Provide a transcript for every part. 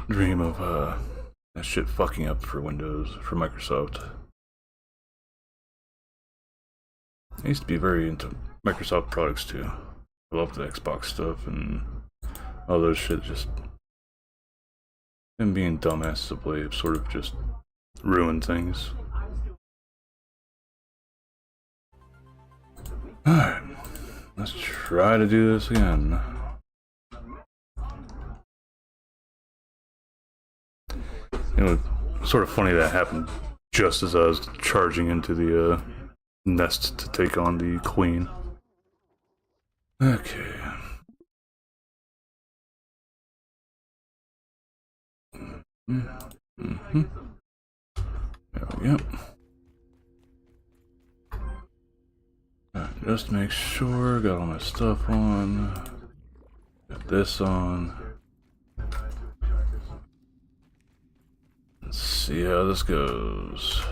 dream of that shit fucking up for Windows, for Microsoft. I used to be very into Microsoft products too. I love the Xbox stuff and all those shit. Just them being dumbasses of late have sort of just ruined things. Alright, let's try to do this again. You know, it's sort of funny that happened just as I was charging into the nest to take on the queen. Okay. Mm-hmm. There we go. Alright, just make sure, got all my stuff on. Got this on. Let's see how this goes.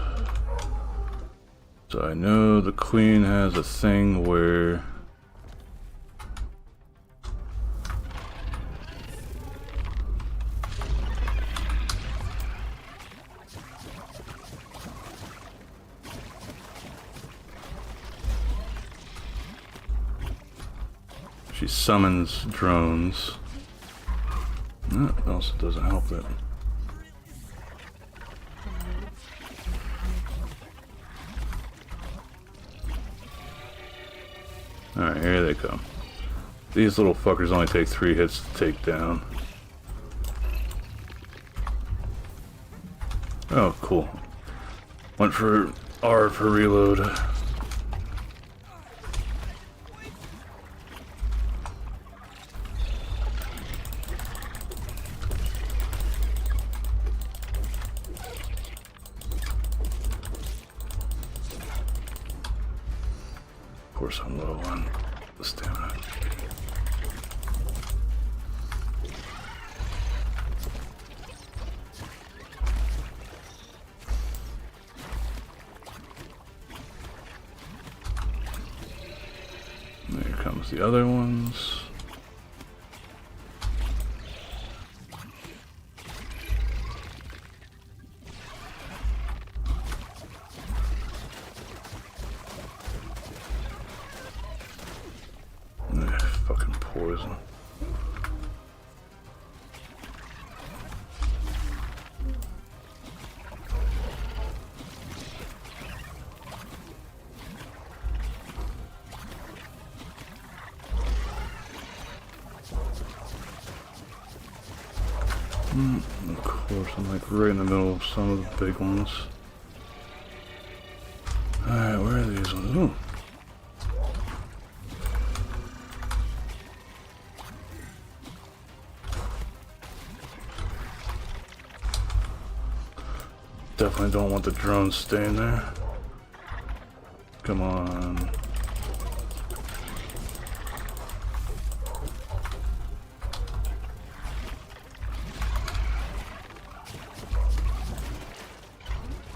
So I know the queen has a thing where she summons drones. No, also doesn't help it. Alright, here they come. These little fuckers only take 3 hits to take down. Oh, cool. Went for R for reload. Of course I'm low on the stamina. There comes the other ones. Fucking poison. Of course, I'm like right in the middle of some of the big ones. Alright, where are these ones? Ooh. Definitely don't want the drones staying there. Come on.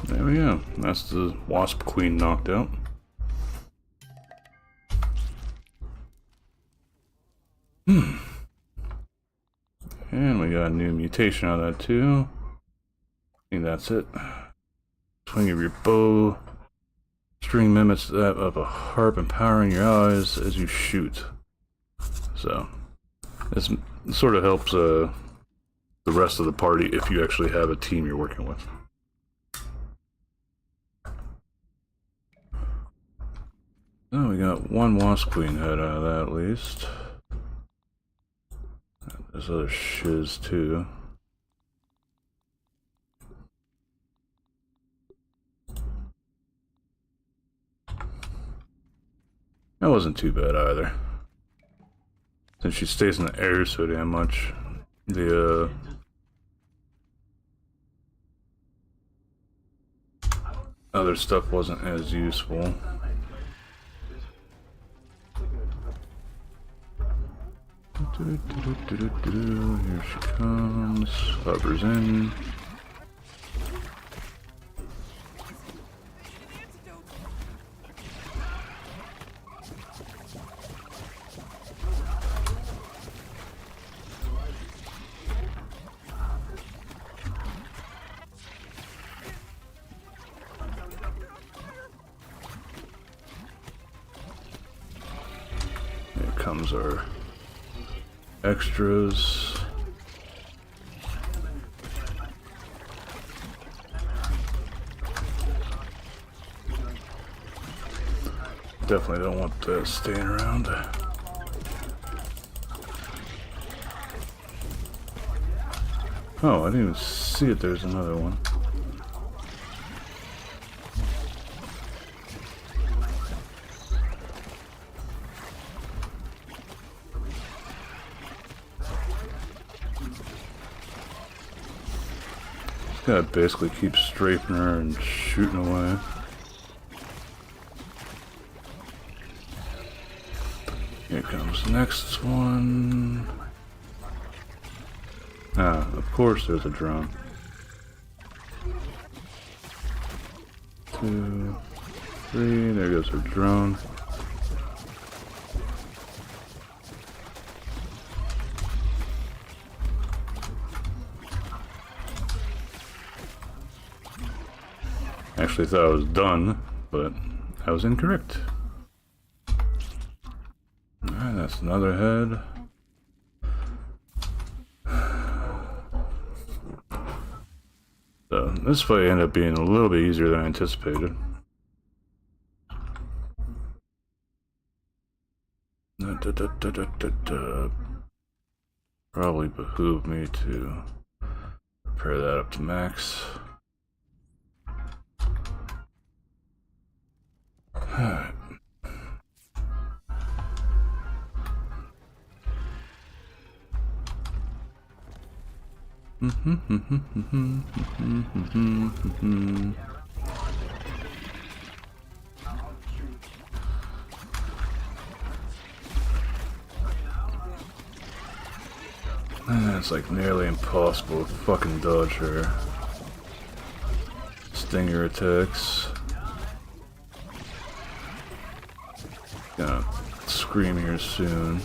There we go. That's the Wasp Queen knocked out. And we got a new mutation out of that too. I think that's it. Swing of your bow. String mimics that of a harp, empowering your eyes as you shoot. So, this sort of helps the rest of the party if you actually have a team you're working with. Oh, we got one Wasp Queen head out of that at least. There's other shiz too. That wasn't too bad either. Since she stays in the air so damn much, the other stuff wasn't as useful. Here she comes, hovers in. comes our extras. Definitely don't want that staying around. Oh, I didn't even see it. There's another one. Gotta basically keep strafing her and shooting away. Here comes the next one. Ah, of course there's a drone. 2, 3, there goes her drone. Actually thought I was done, but I was incorrect. Alright, that's another head. So this fight ended up being a little bit easier than I anticipated. Probably behooved me to prepare that up to max. Alright. It's like nearly impossible to fucking dodge her stinger attacks. Gonna scream here soon.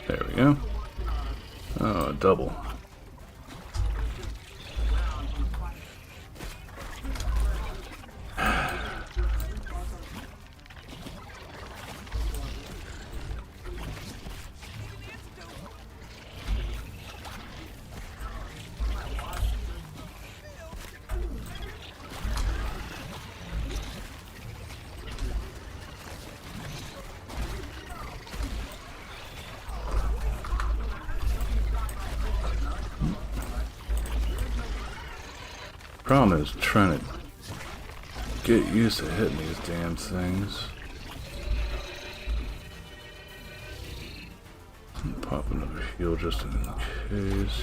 There we go. Oh, double. Problem is trying to get used to hitting these damn things. Pop another heal just in case.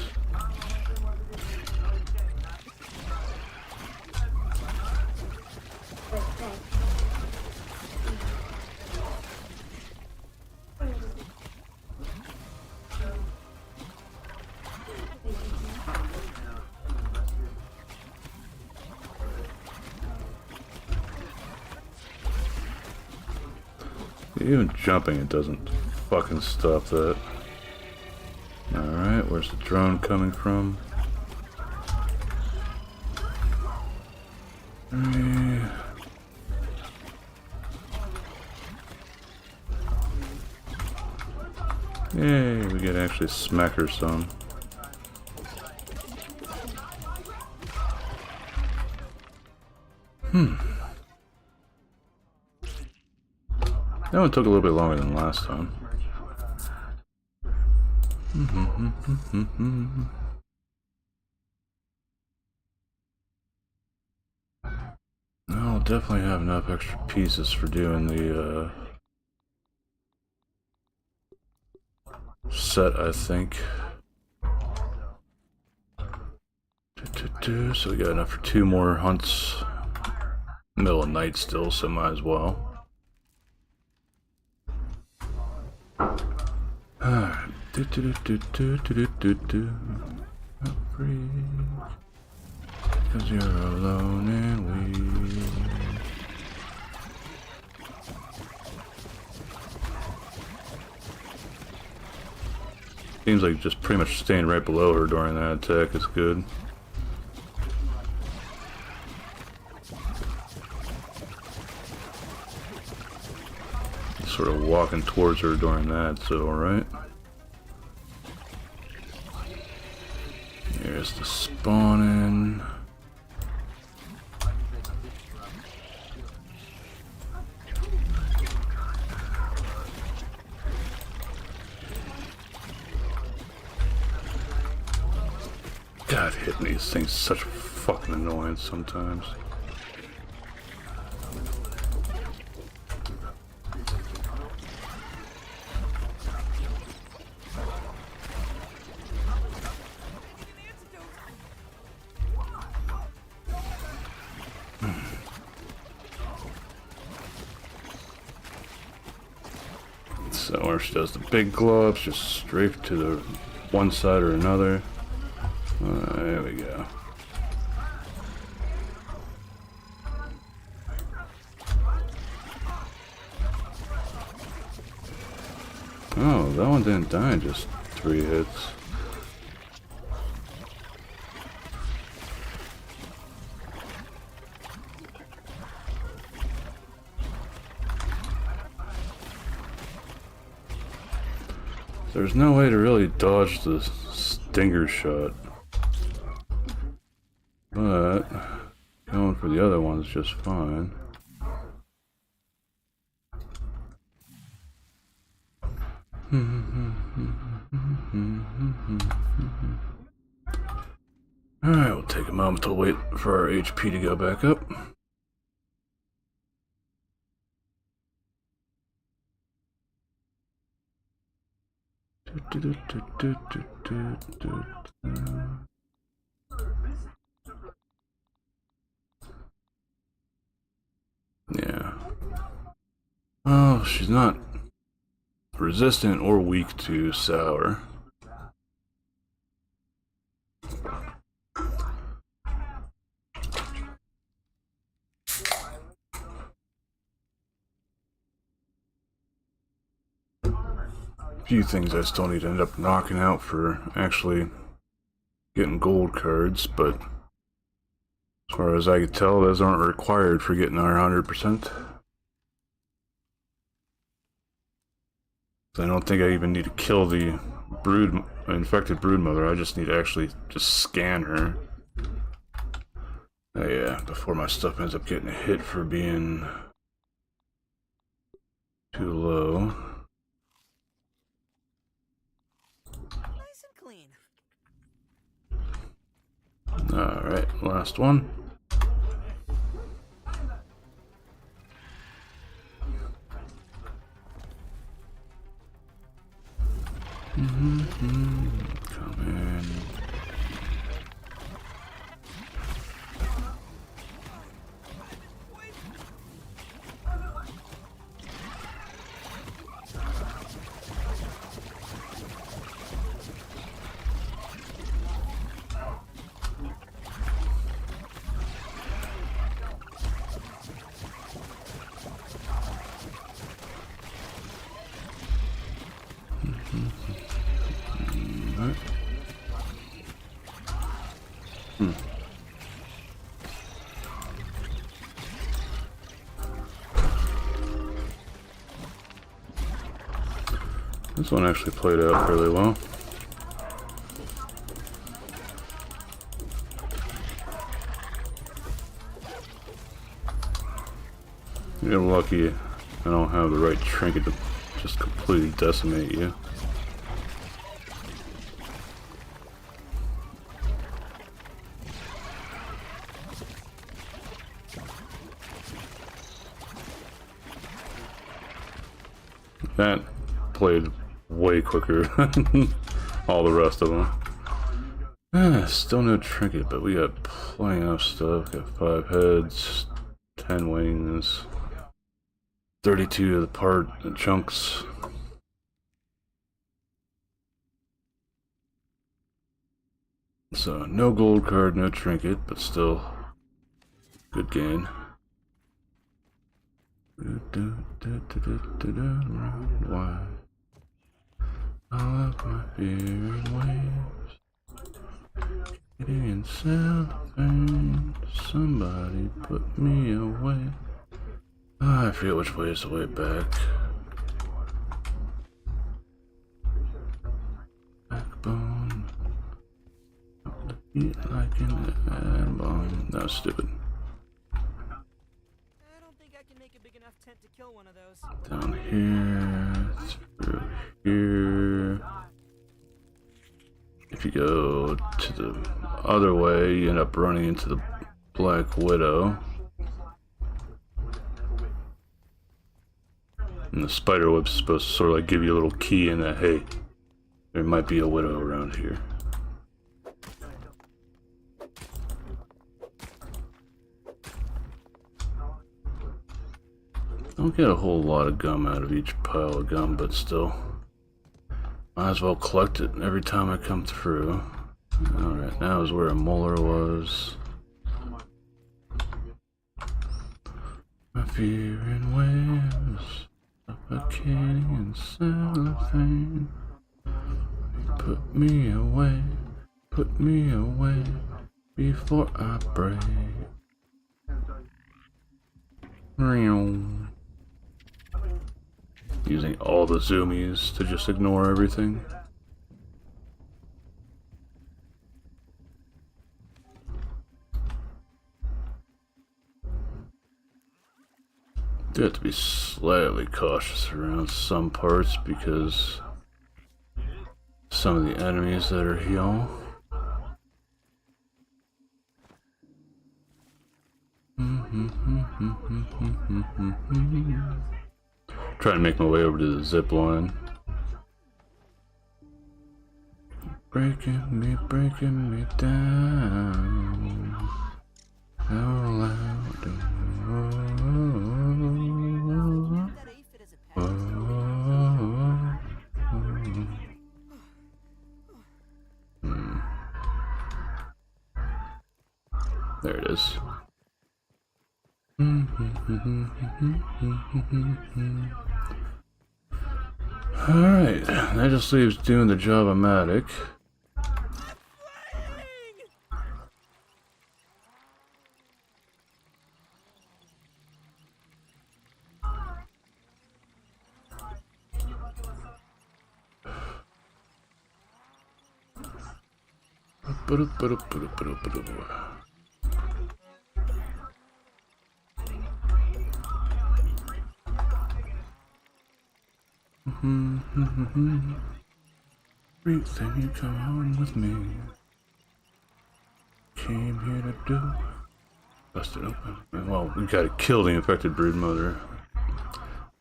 Even jumping, it doesn't fucking stop that. Alright, where's the drone coming from? Yay, we can actually smack her some. That one took a little bit longer than last time. I'll definitely have enough extra pieces for doing the set, I think. So we got enough for 2 more hunts. Middle of night still, so might as well. Alright. Free. Cause you're alone and weak. Seems like just pretty much staying right below her during that attack is good. sort of walking towards her during that, so alright. Here's the spawning. God, hitting these things is such fucking annoyance sometimes. So where she does the big gloves, just strafe to the one side or another. There we go. Oh, that one didn't die in just 3 hits. There's no way to really dodge the stinger shot. But going for the other one's just fine. Alright, we'll take a moment to wait for our HP to go back up. Yeah. Oh, she's not resistant or weak to sour. Few things I still need to end up knocking out for actually getting gold cards, but as far as I can tell, those aren't required for getting our 100%. I don't think I even need to kill the infected brood mother. I just need to actually just scan her. Oh yeah, before my stuff ends up getting a hit for being too low. Nice and clean. Alright, last one. Come in. This one actually played out fairly well. You're lucky I don't have the right trinket to just completely decimate you. That played way quicker than all the rest of them. Still no trinket, but we got plenty of stuff. Got 5 heads, 10 wings, 32 of the part and chunks. So no gold card, no trinket, but still good gain. Why? All of my favorite waves, getting in cellophane. Somebody put me away. Oh, I forget which way is the way back. bone. Eat like an ad bomb. That was stupid. I don't think I can make a big enough tent to kill one of those. Down here, through here. If you go to the other way, you end up running into the Black Widow. And the spider web's supposed to sort of like give you a little key in that, hey, there might be a widow around here. Don't get a whole lot of gum out of each pile of gum, but still. Might as well collect it every time I come through. Alright, now is where a molar was. My fear in waves, suffocating and cellophane. Put me away before I break. Using all the zoomies to just ignore everything. Do have to be slightly cautious around some parts because some of the enemies that are here. Trying to make my way over to the zip line. Breaking me down. How loud do There it is. Alright, that just leaves doing the job of Matic. Everything you come on with me. Came here to do. Busted open. Well, we gotta kill the infected brood mother.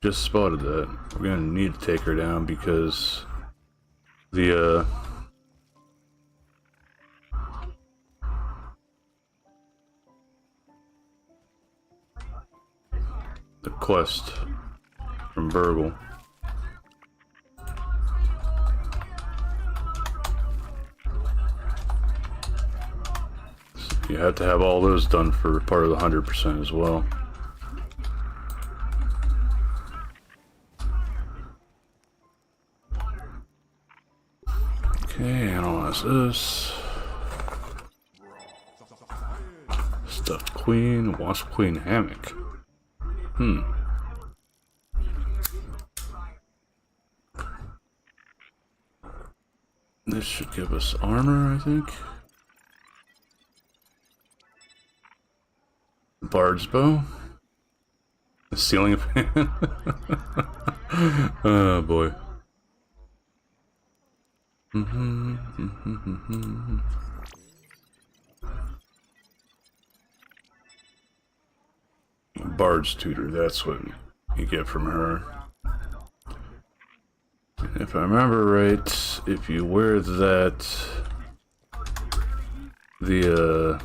Just spotted that. We're gonna need to take her down because the quest from Burgle. You have to have all those done for part of the 100% as well. Okay, analyze this. Stuffed Queen, Wasp Queen hammock. This should give us armor, I think. Bard's bow. The ceiling fan. Oh boy. Bard's tutor, that's what you get from her. And if I remember right, if you wear that, the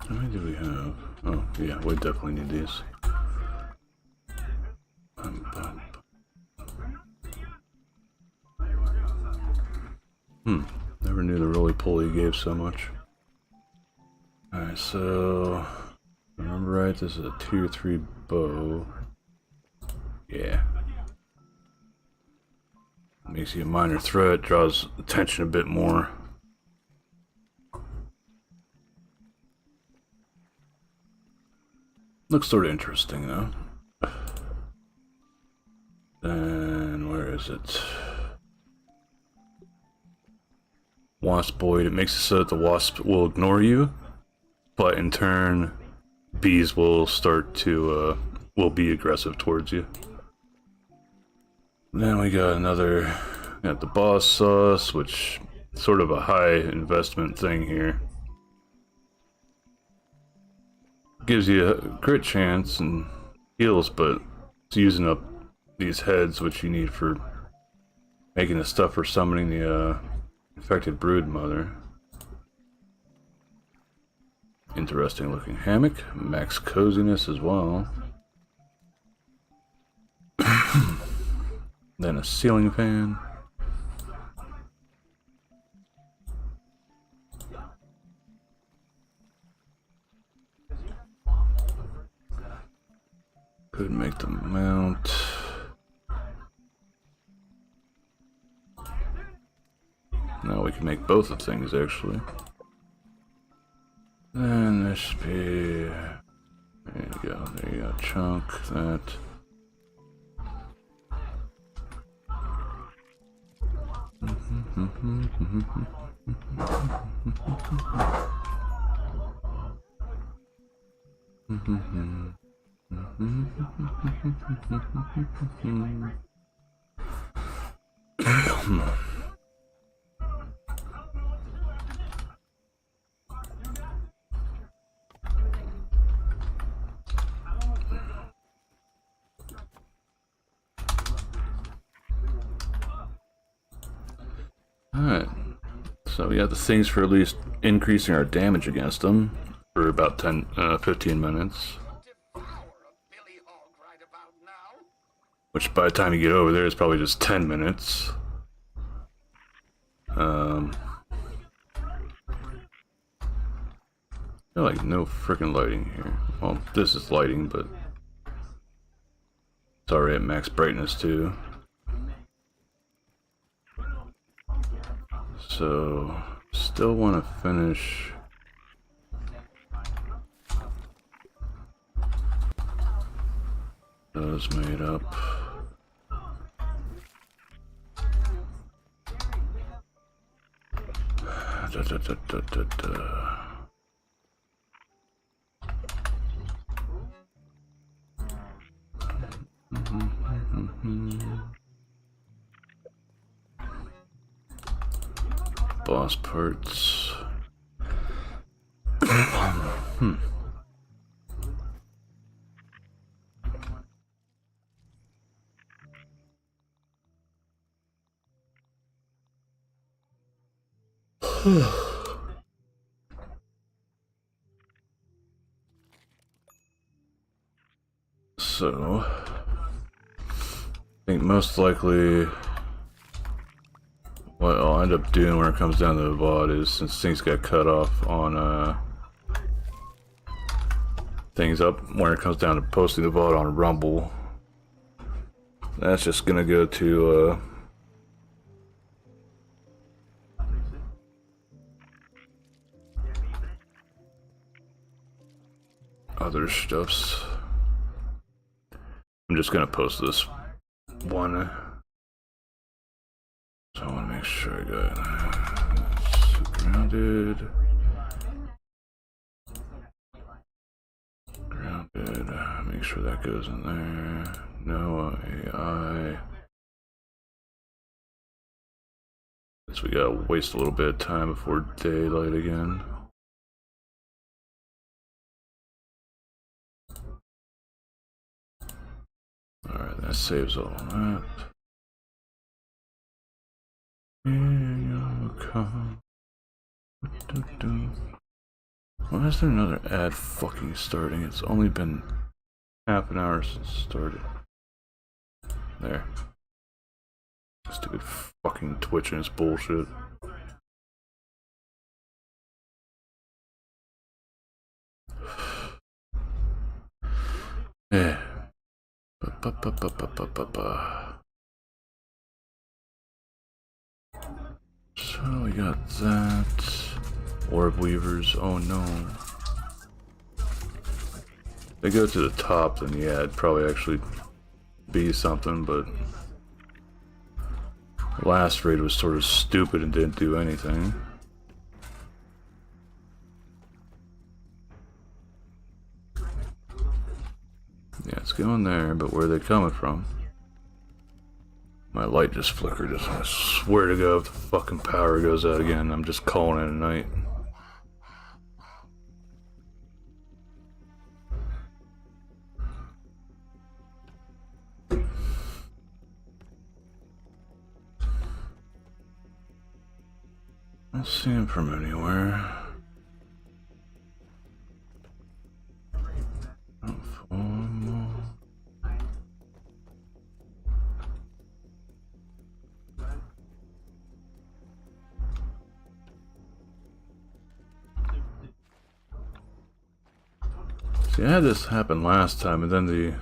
how many do we have? Oh, yeah, we definitely need these. Never knew the roly-poly gave so much. Alright, so... if I remember right, this is a tier 3 bow. Yeah. Makes you a minor threat, draws attention a bit more. Looks sort of interesting, though. is it? Waspboid. It makes it so that the wasp will ignore you, but in turn, bees will start to, will be aggressive towards you. Then we got got the boss sauce, which is sort of a high investment thing here. Gives you a crit chance and heals, but it's using up these heads, which you need for making the stuff for summoning the infected brood mother. Interesting looking hammock, max coziness as well. Then a ceiling fan. Could make the mount. Now we can make both of things actually. And this should be. There you go, chunk that. Alright, so we got the things for at least increasing our damage against them for about 15 minutes. Which by the time you get over there is probably just 10 minutes. I feel like no freaking lighting here. Well, this is lighting, but it's already at max brightness too. So, still want to finish those made up. Boss parts. So, I think most likely what I'll end up doing when it comes down to the VOD is, since things got cut off on things up when it comes down to posting the VOD on Rumble, that's just gonna go to other stuffs. I'm just gonna post this one. So I want to make sure I got grounded. Make sure that goes in there. No AI. So we gotta waste a little bit of time before daylight again. Alright, that saves all that. Why is there another ad fucking starting? It's only been half an hour since it started. There. Stupid fucking Twitch and its bullshit. Yeah. So we got that. Orb weavers. Oh no. If they go to the top, then yeah, it'd probably actually be something, but Last raid was sort of stupid and didn't do anything. Yeah, it's going there, but where are they coming from? My light just flickered. I swear to God, if the fucking power goes out again, I'm just calling it a night. I don't see him from anywhere. See, I had this happen last time, and then the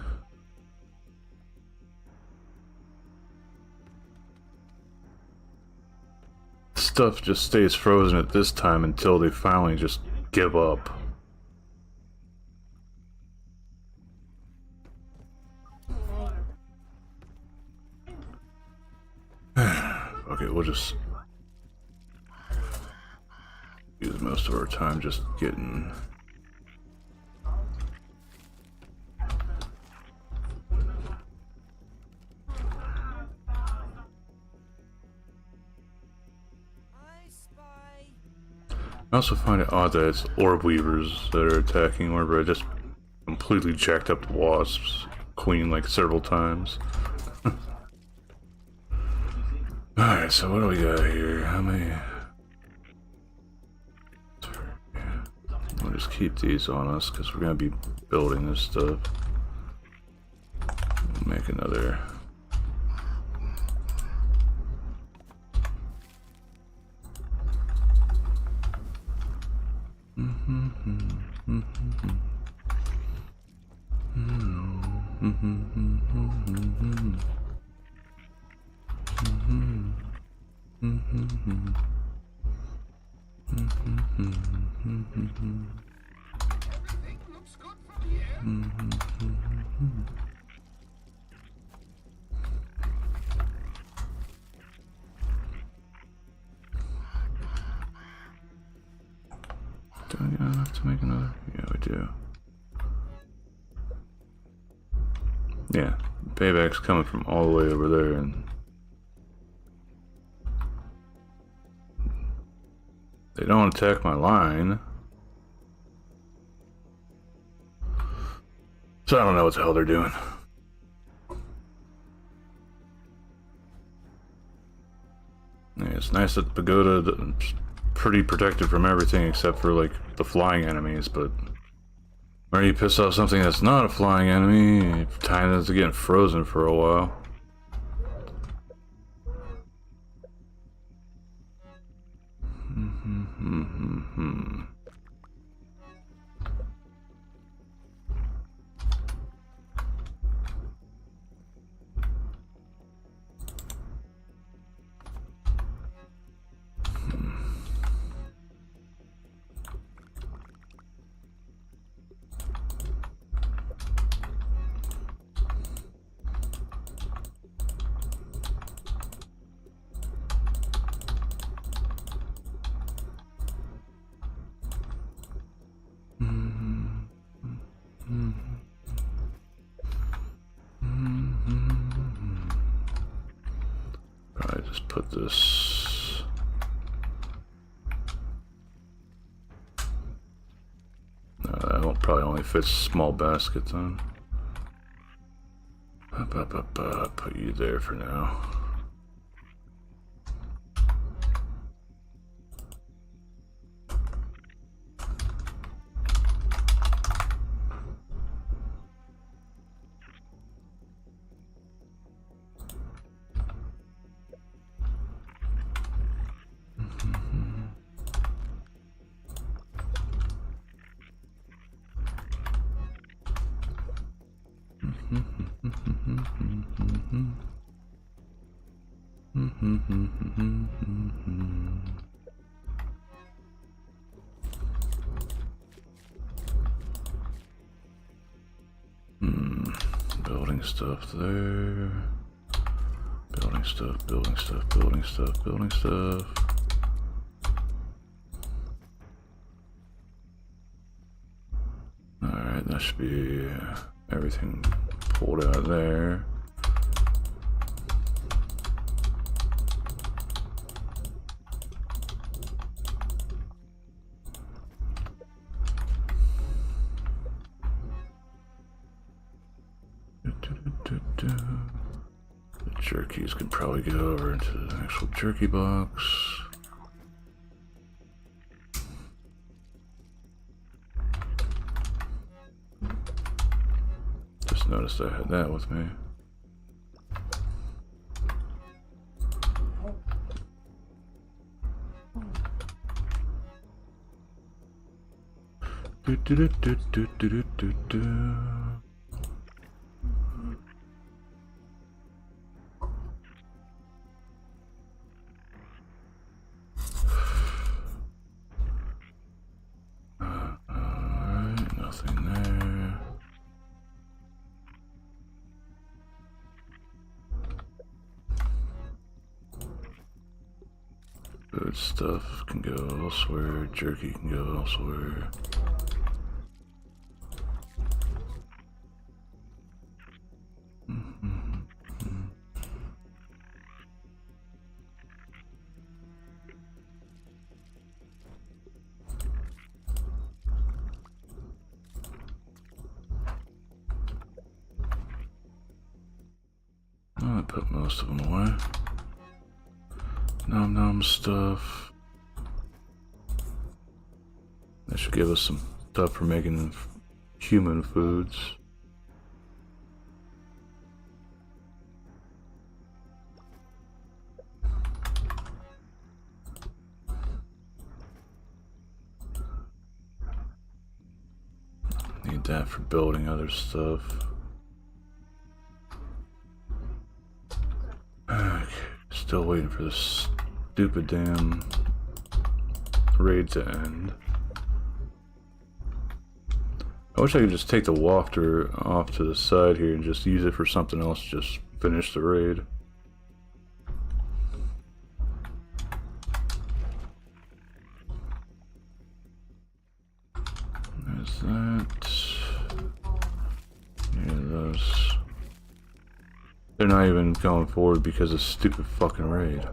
stuff just stays frozen at this time until they finally just give up. Okay, we'll just use most of our time just getting... I also find it odd that it's orb weavers that are attacking whenever I just completely jacked up the Wasp Queen like several times. Alright, so what do we got here? How many? We'll just keep these on us because we're going to be building this stuff. We'll make another. Everything looks good from here. Do I get enough to make another? Yeah, we do. Yeah, payback's coming from all the way over there, and they don't attack my line. So I don't know what the hell they're doing. Yeah, it's nice that Pagoda's pretty protected from everything except for like the flying enemies, but where you piss off something that's not a flying enemy, time is getting frozen for a while. Probably just put this. No, that will probably only fits small baskets on. Put you there for now. Building stuff there. Building Building stuff, building stuff, building stuff, building stuff. Alright, that should be everything pulled out of there. The jerkies could probably go over into the actual jerky box. Just noticed I had that with me. Do do do do do do do do. Alright, nothing there. Food stuff can go elsewhere, jerky can go elsewhere. I put most of them away. Nom nom stuff. That should give us some stuff for making human foods. Need that for building other stuff. Okay, still waiting for this stupid damn raid to end. I wish I could just take the wafter off to the side here and just use it for something else, just finish the raid. There's that. Yeah, those. They're not even going forward because of stupid fucking raid.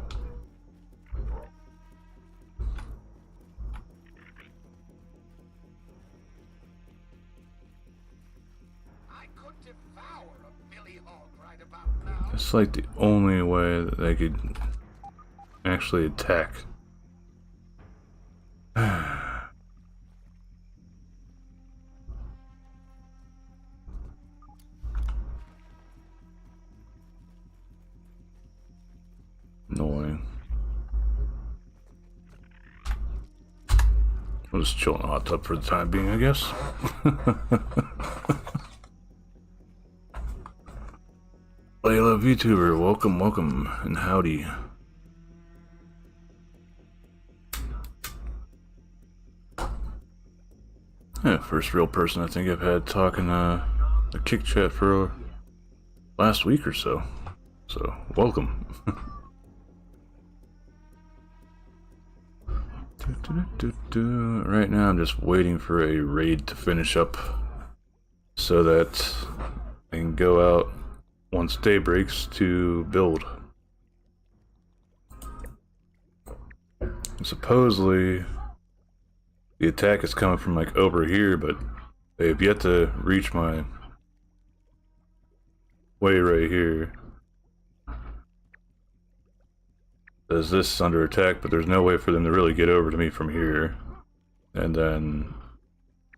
I could devour a Billy Hog right about now. It's like the only way that they could actually attack. Annoying. I'll just chill in the hot tub for the time being, I guess. Layla Vtuber, welcome, welcome, and howdy. Yeah, first real person I think I've had talking a kick chat for last week or so. So, welcome. Right now I'm just waiting for a raid to finish up so that I can go out once day breaks to build. And supposedly the attack is coming from like over here, but they've yet to reach my way right here. Says this is under attack, but there's no way for them to really get over to me from here. And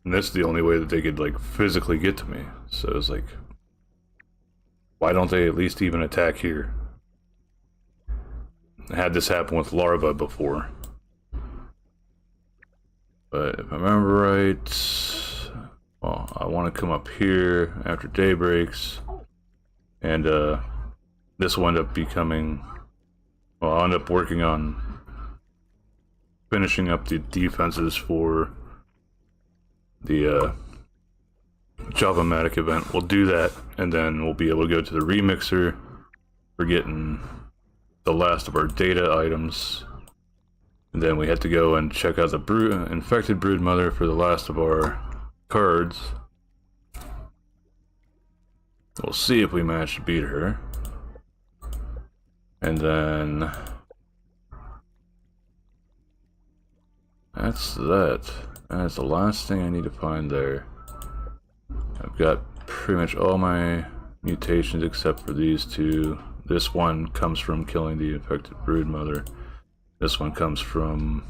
this is the only way that they could like physically get to me. So it's like, why don't they at least even attack here? I had this happen with larva before. But if I remember right, well, I want to come up here after day breaks, and this will end up becoming, well, I'll end up working on finishing up the defenses for the Java-matic event. We'll do that, and then we'll be able to go to the remixer for getting the last of our data items. And then we had to go and check out the infected broodmother for the last of our cards. We'll see if we manage to beat her. And then that's that. That's the last thing I need to find there. I've got pretty much all my mutations except for these two. This one comes from killing the infected broodmother. This one comes from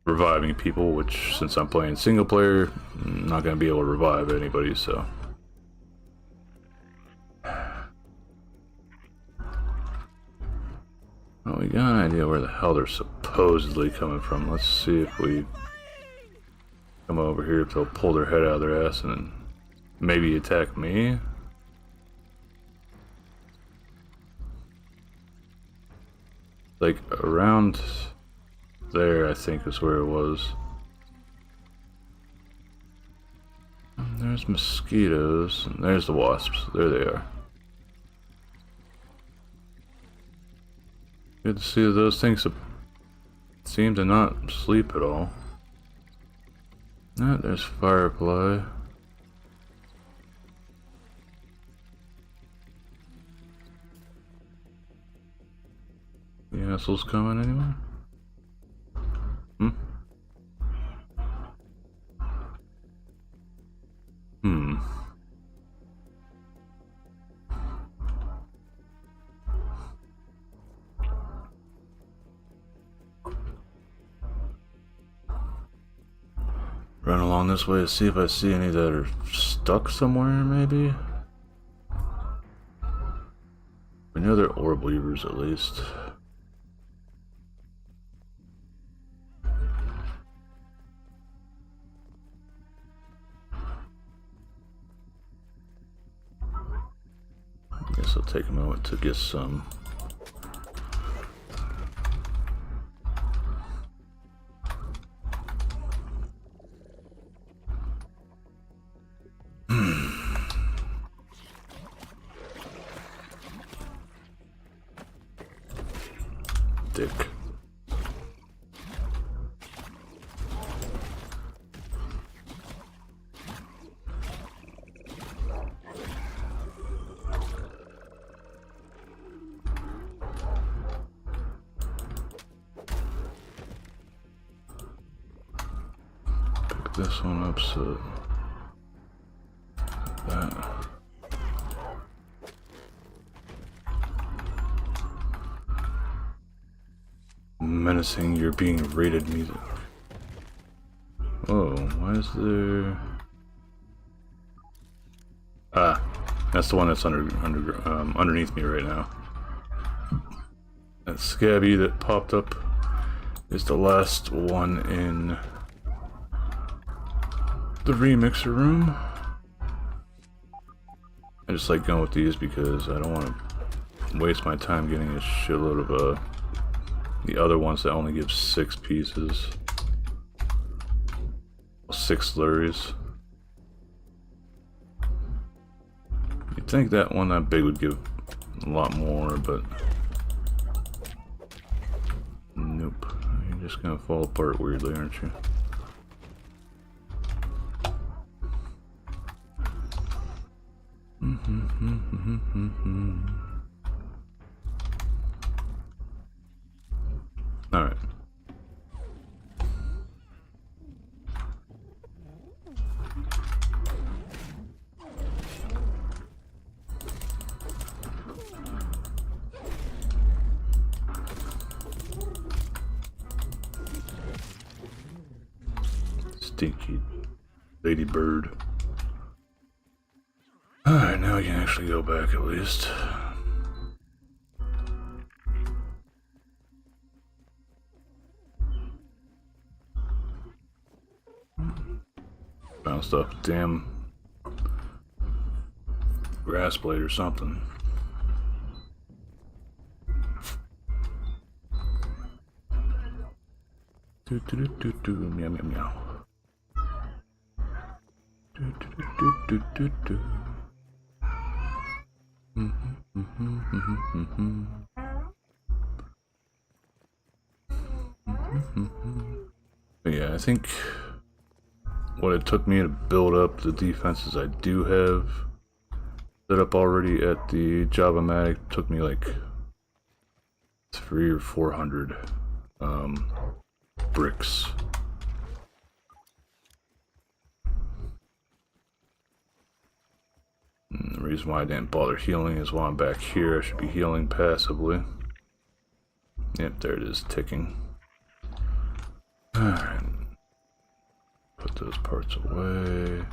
reviving people, which, since I'm playing single player, I'm not going to be able to revive anybody, so. Well, we got an idea where the hell they're supposedly coming from. Let's see if we come over here, if they'll pull their head out of their ass and maybe attack me. Like, around there, I think, is where it was. And there's mosquitoes, and there's the wasps. There they are. Good to see that those things seem to not sleep at all. There's Firefly. The assholes coming anywhere? Run along this way to see if I see any that are stuck somewhere, maybe? We know they're orb weavers, at least. I guess I'll take a moment to get some. Dick. Pick this one up so that. Menacing, you're being rated music. Oh, why is there? Ah, that's the one that's underneath me right now. That Scabby that popped up is the last one in the remixer room. I just like going with these because I don't want to waste my time getting a shitload of the other ones that only give 6 pieces. 6 slurries. You'd think that one that big would give a lot more, but nope. You're just gonna fall apart weirdly, aren't you? All right. Stinky ladybird. All right, now we can actually go back at least. Bounced off a damn grass blade or something. Do do do do do meow meow meow. Do do do do do do. But yeah, I think what it took me to build up the defenses I do have set up already at the Java-matic took me like 300 or 400 bricks. And the reason why I didn't bother healing is while I'm back here, I should be healing passively. Yep, there it is, ticking. Alright. Put those parts away.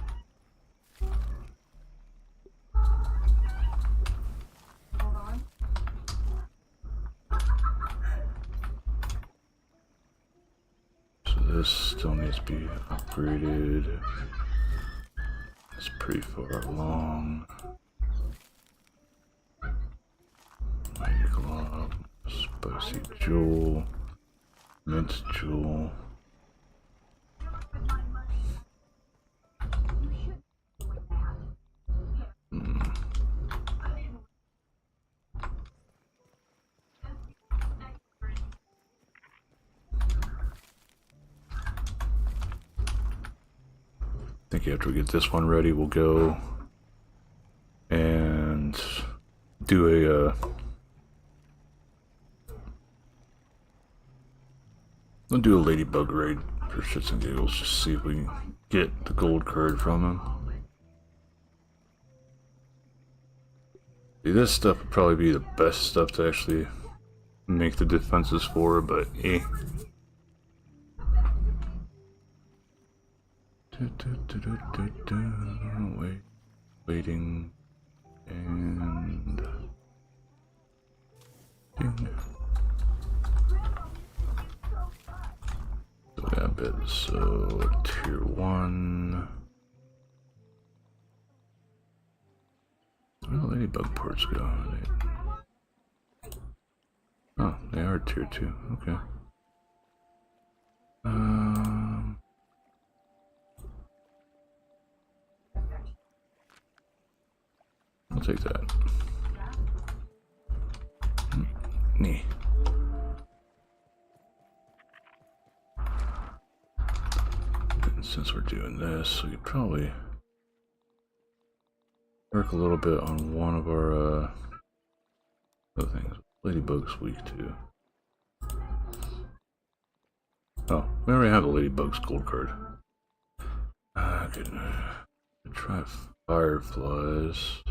So this still needs to be upgraded. It's pretty far along. Mighty Glove, Spicy Jewel, Mint Jewel. I think after we get this one ready, we'll go and do a we'll do a ladybug raid for shits and giggles, just see if we can get the gold card from him. See, this stuff would probably be the best stuff to actually make the defenses for, but eh. Waiting, and ding. So we got a bit, so tier 1. Where do ladybug ports go? Oh, they are tier 2, okay. I'll take that. Nee. And since we're doing this, we could probably work a little bit on one of our other things. Ladybug's weak too. Oh, we already have a Ladybug's gold card. I could try Fireflies.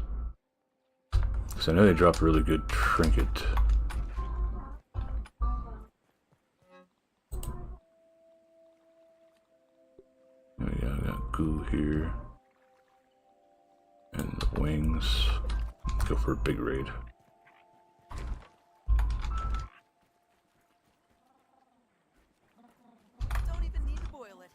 Because I know they drop a really good trinket. Oh yeah, I got goo here. And the wings. Let's go for a big raid. Don't even need to boil it.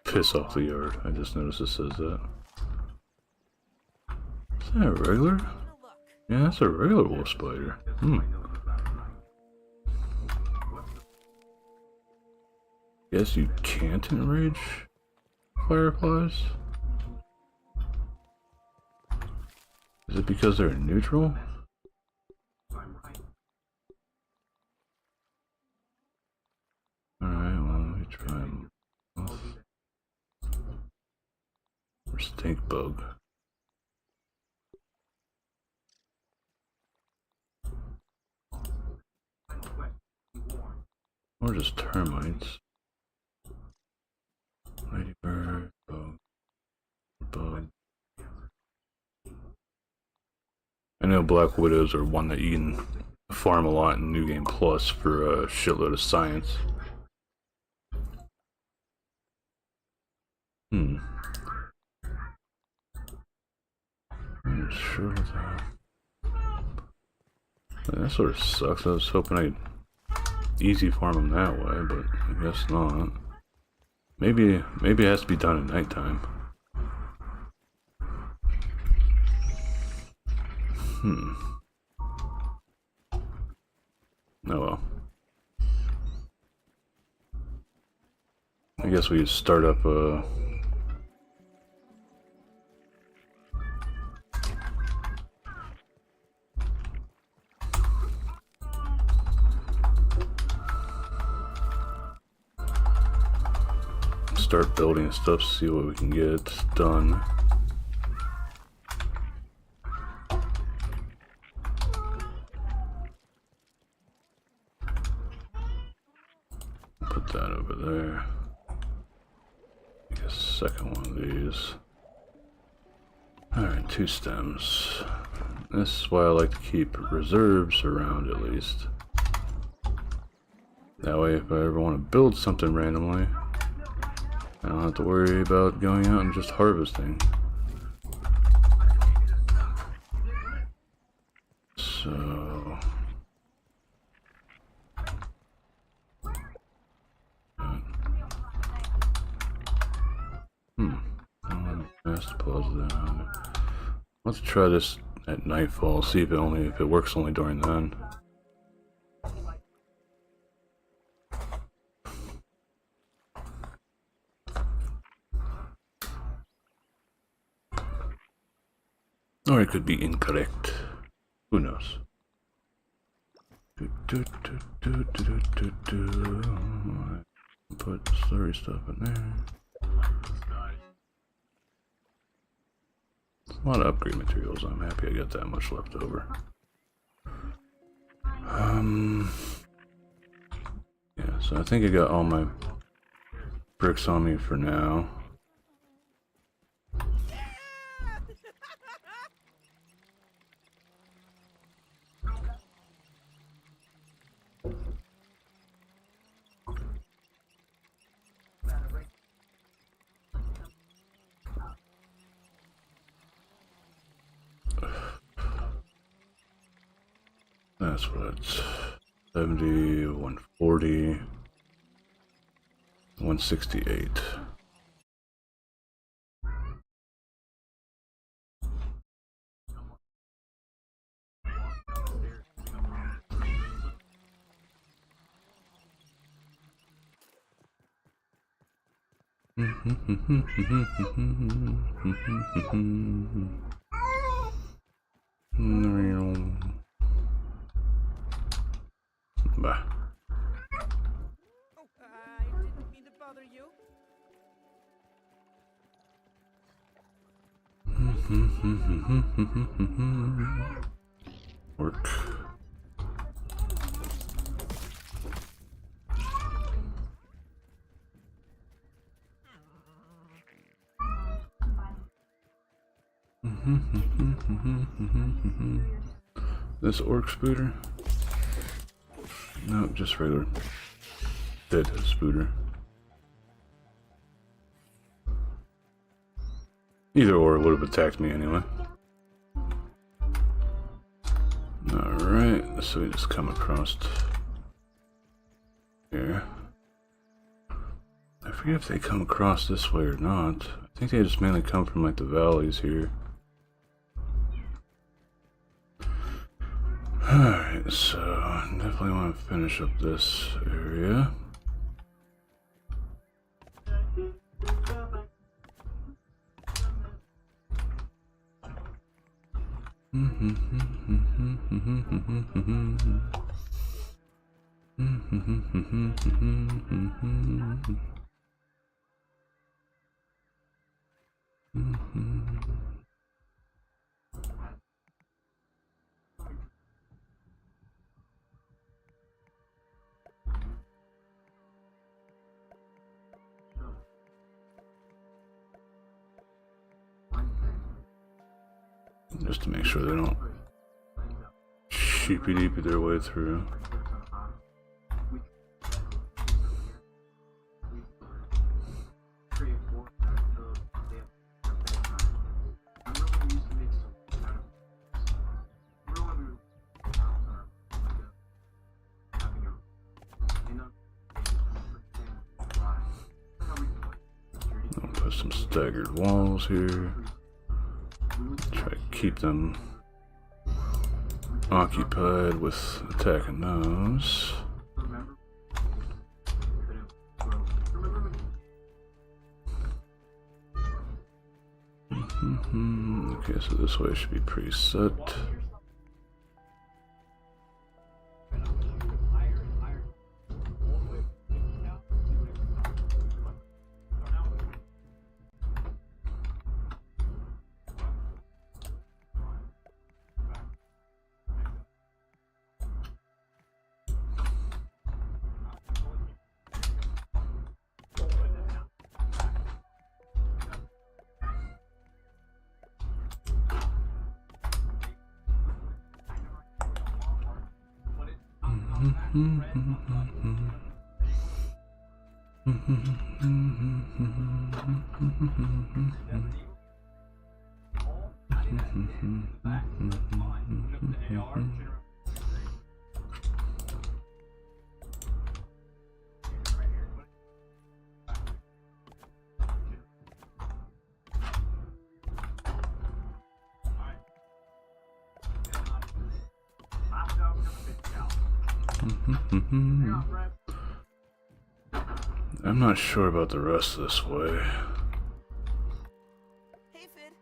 Piss off the yard. I just noticed it says that. Is that a regular? Yeah, that's a regular wolf spider. Guess you can't enrage fireflies? Is it because they're neutral? Alright, well, let me try them. Or stink bug. Or just termites. Ladybird, bug. I know Black Widows are one that you can farm a lot in New Game Plus for a shitload of science. I'm not sure what that. That sort of sucks. I was hoping I'd easy farm them that way, but I guess not. Maybe it has to be done at nighttime. Oh well. I guess we just start up start building stuff, see what we can get done. Put that over there. I guess second one of these. Alright, 2 stems. This is why I like to keep reserves around at least. That way if I ever want to build something randomly, I don't have to worry about going out and just harvesting. So... Let's try this at nightfall, see if it works only during then. Or it could be incorrect. Who knows? Put slurry stuff in there. A lot of upgrade materials. I'm happy I got that much left over. Yeah, so I think I got all my bricks on me for now. That's what it's 70, 140, 168. Bah. Oh, I didn't mean to bother you. Work. This orc spooter? Nope, just regular dead spooter. Either or would have attacked me anyway. Alright, so we just come across here. I forget if they come across this way or not. I think they just mainly come from like the valleys here. Alright, so I definitely want to finish up this area. Just to make sure they don't sheepy-deepy their way through. some staggered walls here. Try to keep them occupied with attacking those. Okay, so this way should be pretty set. I'm not sure about the rest of this way. Hey, Fid.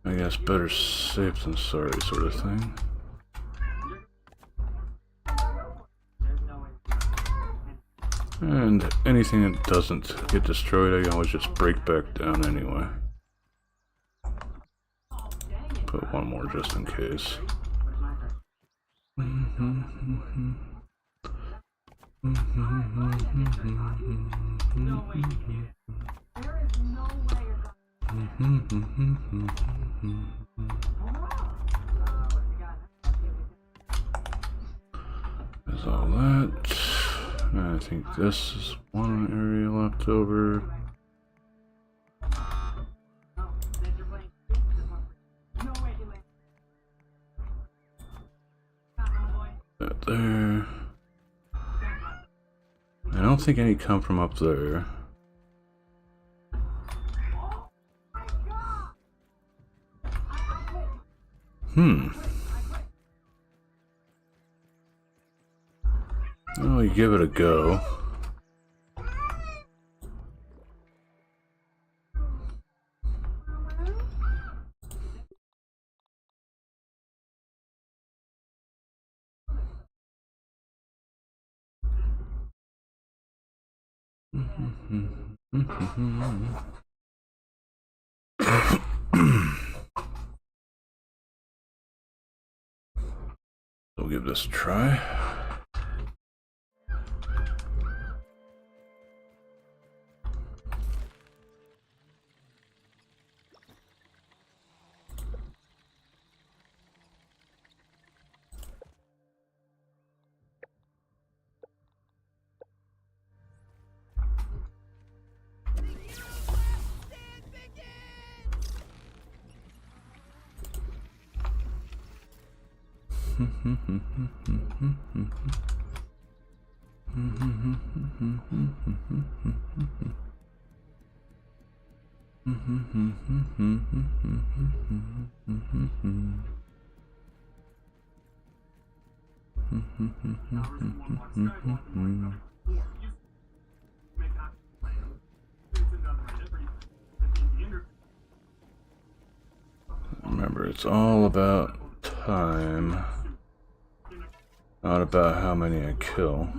I guess better safe than sorry, sort of thing. And anything that doesn't get destroyed, I can always just break back down anyway. Put one more just in case. There's all that. I think this is one area left over. That there. I don't think any come from up there. Well, we give it a go. We'll give this a try. Remember, it's all about time, not about how many I kill.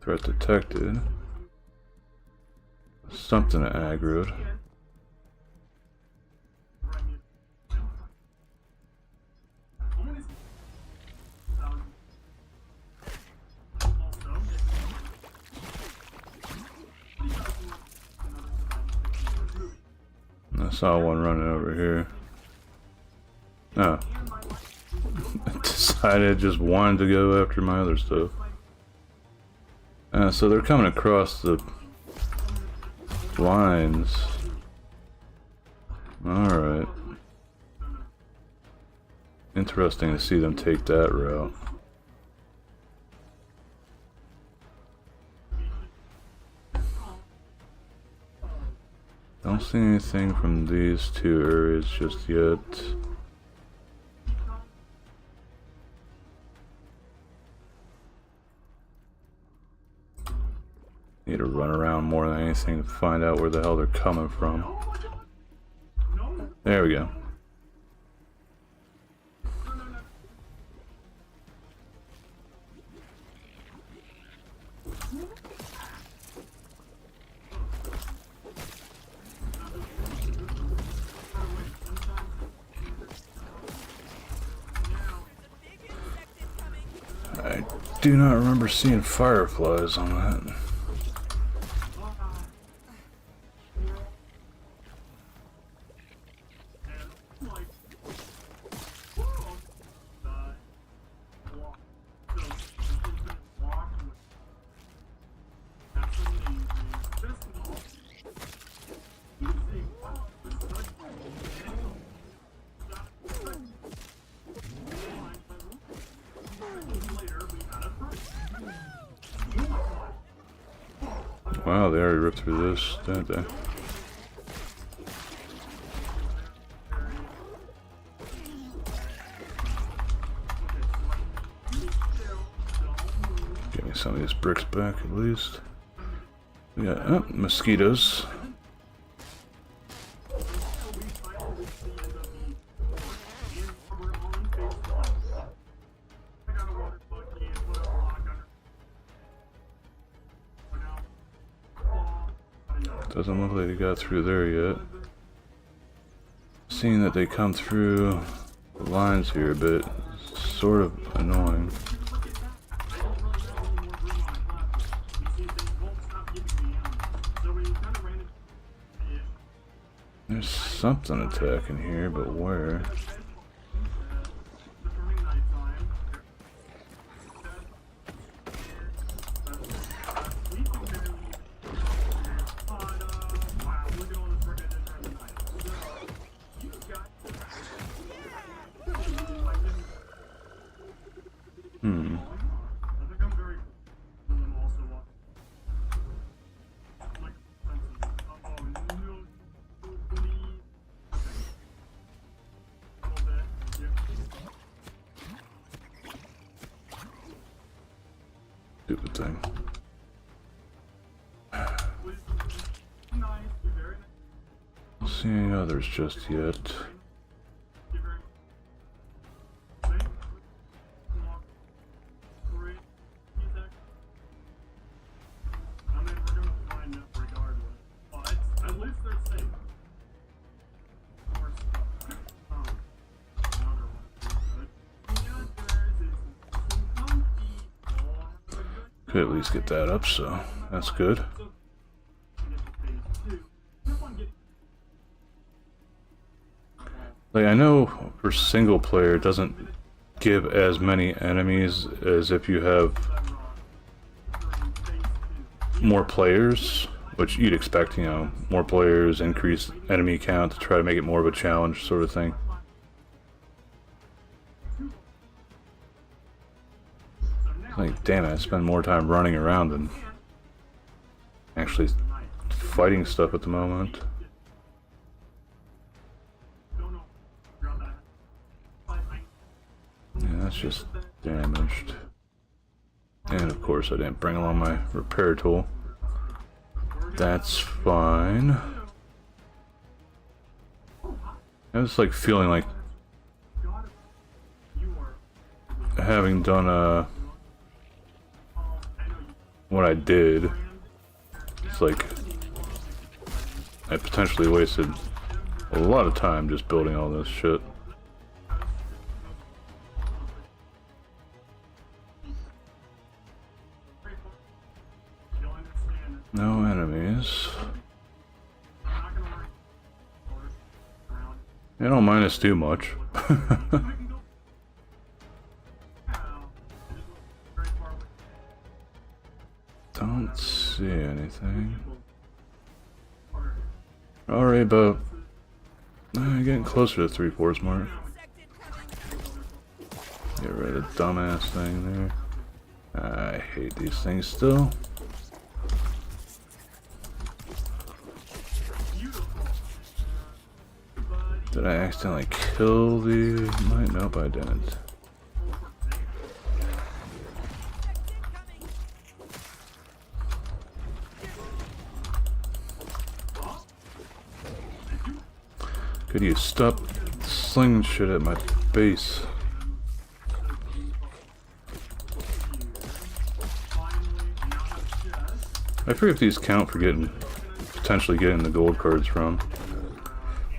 Threat detected. Something aggroed. I saw one running over here. Oh. I decided just wanted to go after my other stuff. So they're coming across the lines. Alright. Interesting to see them take that route. Don't see anything from these two areas just yet. Need to run around more than anything to find out where the hell they're coming from. There we go. I do not remember seeing fireflies on that. Wow, they already ripped through this, didn't they? Give me some of these bricks back at least. We got mosquitoes. Doesn't look like they got through there yet. Seeing that they come through the lines here a bit, sort of annoying. There's something attacking here, but where? Stupid thing. Don't see any others just yet. Could at least get that up, so that's good. Like, I know for single player it doesn't give as many enemies as if you have more players, which you'd expect, you know, more players, increase enemy count to try to make it more of a challenge sort of thing. Like, damn it, I spend more time running around than actually fighting stuff at the moment. Yeah, that's just damaged. And of course I didn't bring along my repair tool. That's fine. I was like feeling like having done what I did, it's like I potentially wasted a lot of time just building all this shit. No enemies. I don't mind us too much. Don't see anything. Alright, but getting closer to 3/4 mark. Get rid of the dumbass thing there. I hate these things still. Did I accidentally kill the mite? Nope, I didn't. Could you stop slinging shit at my base? I forget if these count for potentially getting the gold cards from.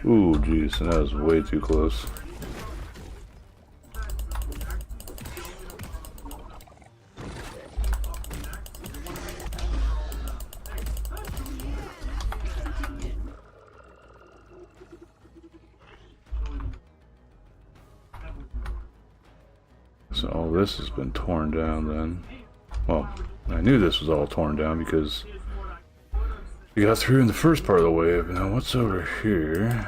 Ooh, jeez, that was way too close. So all this has been torn down then. Well, I knew this was all torn down because we got through in the first part of the wave. Now what's over here?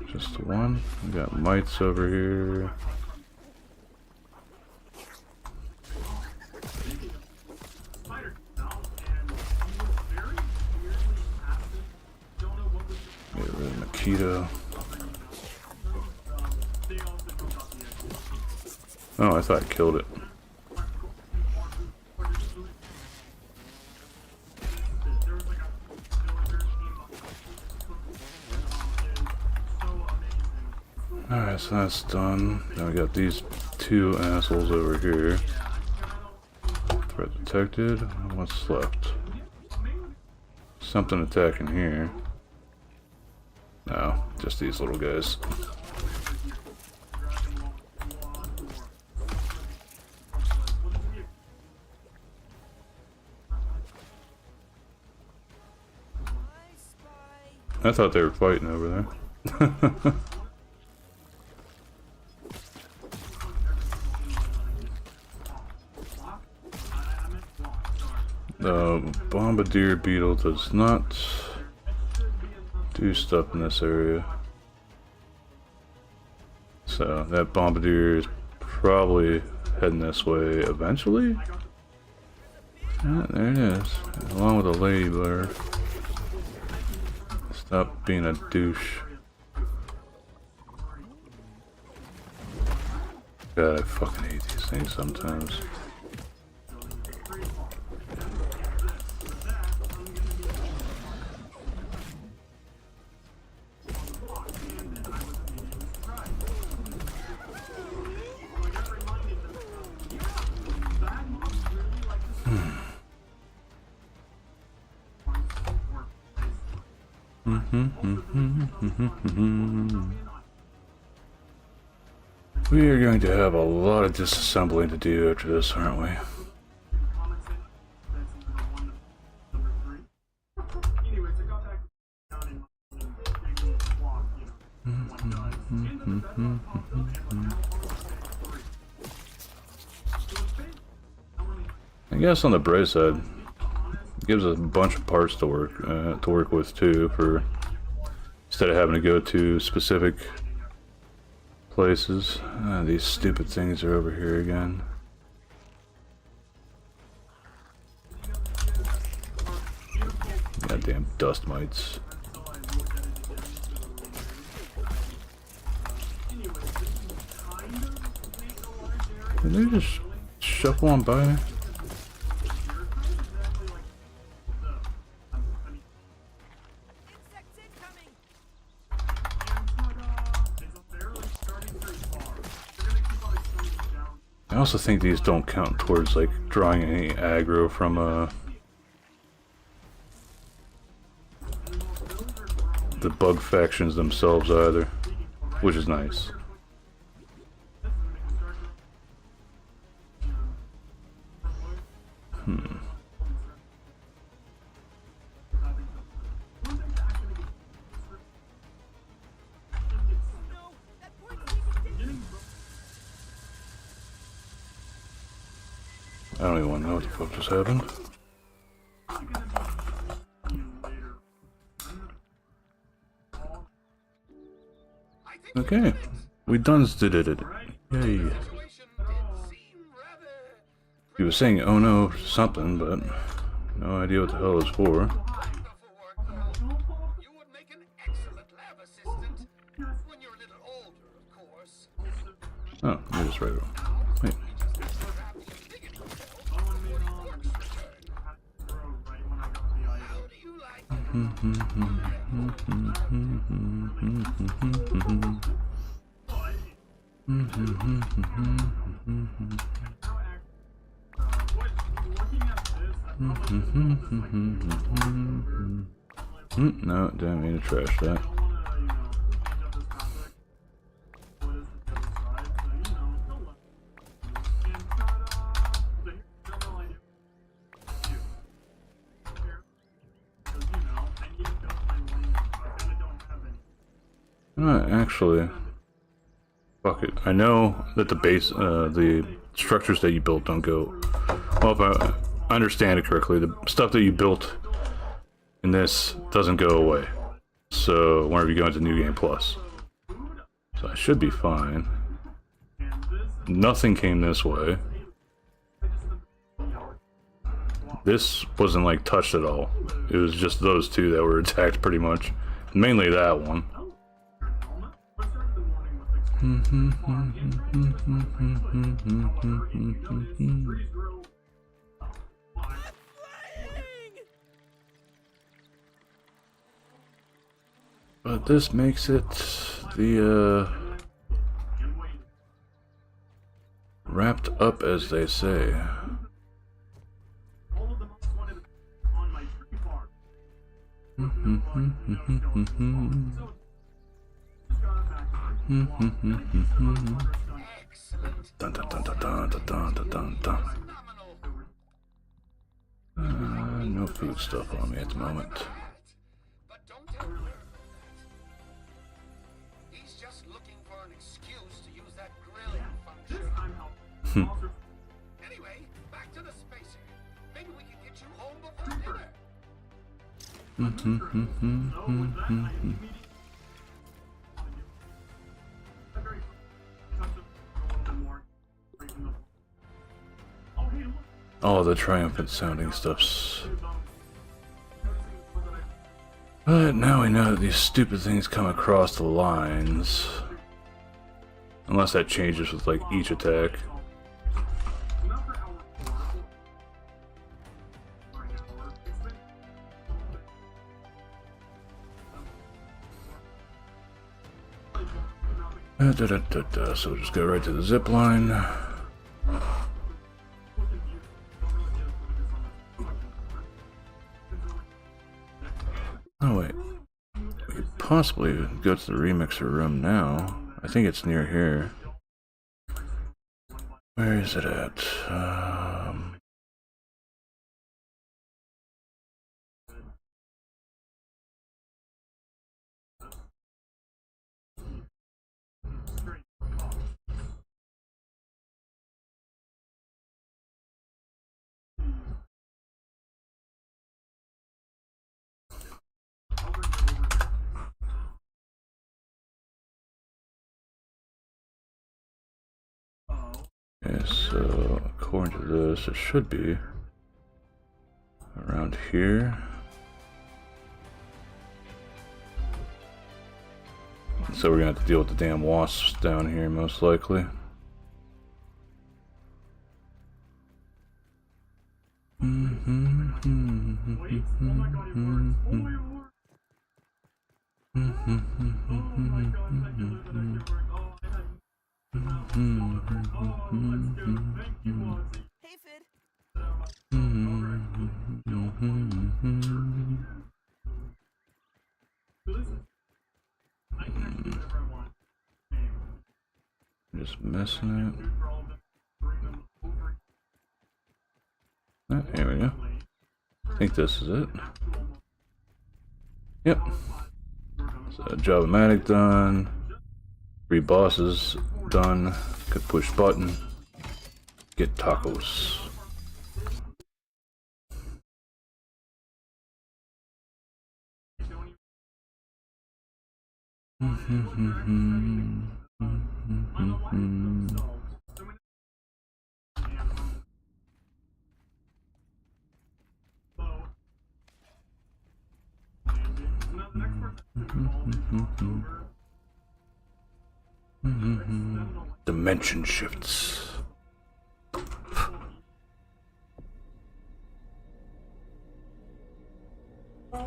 Just one. We got mites over here. Get rid of Makita. Oh, I thought I killed it. Alright, so that's done. Now we got these two assholes over here. Threat detected. What's left? Something attacking here. No, just these little guys. I thought they were fighting over there. The bombardier beetle does not do stuff in this area. So that bombardier is probably heading this way eventually. Yeah, there it is. Along with a ladybird. Stop being a douche. God, I fucking hate these things sometimes. We are going to have a lot of disassembling to do after this, aren't we? I guess on the bright side, it gives us a bunch of parts to work with too, for instead of having to go to specific places. These stupid things are over here again. Goddamn dust mites. Did they just shuffle on by? I also think these don't count towards like drawing any aggro from the bug factions themselves either, which is nice. don't even want to know what the fuck just happened. Okay, we done did it. Yay. He was saying oh no something, but no idea what the hell it's for. You would make an excellent lab assistant when you're a little older, of course. Oh, you're just right. Wait. How do you like No, didn't mean to trash that. Actually, fuck it. I know that the base, the structures that you built don't go. Well, if I understand it correctly, the stuff that you built in this doesn't go away. So whenever you go into New Game Plus, so I should be fine. Nothing came this way. This wasn't like touched at all. It was just those two that were attacked pretty much. Mainly that one. But this makes it the wrapped up, as they say. Dun, dun, dun, dun, dun, dun, dun, dun, dun. No food stuff on me at the moment. But don't tell her that. He's just looking for an excuse to use that grilling function. Anyway, back to the spacer. Maybe we can get you home before dinner. All the triumphant sounding stuffs. But now we know that these stupid things come across the lines. Unless that changes with like each attack. So we'll just go right to the zip line. Oh wait, we could possibly go to the remixer room now. I think it's near here. Where is it at? Okay, so according to this, it should be around here. So we're gonna have to deal with the damn wasps down here, most likely. Hey, Fid. Just messing it. Oh, here we go. I think this is it. Yep. So Java-matic done. 3 bosses done. Could push button. Get tacos. Dimension shifts.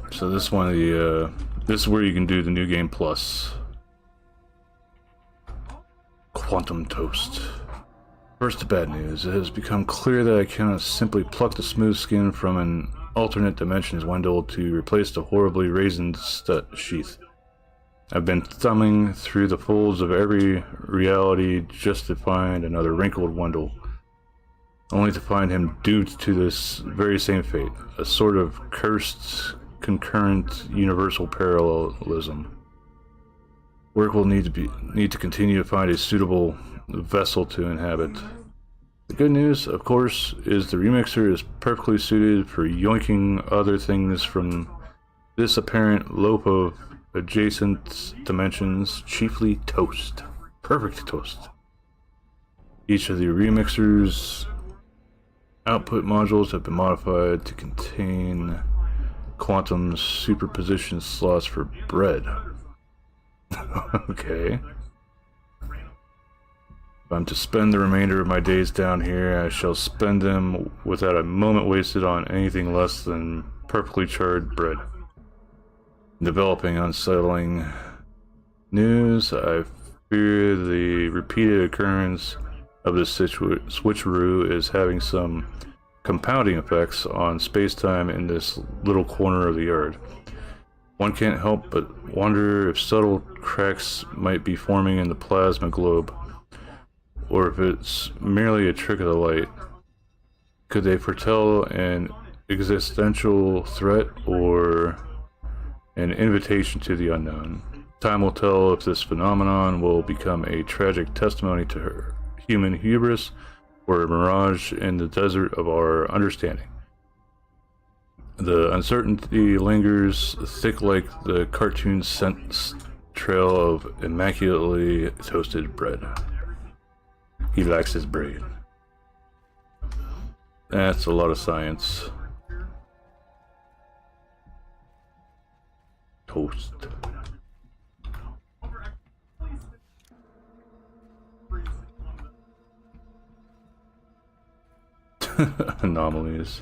So this one of the this is where you can do the new game plus. Quantum toast. First, the bad news. It has become clear that I cannot simply pluck the smooth skin from an alternate dimensions window to replace the horribly raisined sheath. I've been thumbing through the folds of every reality just to find another wrinkled Wendell, only to find him doomed to this very same fate, a sort of cursed, concurrent, universal parallelism. Work will need to continue to find a suitable vessel to inhabit. The good news, of course, is the remixer is perfectly suited for yoinking other things from this apparent loop of adjacent dimensions, chiefly toast. Perfect toast. Each of the remixer's output modules have been modified to contain quantum superposition slots for bread. Okay. If I'm to spend the remainder of my days down here, I shall spend them without a moment wasted on anything less than perfectly charred bread. Developing unsettling news, I fear the repeated occurrence of this switcheroo is having some compounding effects on space-time in this little corner of the yard. One can't help but wonder if subtle cracks might be forming in the plasma globe, or if it's merely a trick of the light. Could they foretell an existential threat or an invitation to the unknown? Time will tell if this phenomenon will become a tragic testimony to her human hubris or a mirage in the desert of our understanding. The uncertainty lingers thick like the cartoon scent trail of immaculately toasted bread. He likes his bread. That's a lot of science. Toast. Anomalies.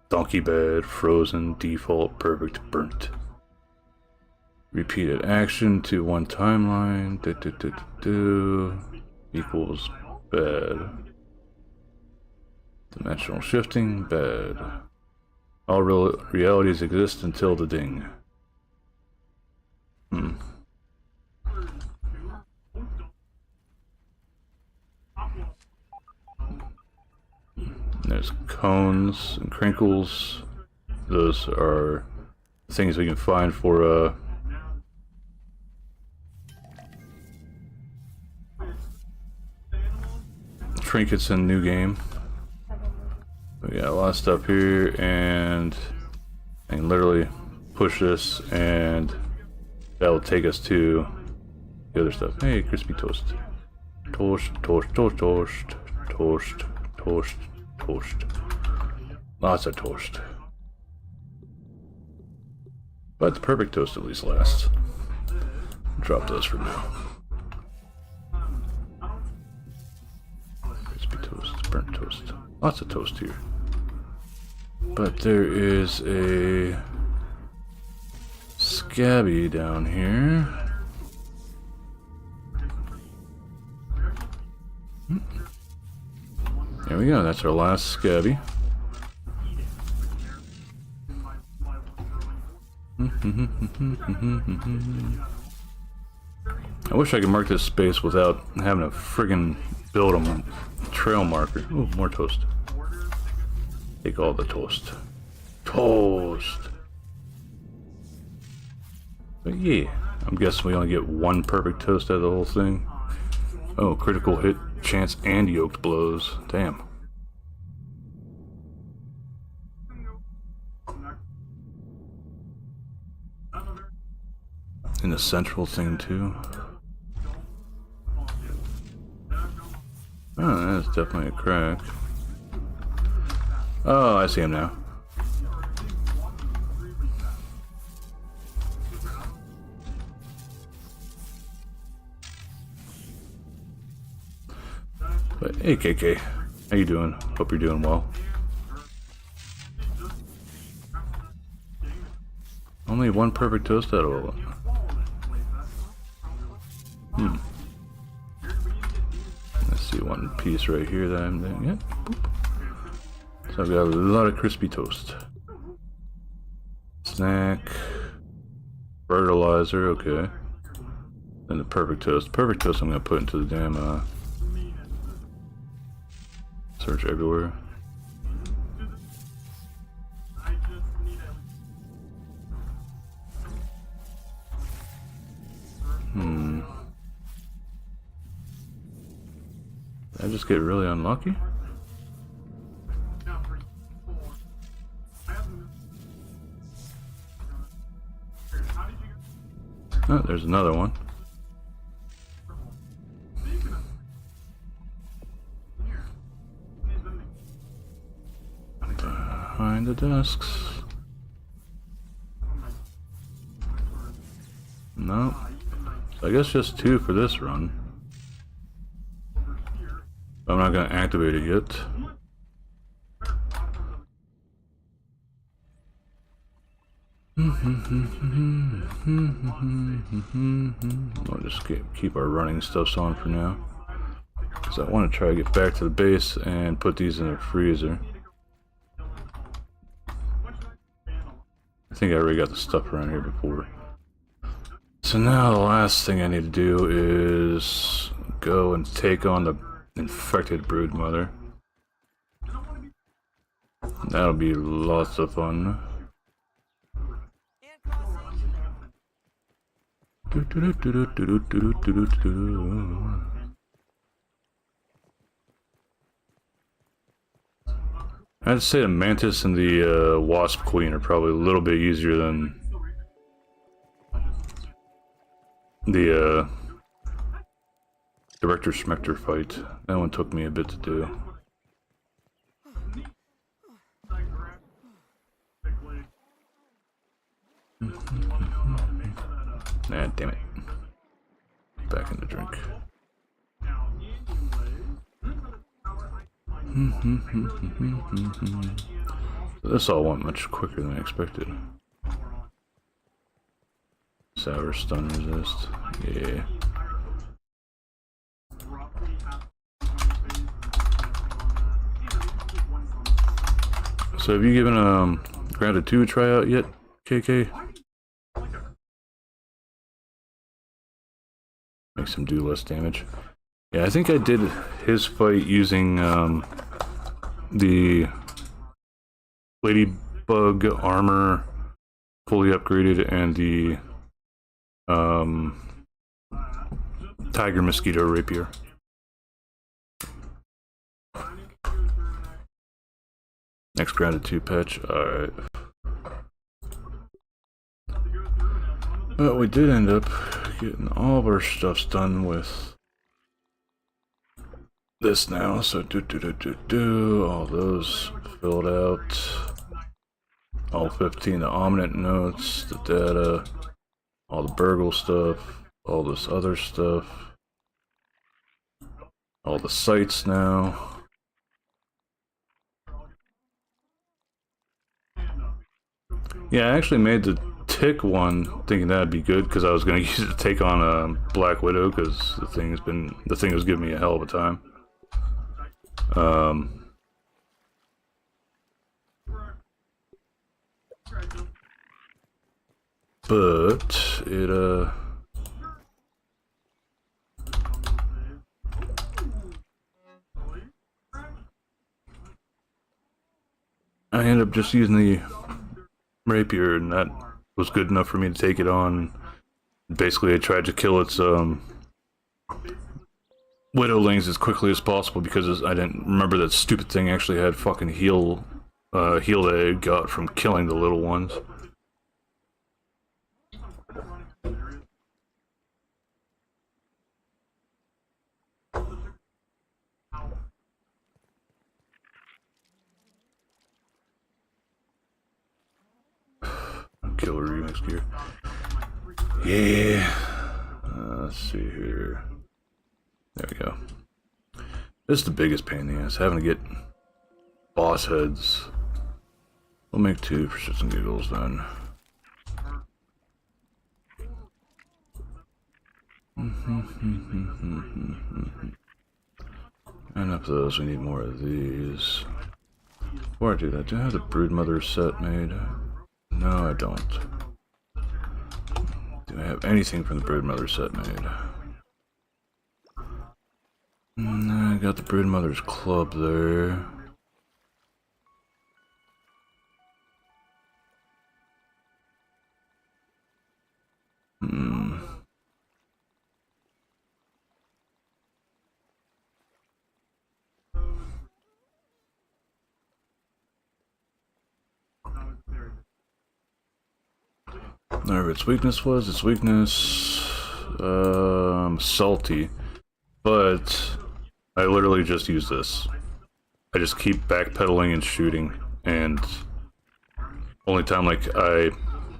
Donkey bed, frozen, default, perfect, burnt. Repeated action to one timeline. Equals bad. Dimensional shifting, bad. All realities exist until the ding. There's cones and crinkles. Those are things we can find for trinkets in new game. We got a lot of stuff here, and I can literally push this and that will take us to the other stuff. Hey, crispy toast. Toast, toast, toast, toast, toast, toast, toast. Lots of toast. But the perfect toast at least lasts. Drop those for now. Crispy toast, burnt toast. Lots of toast here. But there is a scabby down here. There we go, that's our last scabby. I wish I could mark this space without having to friggin' build a trail marker. Ooh, more toast. Take all the toast. Toast! But yeah, I'm guessing we only get one perfect toast out of the whole thing. Oh, critical hit chance and yoked blows. Damn. in the central thing too. Oh, that's definitely a crack. Oh, I see him now. But hey, KK, how you doing? Hope you're doing well. Only one perfect toast out of all of them. Let's see, one piece right here that I'm doing. Yep. Yeah. So I've got a lot of crispy toast. Snack. Fertilizer, okay. And the perfect toast. Perfect toast I'm gonna put into the damn search everywhere. Did I just get really unlucky? Oh, there's another one. Behind the desks. No. So I guess just 2 for this run. I'm not going to activate it yet. We'll just keep our running stuffs on for now. Because I want to try to get back to the base and put these in the freezer. I think I already got the stuff around here before. So now the last thing I need to do is go and take on the infected broodmother. That'll be lots of fun. I'd say the Mantis and the Wasp Queen are probably a little bit easier than the Director Schmector fight. That one took me a bit to do. Ah, damn it. Back in the drink. This all went much quicker than I expected. Sour stun resist. Yeah. So have you given Grounded 2 a try out yet, KK? Makes him do less damage. Yeah, I think I did his fight using the Ladybug armor fully upgraded and the Tiger Mosquito Rapier. Next Grounded 2 patch, alright. But we did end up getting all of our stuffs done with this now, so all those filled out. All 15 the ominent notes, the data, all the burgle stuff, all this other stuff, all the sites now. Yeah, I actually made the tick one thinking that'd be good because I was going to use it to take on a Black Widow because the thing was giving me a hell of a time. But it I ended up just using the rapier, and that was good enough for me to take it on. Basically, I tried to kill its widowlings as quickly as possible because I didn't remember that stupid thing actually had fucking heal that it got from killing the little ones. killer remix gear. Yeah. Let's see here. There we go. This is the biggest pain in the ass, having to get boss heads. We'll make 2 for shits and giggles then. Enough of those, we need more of these. Before I do that, do I have the Broodmother set made? No, I don't. Do I have anything from the Broodmother set made? I got the Broodmother's club there. Whatever its weakness was, its weakness, salty, but I literally just use this. I just keep backpedaling and shooting, and only time like I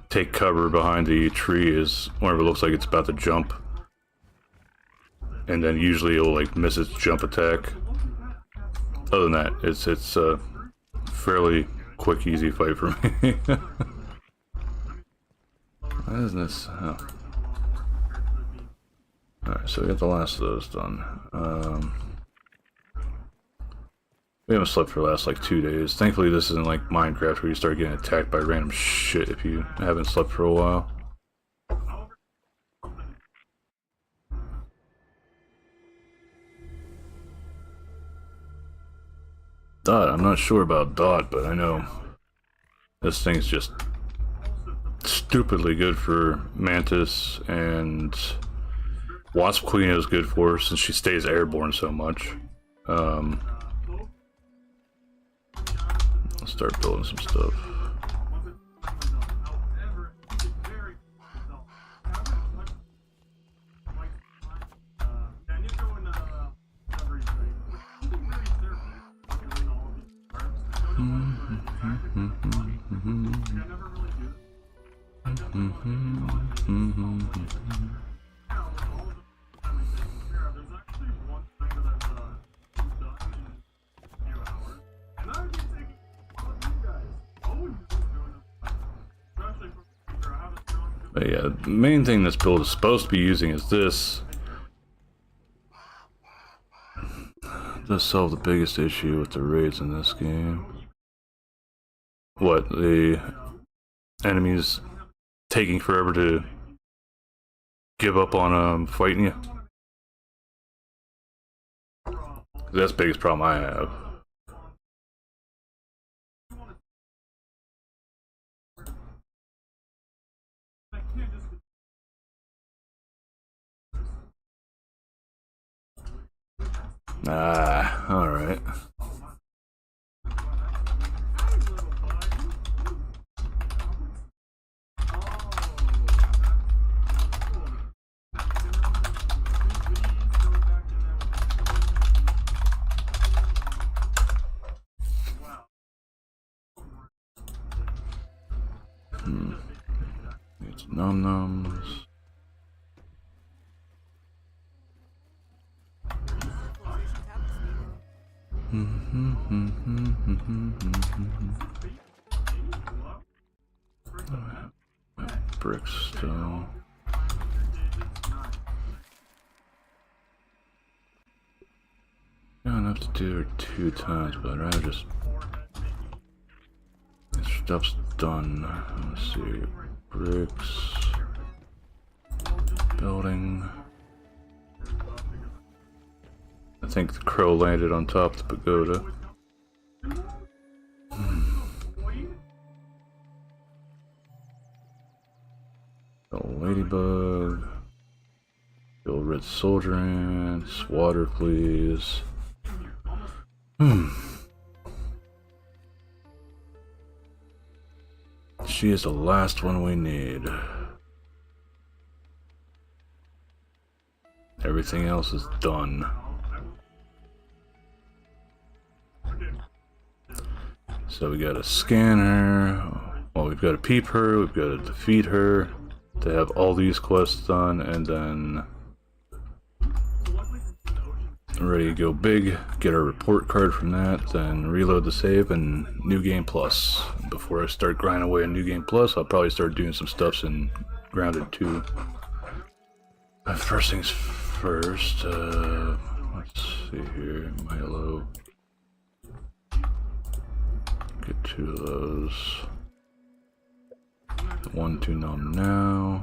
take cover behind the tree is whenever it looks like it's about to jump, and then usually it'll like miss its jump attack. Other than that, it's a fairly quick, easy fight for me. What is this? Oh. Alright, so we got the last of those done. We haven't slept for the last like 2 days. Thankfully this isn't like Minecraft where you start getting attacked by random shit if you haven't slept for a while. Dot, I'm not sure about Dot, but I know this thing's just stupidly good for Mantis, and Wasp Queen is good for her since she stays airborne so much. Let's start building some stuff. But yeah, the main thing this build is supposed to be using is this. It does solve the biggest issue with the raids in this game. What, the enemies taking forever to give up on fighting you? That's the biggest problem I have. Ah, alright. It's num-nums. Bricks still. Got enough to do it 2 times, but I'd rather just. This stuff's done. Let's see. Bricks. Building. I think the crow landed on top of the pagoda. The ladybug. Build red soldier ants. Water, please. She is the last one we need. Everything else is done. So we got a scanner. Well, we've got to peep her, we've got to defeat her, to have all these quests done, and then ready to go big, get our report card from that, then reload the save, and New Game Plus. Before I start grinding away on New Game Plus, I'll probably start doing some stuffs in Grounded 2. First things first, let's see here, Milo. Get 2 of those. 1 to numb now.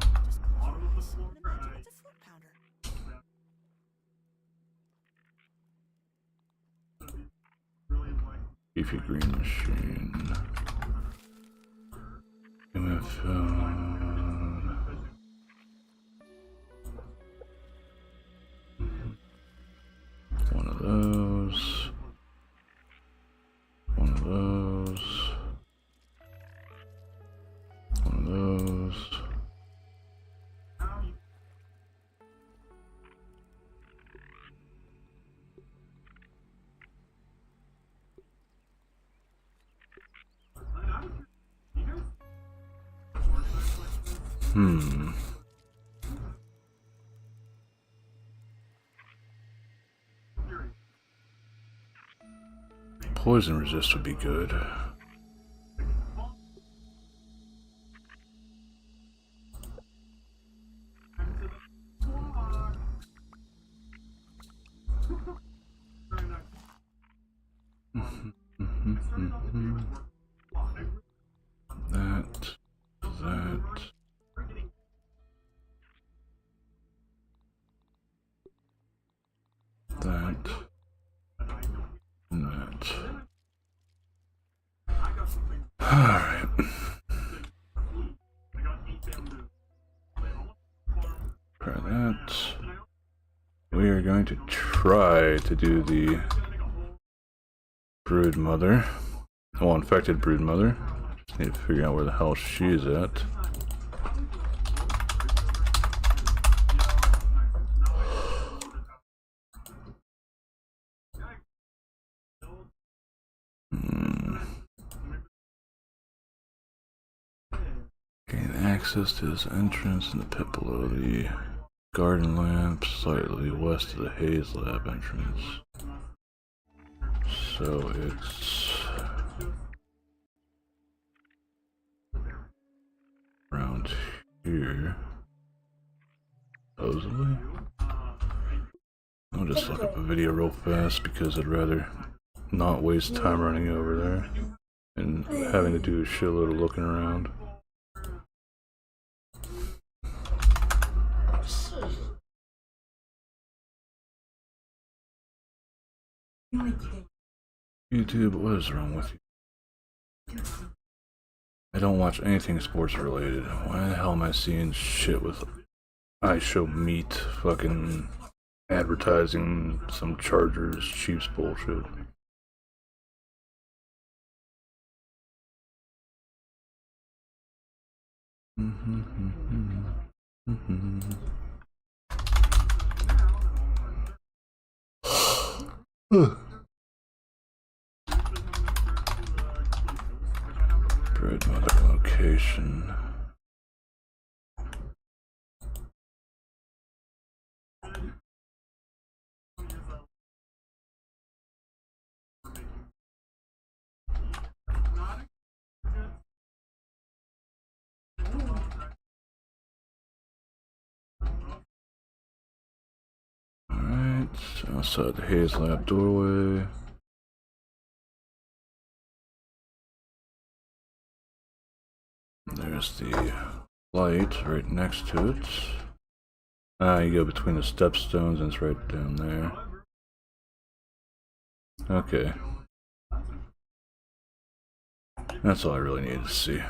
Beefy green machine. phone. One of those. One of those. One of those. Poison resist would be good. That. And that. Alright. Try that. We are going to try to do the brood mother. Well, infected brood mother. Just need to figure out where the hell she is at. Gain access to his entrance in the pit below the garden lamp, slightly west of the Haze Lab entrance. So it's around here, supposedly. I'll just look up a video real fast because I'd rather not waste time running over there and having to do a shitload of looking around. YouTube, what is wrong with you? I don't watch anything sports related. Why the hell am I seeing shit with I Show Meat fucking advertising some Chargers Chiefs bullshit? Brood mother location. Alright, outside the Haze Lab doorway. There's the light right next to it. You go between the stepstones and it's right down there. Okay. That's all I really needed to see.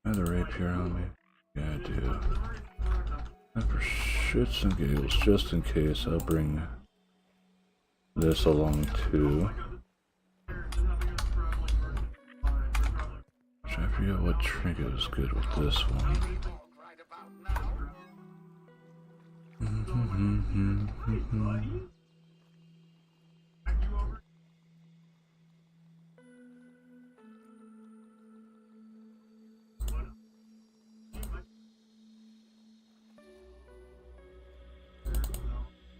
I have the rapier on me. Yeah, I do. And for shits and giggles, just in case, I'll bring this along too. I forget what trinket was good with this one. Right about now.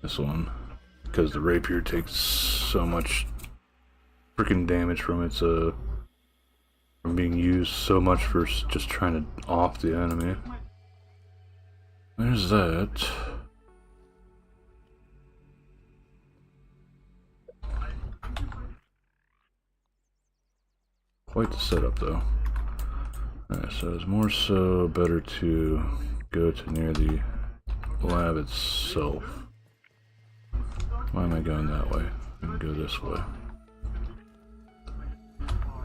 This one, because the rapier takes so much freaking damage from its from being used so much for just trying to off the enemy. There's that. Quite the setup though. Alright, so it's more so better to go to near the lab itself. Why am I going that way? I'm gonna go this way.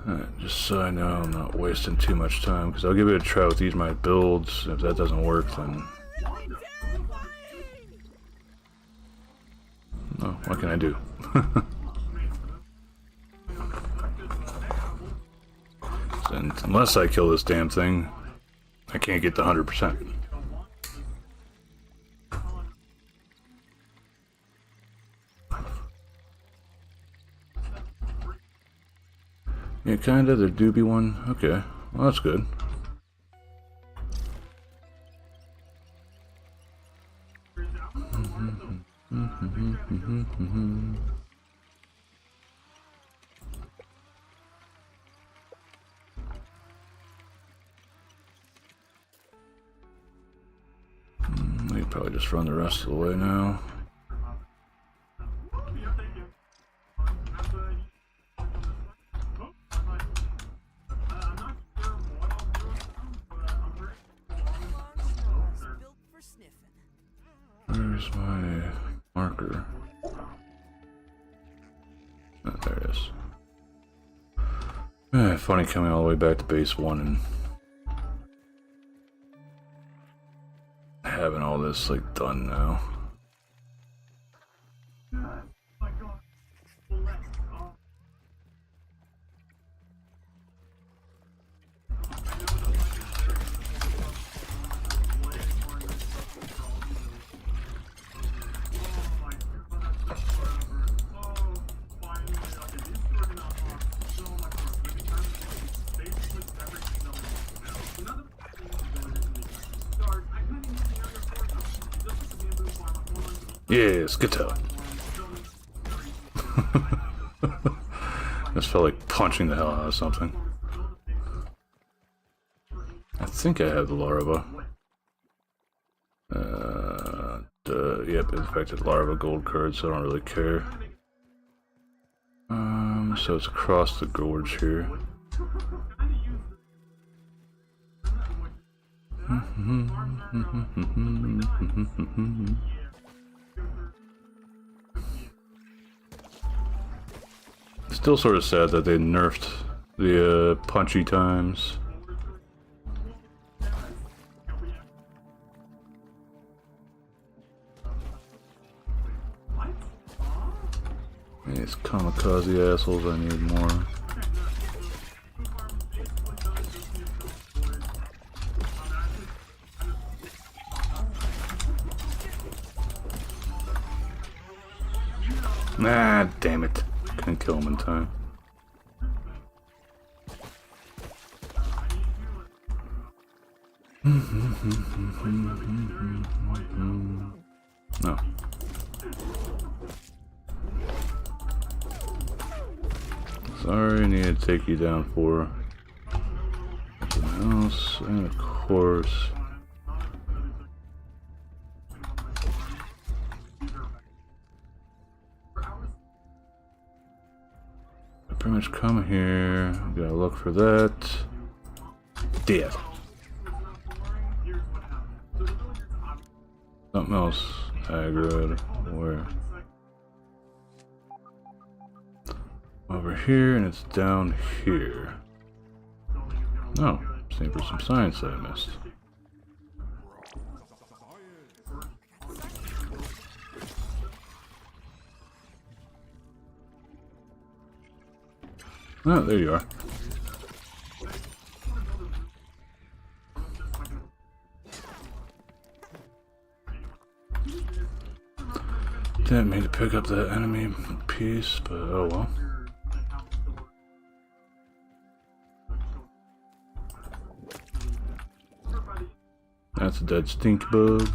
Alright, just so I know I'm not wasting too much time, because I'll give it a try with these my builds. If that doesn't work, then... Oh, what can I do? And unless I kill this damn thing, I can't get the 100%. Yeah, kinda, the doobie one. Okay, well that's good. We can probably just run the rest of the way now. Where's my marker? Oh, there it is. Funny coming all the way back to base 1 and having all this like done now. Yes, guitar. This felt like punching the hell out of something. I think I have the larva. Yep, infected larva gold card, so I don't really care. So it's across the gorge here. Still sort of sad that they nerfed the punchy times. These kamikaze assholes, I need more. Nah, damn it. Couldn't kill him in time. No. Sorry, I need to take you down for something else, and of course. Pretty much come here. Gotta look for that. Dead. Something else aggroed. Where? Over here, and it's down here. Oh, same for some science that I missed. Oh, there you are. didn't mean to pick up that enemy piece, but oh well. That's a dead stink bug.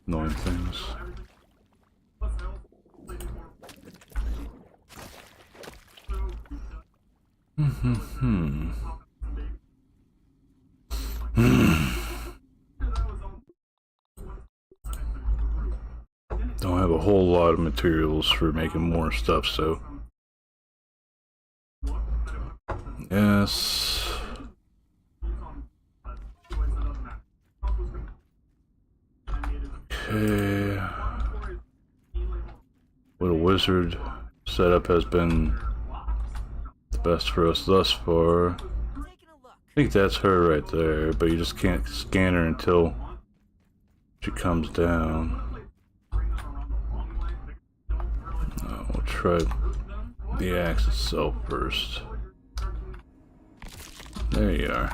Annoying things. Don't have a whole lot of materials for making more stuff, so yes. Okay. What a wizard setup has been the best for us thus far. I think that's her right there, but you just can't scan her until she comes down. We'll try the axe itself first. There you are.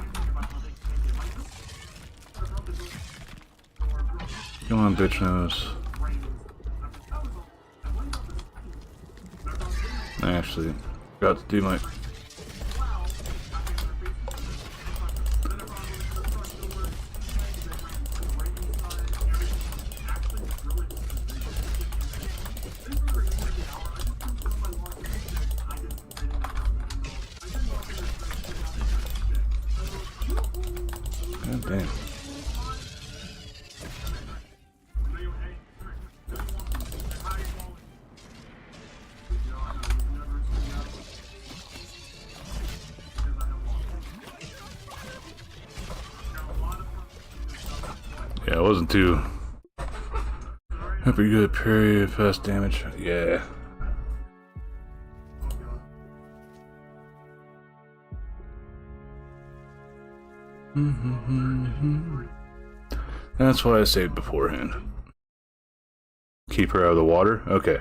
Come on, bitch nose. I actually got to do my... God damn. Yeah, I wasn't too happy good parry fast damage. Yeah. That's why I saved beforehand. Keep her out of the water? Okay.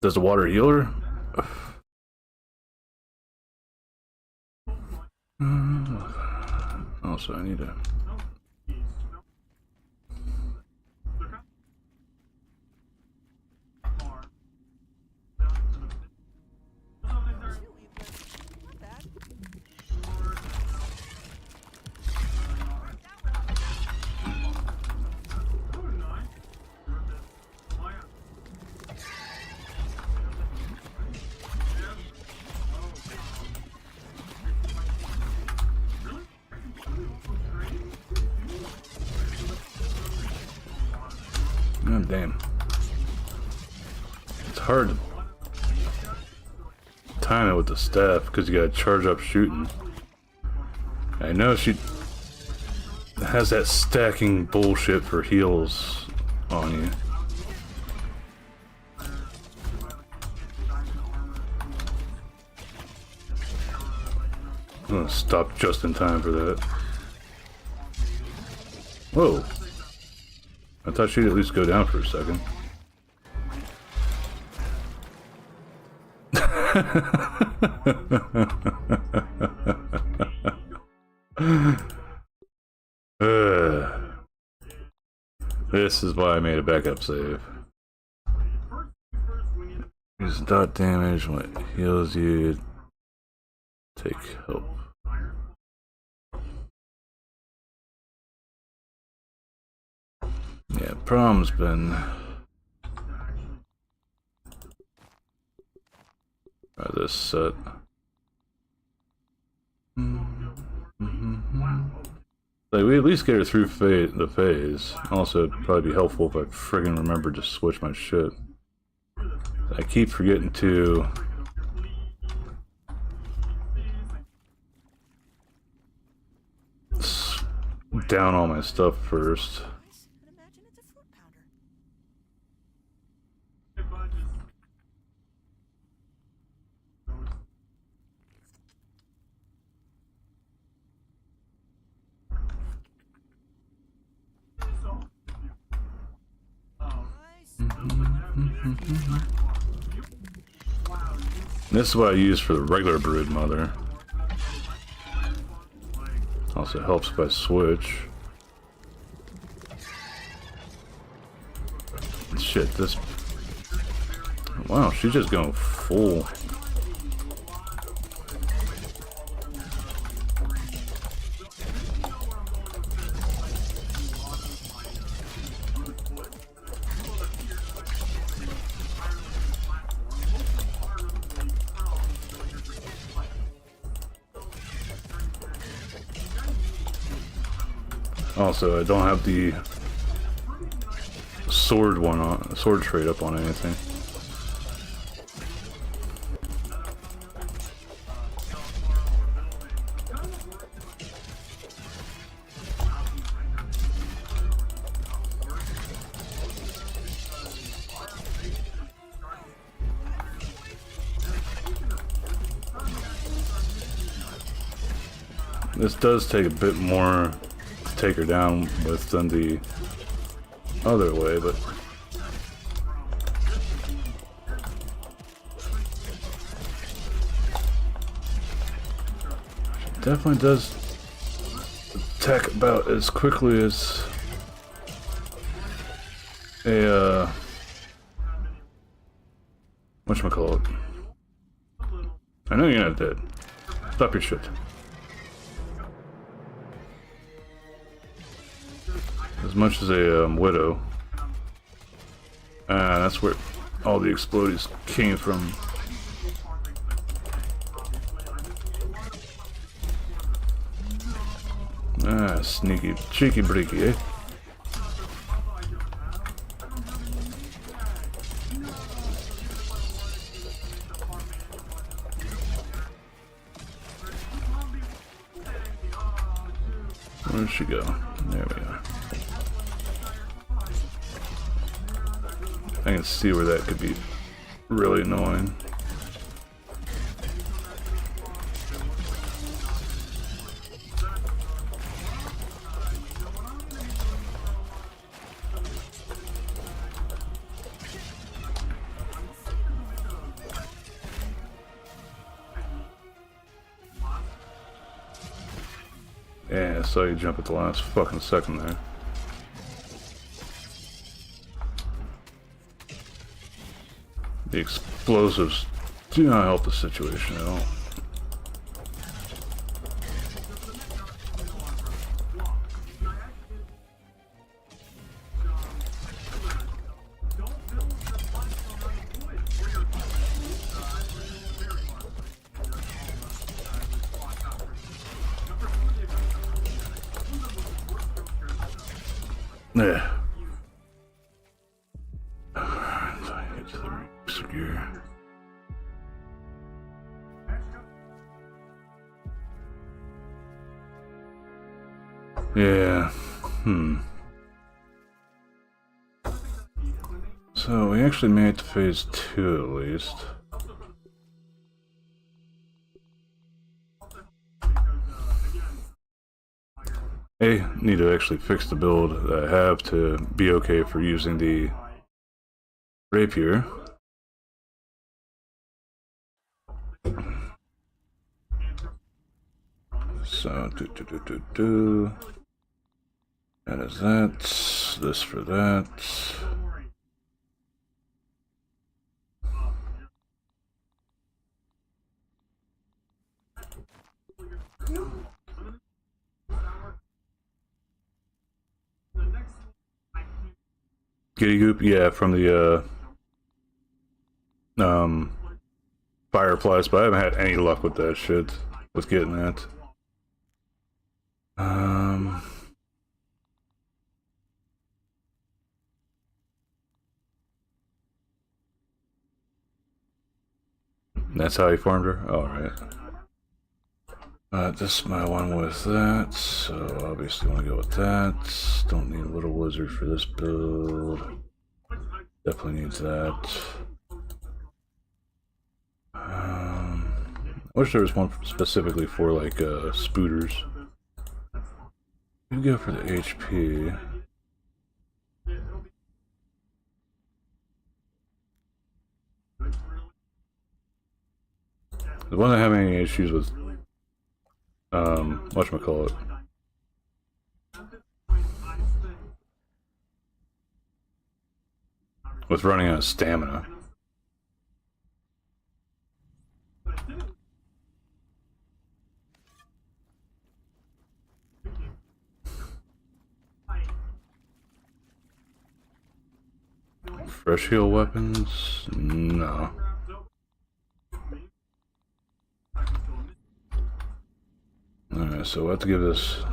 Does the water heal her? Also, I need to... God damn. It's hard to time it with the staff because you gotta charge up shooting. I know she has that stacking bullshit for heals on you. I'm gonna stop just in time for that. Whoa. I thought she'd at least go down for a second. This is why I made a backup save. Use dot damage when it heals you. Take help. Yeah, problem's been by this set. Like, we at least get her through the phase. Also, it'd probably be helpful if I friggin' remembered to switch my shit. I keep forgetting to down all my stuff first. This is what I use for the regular brood mother. Also helps if I switch. Shit, this... Wow, she's just going full. Also, I don't have the sword one on, sword trade up on anything. This does take a bit more to take her down with than the other way, but she definitely does attack about as quickly as a whatchamacallit. I know you're not dead. Stop your shit. As much as a widow. That's where all the explodies came from. Sneaky, cheeky breaky, eh? Where'd she go? There we are. I can see where that could be really annoying. Yeah, I saw you jump at the last fucking second there. The explosives do not help the situation at all. Yeah. Yeah. So we actually made it to phase 2 at least. I need to actually fix the build that I have to be okay for using the rapier. So that is that. This for that. Giddy Goop, yeah, from the Fireflies, but I haven't had any luck with that shit, with getting that. That's how he farmed her? Alright. This is my one with that, so obviously want to go with that. Don't need a little wizard for this build. Definitely needs that. I wish there was one specifically for like spooters. We go for the HP. I wasn't having any issues with whatchamacallit. With running out of stamina. Fresh heal weapons? No. Alright, so I'll give this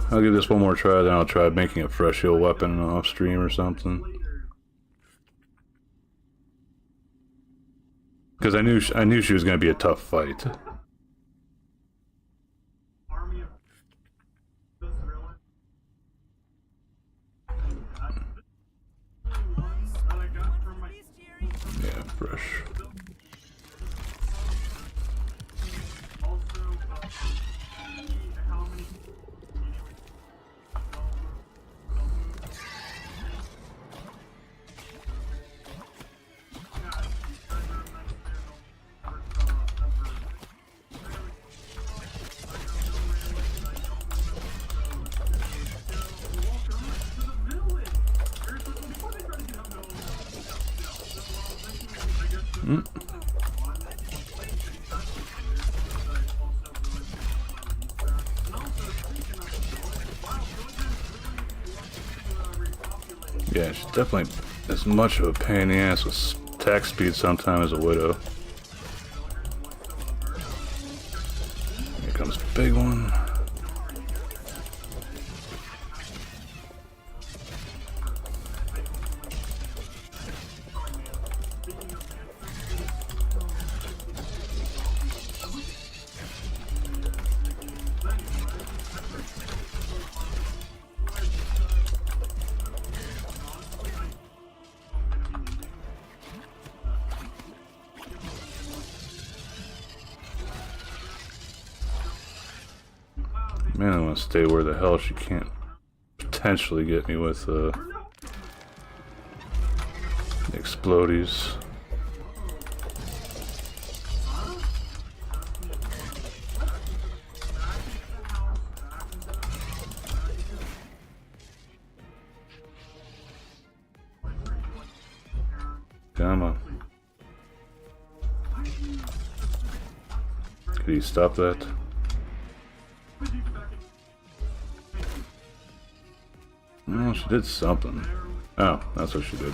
one more try, then I'll try making a fresh heal weapon off stream or something. Because I knew she was going to be a tough fight. Yeah, fresh. Yeah, she's definitely as much of a pain in the ass with attack speed sometimes as a Widow. Here comes the big one. Man, I want to stay where the hell she can't potentially get me with explodies. Come on. Could you stop that? No, she did something. Oh, that's what she did.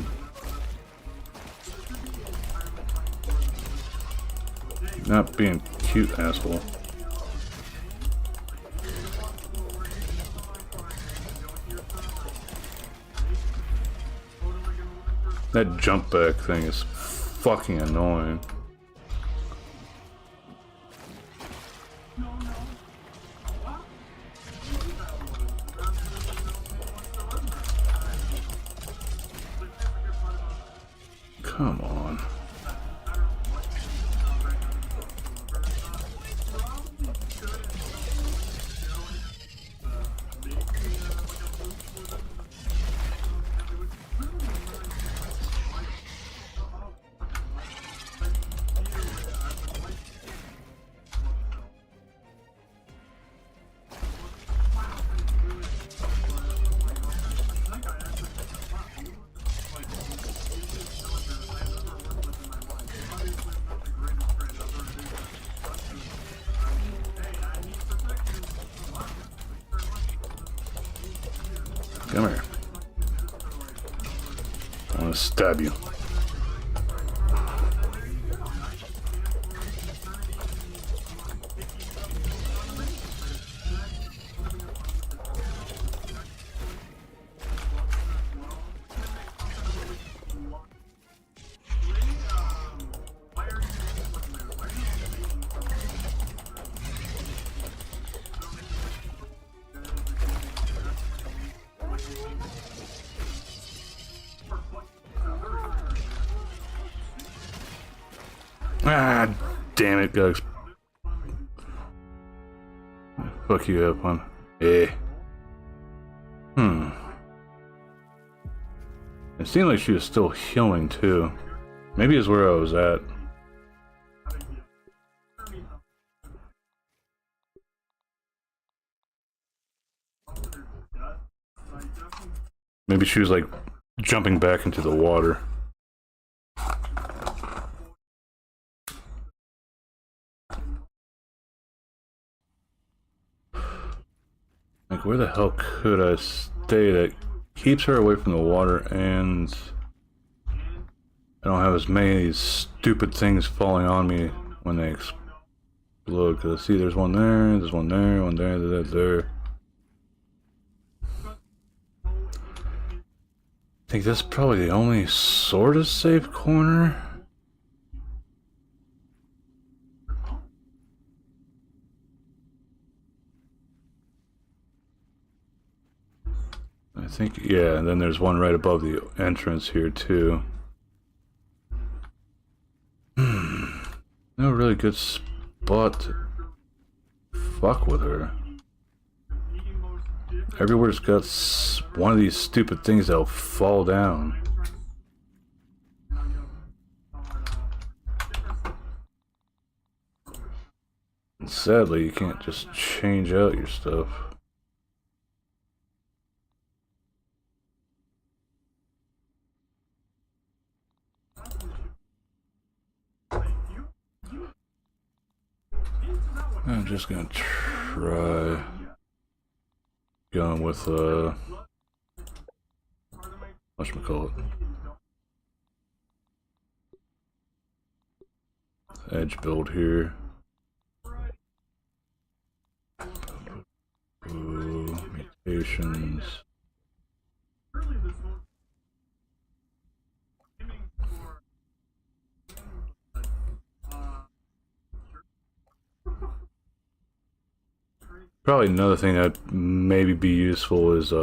Not being cute, asshole. That jump back thing is fucking annoying. Come on. Come here. I want to stab you. Ah, damn it, Gugs. Fuck you up, huh? Eh. It seemed like she was still healing, too. Maybe it's where I was at. Maybe she was like jumping back into the water. Like, where the hell could I stay that keeps her away from the water and I don't have as many stupid things falling on me when they explode? Because I see there's one there, there's one there, one there, there. I think that's probably the only sort of safe corner. I think, yeah, and then there's one right above the entrance here too. No really good spot to fuck with her. Everywhere's got one of these stupid things that'll fall down. And sadly, you can't just change out your stuff. I'm just gonna try going with whatchamacallit, edge build here. Ooh, mutations. Probably another thing that maybe be useful is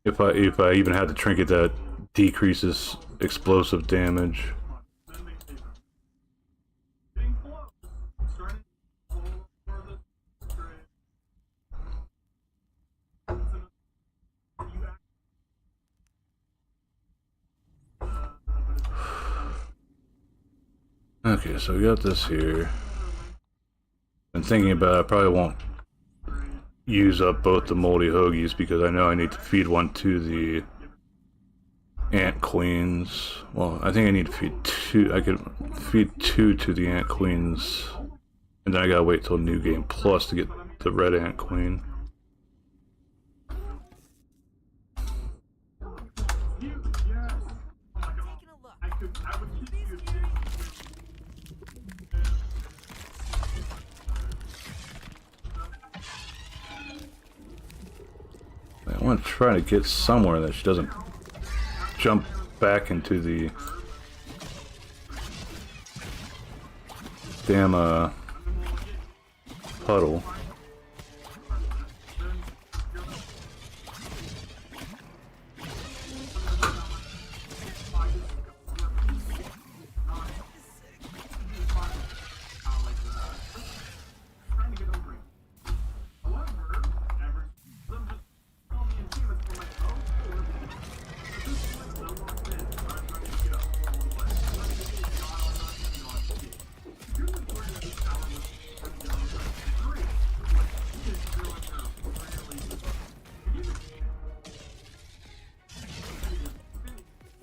if I even had the trinket that decreases explosive damage. Okay, so we got this here. Been thinking about it, I probably won't use up both the moldy hoagies because I know I need to feed one to the ant queens. Well, I think I need to feed two. I could feed two to the ant queens, and then I gotta wait till New Game Plus to get the red ant queen. I want to try to get somewhere that she doesn't jump back into the damn puddle.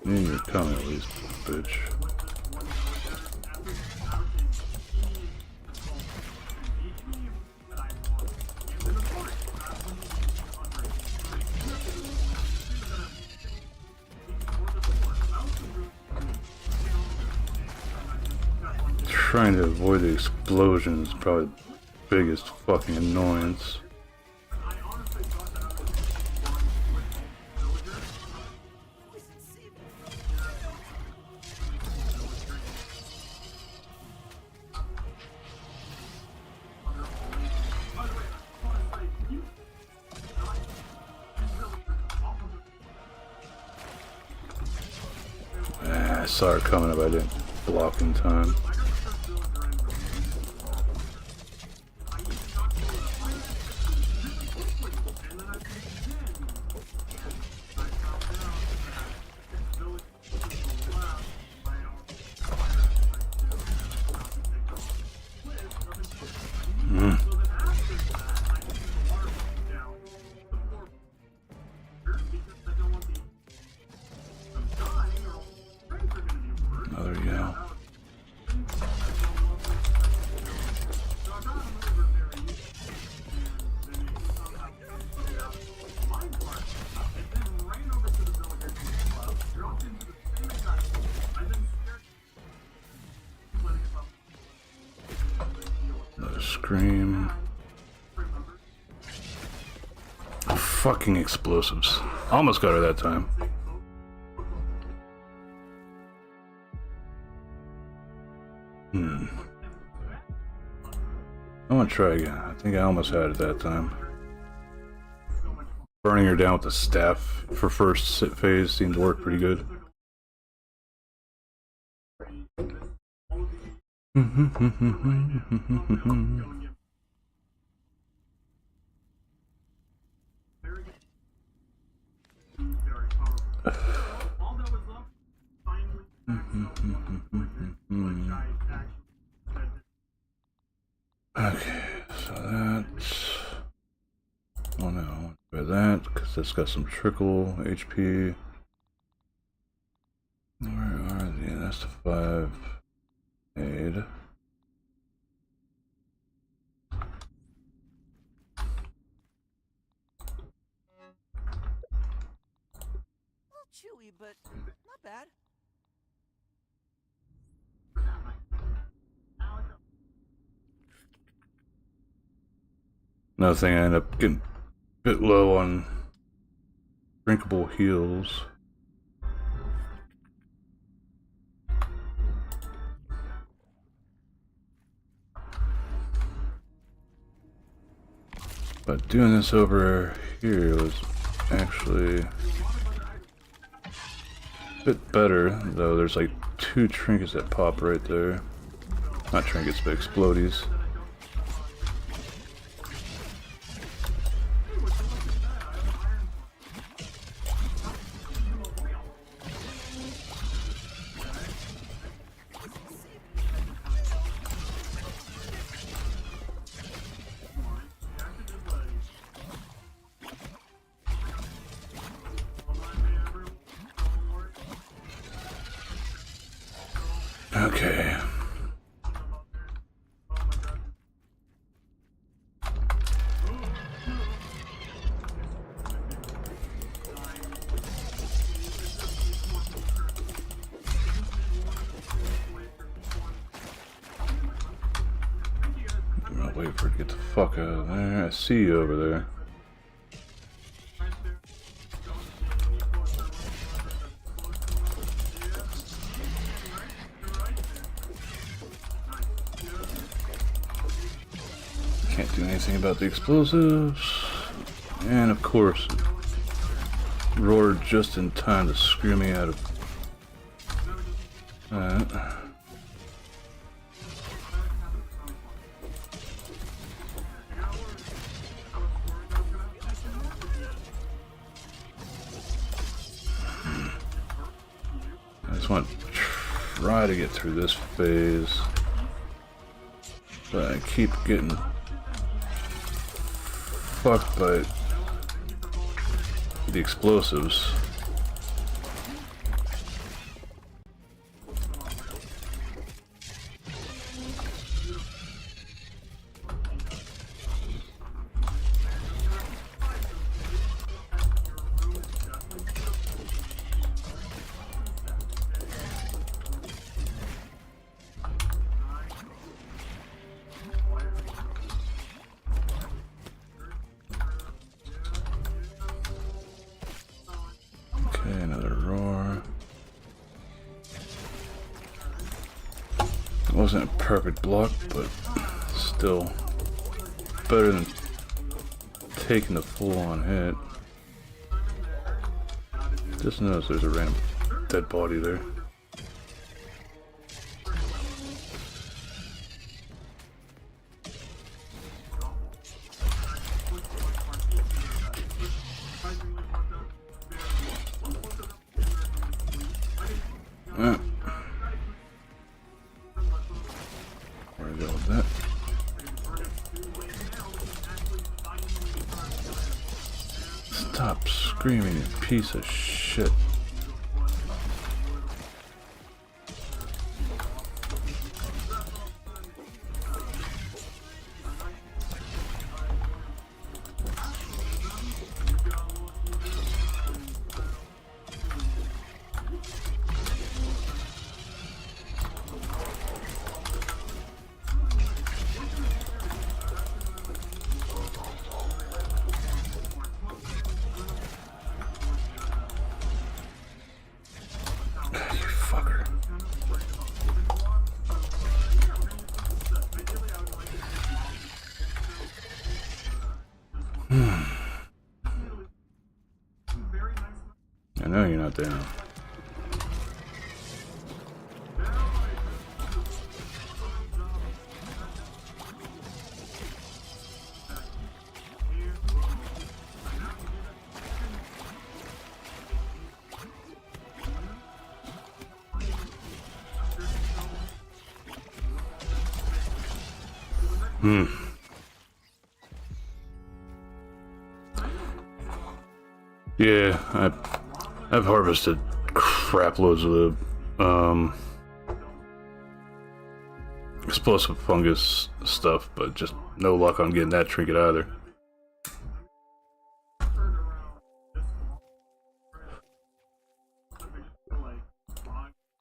You're coming at least, bitch. Trying to avoid the explosion is probably the biggest fucking annoyance. I saw her coming up, I didn't block in time. scream. Fucking explosives. Almost got her that time. I want to try again. I think I almost had it that time. Burning her down with the staff for first phase seemed to work pretty good. Okay, so that's... Oh no, I want to try that, because that's got some trickle HP. Where are they? That's the 5 aid. A little chewy, but not bad. Another thing, I ended up getting a bit low on drinkable heals. But doing this over here was actually a bit better, though there's like 2 trinkets that pop right there. Not trinkets, but explodies. Okay. I'm gonna wait for it to get the fuck out of there. I see you over there. Can't do anything about the explosives. And of course, it roared just in time to screw me out of that. I just want to try to get through this phase. But I keep getting fucked by the explosives. Okay, another roar. It wasn't a perfect block, but still better than taking the full-on hit. Just notice there's a random dead body there. Where to go with that? Stop screaming, you piece of shit. I know you're not down. Yeah, I've harvested crap loads of the explosive fungus stuff, but just no luck on getting that trinket either.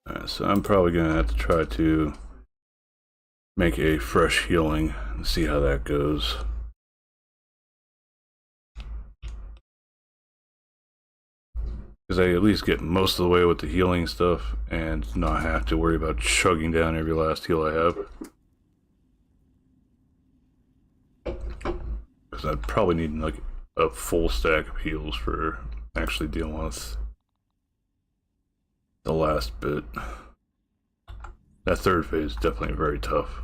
Alright, so I'm probably gonna have to try to make a fresh healing and see how that goes. Because I at least get most of the way with the healing stuff and not have to worry about chugging down every last heal I have. Because I'd probably need like a full stack of heals for actually dealing with the last bit. That third phase is definitely very tough.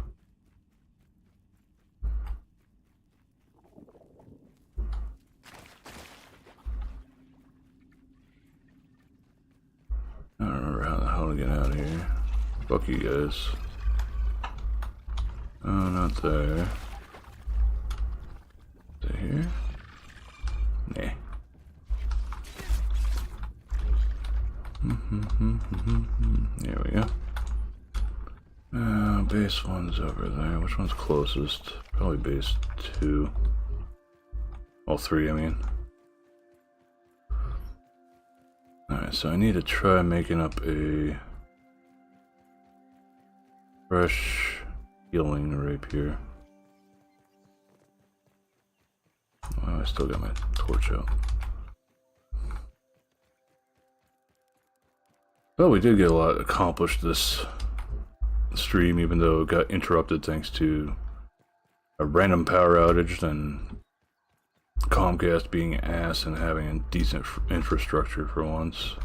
I don't remember how the hell to get out of here. Fuck you guys. Oh, not there. Is it here? Nah. There we go. Base 1's over there. Which one's closest? Probably base 2. All 3, I mean. Alright, so I need to try making up a fresh healing rapier. Oh, I still got my torch out. Well, we did get a lot accomplished this stream, even though it got interrupted thanks to a random power outage and Comcast being ass and having a decent infrastructure for once.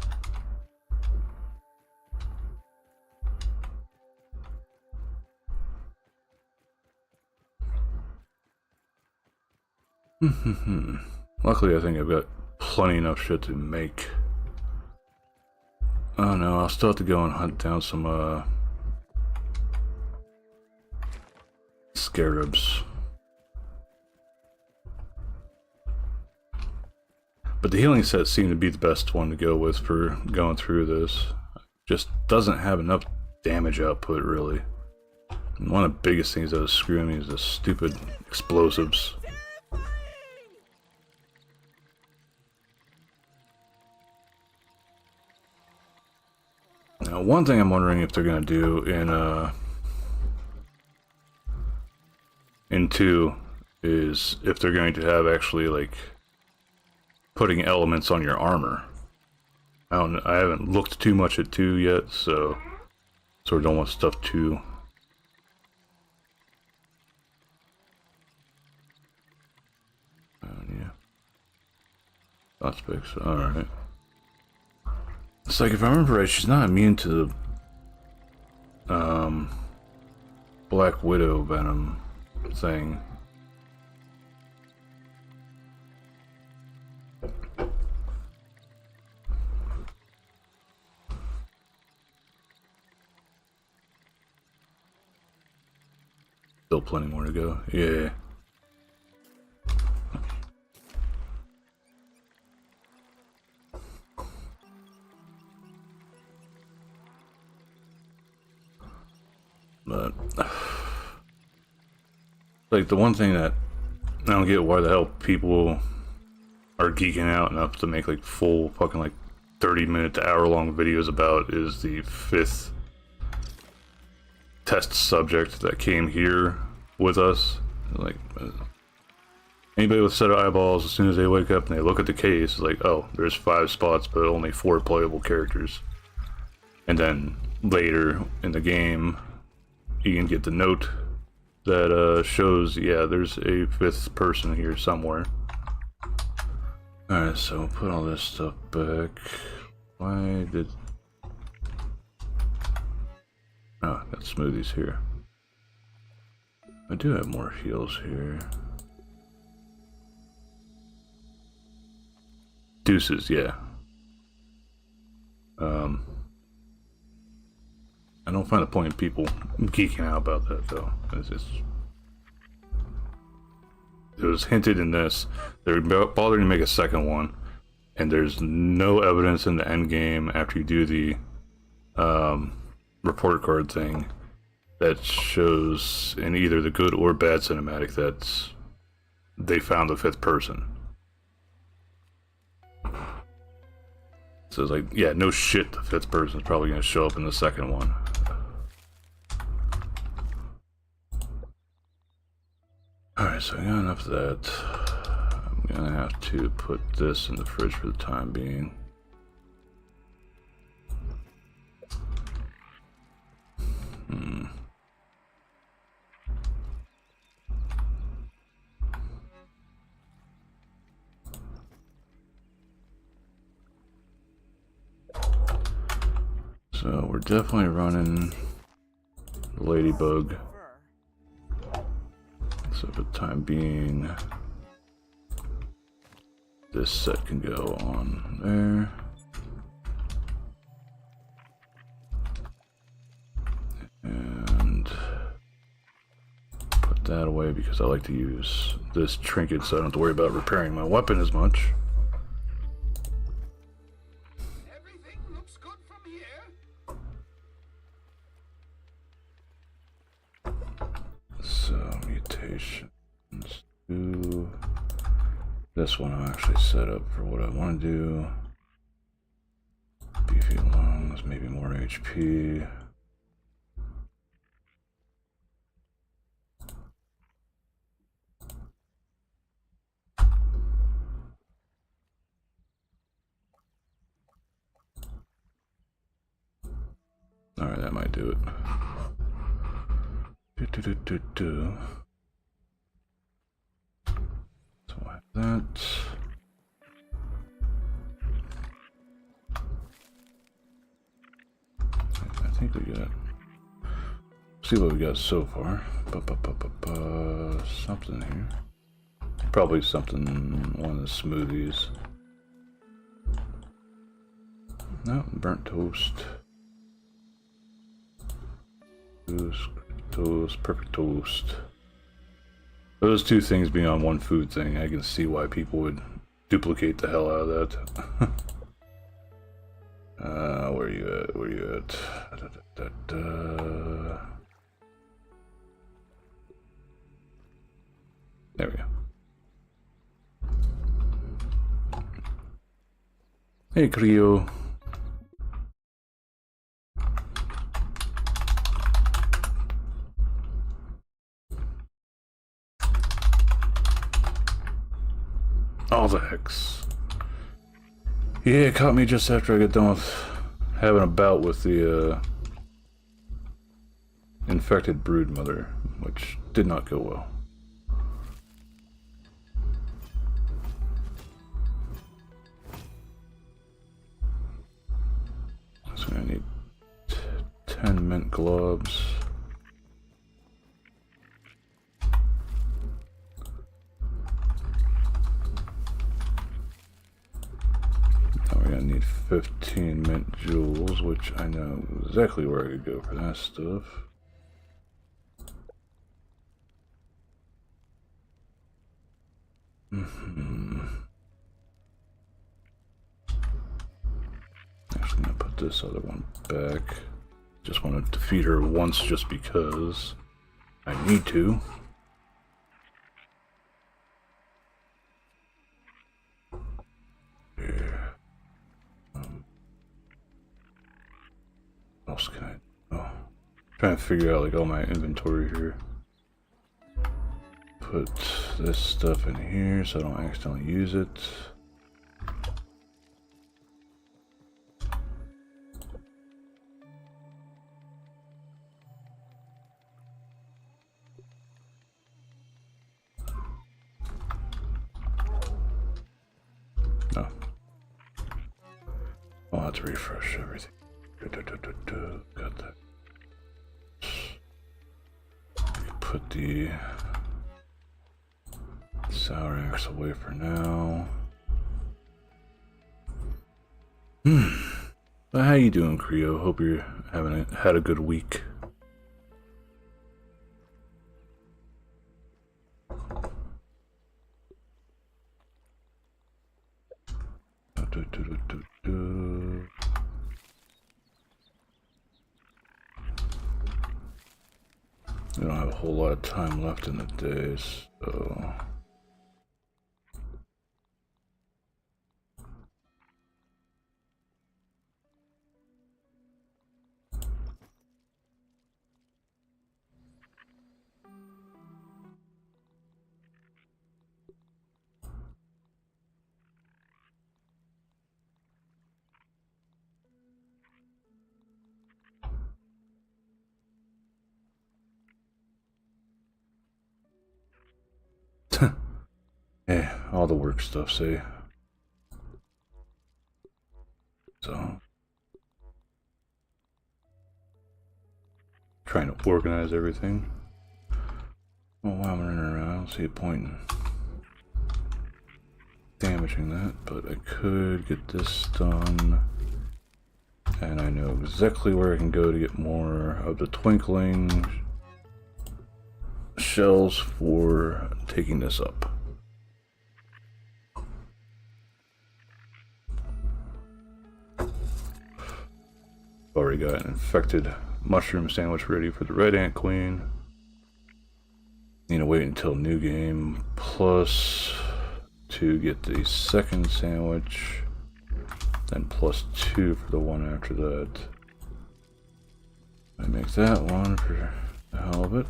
Luckily, I think I've got plenty enough shit to make. Oh no, I'll still have to go and hunt down some scarabs. But the healing set seemed to be the best one to go with for going through this. Just doesn't have enough damage output, really. And one of the biggest things that was screwing me is the stupid explosives. Now, one thing I'm wondering if they're gonna do in 2 is if they're going to have actually like putting elements on your armor. I haven't looked too much at 2 yet, so sort of don't want stuff too. Yeah. Dot specs. All right. It's like, if I remember right, she's not immune to the Black Widow venom thing. Still plenty more to go. Yeah. But like, the one thing that I don't get why the hell people are geeking out enough to make like full fucking like 30-minute to hour-long videos about is the 5th test subject that came here with us. Like, anybody with a set of eyeballs, as soon as they wake up and they look at the case, it's like, oh, there's 5 spots but only 4 playable characters. And then later in the game you can get the note that shows, yeah, there's a 5th person here somewhere. Alright, so we'll put all this stuff back. Why did... Oh, got smoothies here. I do have more heals here. Deuces, yeah. I don't find the point in people geeking out about that, though. It was hinted in this. They're bothering to make a second one, and there's no evidence in the end game after you do the report card thing that shows in either the good or bad cinematic that they found the fifth person. So it's like, yeah, no shit, the fifth person is probably going to show up in the second one. Alright, so I got enough of that. I'm gonna have to put this in the fridge for the time being. So we're definitely running Ladybug. So for the time being, this set can go on there. And put that away because I like to use this trinket so I don't have to worry about repairing my weapon as much. Everything looks good from here. So mutations do this one. I'm actually set up for what I want to do. Beefy lungs, maybe more HP. Alright, that might do it. So I have that. I think we got. See what we got so far. Something here. Probably something, one of the smoothies. No, burnt toast. Toast, perfect toast. Those two things being on one food thing, I can see why people would duplicate the hell out of that. Where you at? Where you at? There we go. Hey, Creo. All the hex. Yeah, it caught me just after I got done with having a bout with the infected brood mother, which did not go well. So I need 10 mint globs. We're gonna need 15 mint jewels, which I know exactly where I could go for that stuff. Actually, I'm gonna put this other one back. Just want to defeat her once just because I need to. What else can I do? Oh, trying to figure out like all my inventory here. Put this stuff in here so I don't accidentally use it. Oh. I'll have to refresh everything. Got that. Put the sour axe away for now. But how you doing, Creo? Hope you're had a good week. We don't have a whole lot of time left in the day, so... Hey, all the work stuff, say. So, trying to organize everything. Well, while I'm running around, I don't see a point in damaging that, but I could get this done. And I know exactly where I can go to get more of the twinkling shells for taking this up. Already got an infected mushroom sandwich ready for the red ant queen. Need to wait until new game plus to get the second sandwich, then +2 for the one after that. I make that one for the hell of it.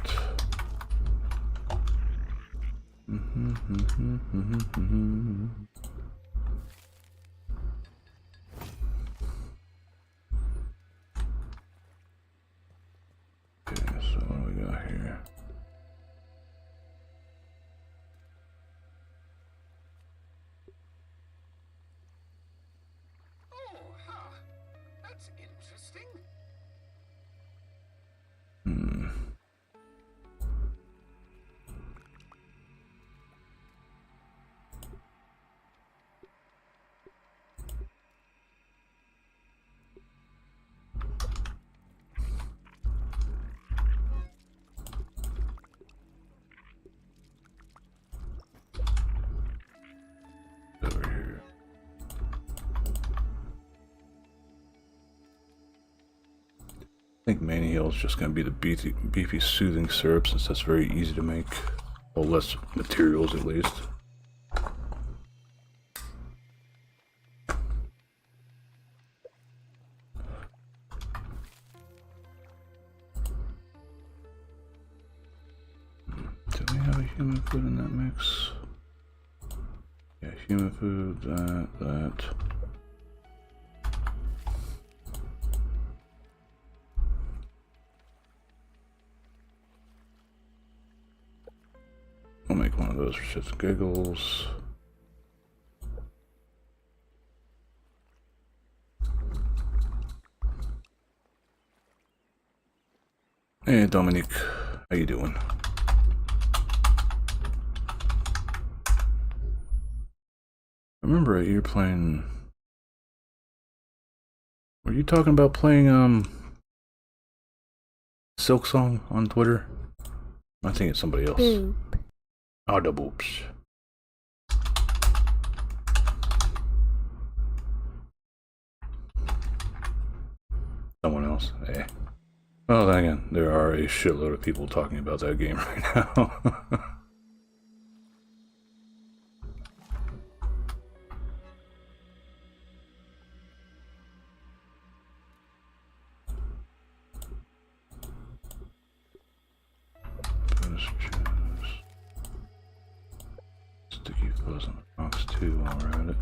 Okay, so what do we got here? Oh, huh. That's interesting. Over here. I think Mani Heal is just going to be the beefy soothing syrup, since that's very easy to make. Well, less materials at least. Do we have a human food in that mix? Yeah, human food, that. I'll make one of those for shits and giggles. Hey Dominique, how you doing? I remember you're playing... Were you talking about playing Silk Song on Twitter? I think it's somebody else. Boop. Oh, the boops. Someone else. Eh. Well, then again, there are a shitload of people talking about that game right now. Sticky fuzz on the box too while we're at it.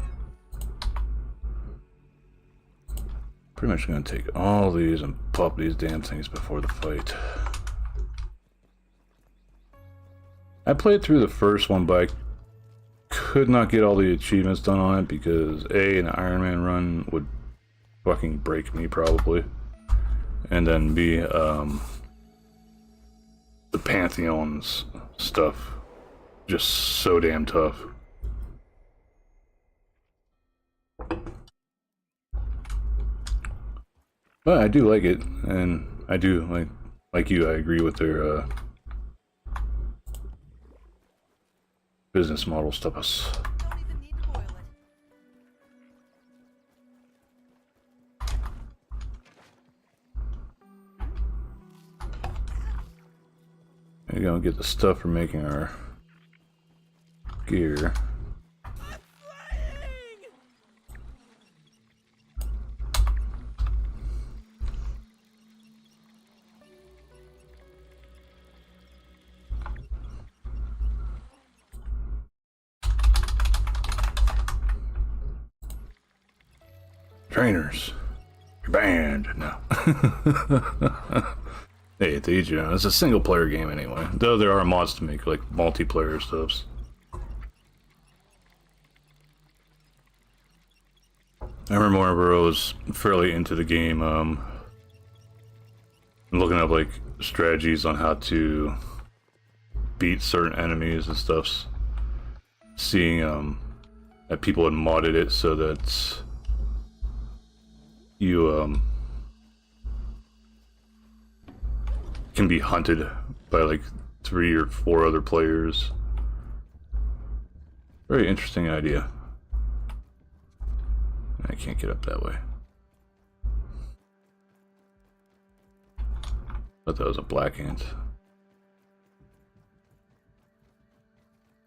Pretty much gonna take all these and pop these damn things before the fight. I played through the first one, but I could not get all the achievements done on it because A, an Iron Man run would fucking break me probably. And then B, the Pantheon's stuff, just so damn tough. But I do like it, and I do like you. I agree with their business model stuff. Don't even need to boil it. We're gonna get the stuff for making our gear. Trainers, you're banned. No. Hey, to each your own. It's a single player game anyway. Though there are mods to make like multiplayer stuffs. I remember whenever I was fairly into the game, looking up like strategies on how to beat certain enemies and stuff. Seeing that people had modded it so that you can be hunted by like 3 or 4 other players. Very interesting idea. I can't get up that way. Thought that was a black ant.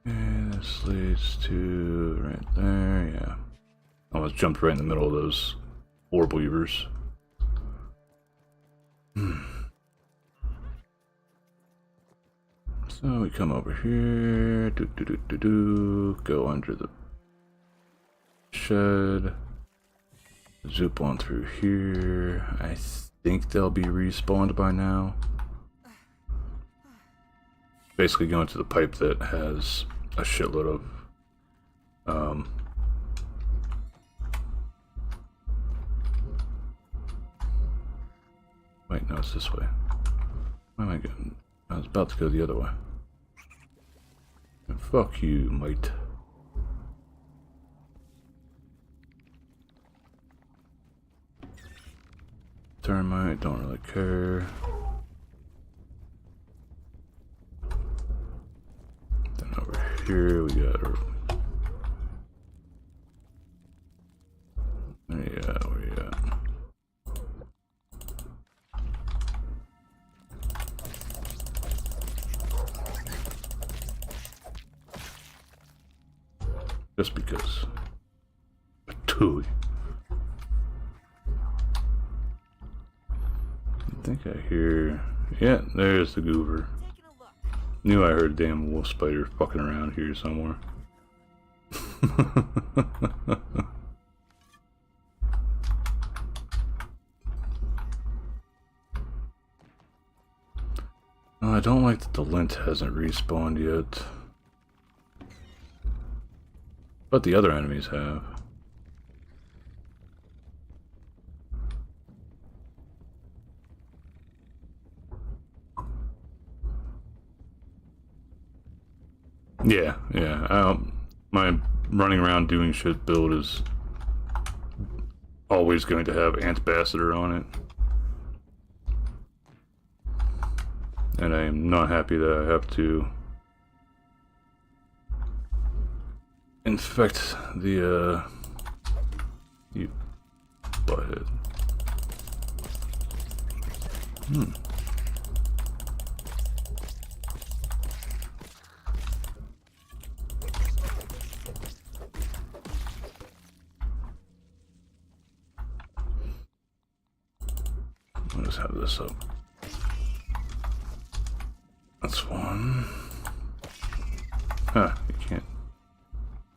And this leads to right there, yeah. Almost jumped right in the middle of those orb weavers. So we come over here, go under the shed, zoop on through here. I think they'll be respawned by now. Basically going to the pipe that has a shitload of wait, no, it's this way. Why am I going? I was about to go the other way. And fuck you, mate. Termite, don't really care. Then over here we got our... Yeah, where you at? Just because. Tui. I think I hear... Yeah, there's the goober. Knew I heard a damn wolf spider fucking around here somewhere. Oh, I don't like that the lint hasn't respawned yet. But the other enemies have. Yeah. My running around doing shit build is always going to have Antbassador on it. And I am not happy that I have to infect the, you butthead. I'll just have this up. That's one. Huh, you can't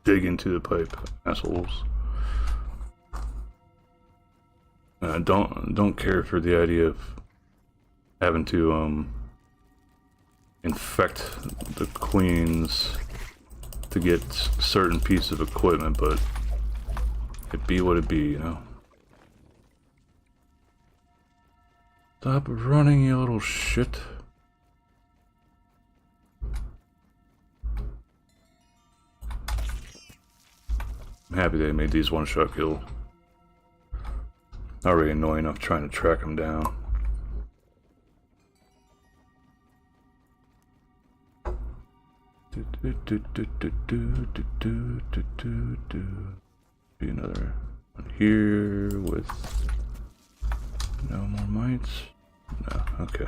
dig into the pipe, assholes. Don't care for the idea of having to infect the queens to get certain pieces of equipment, but it be what it be, you know. Stop running, you little shit. I'm happy they made these one-shot kill. Already annoying enough trying to track them down. Be another one here with no more mites. No, okay.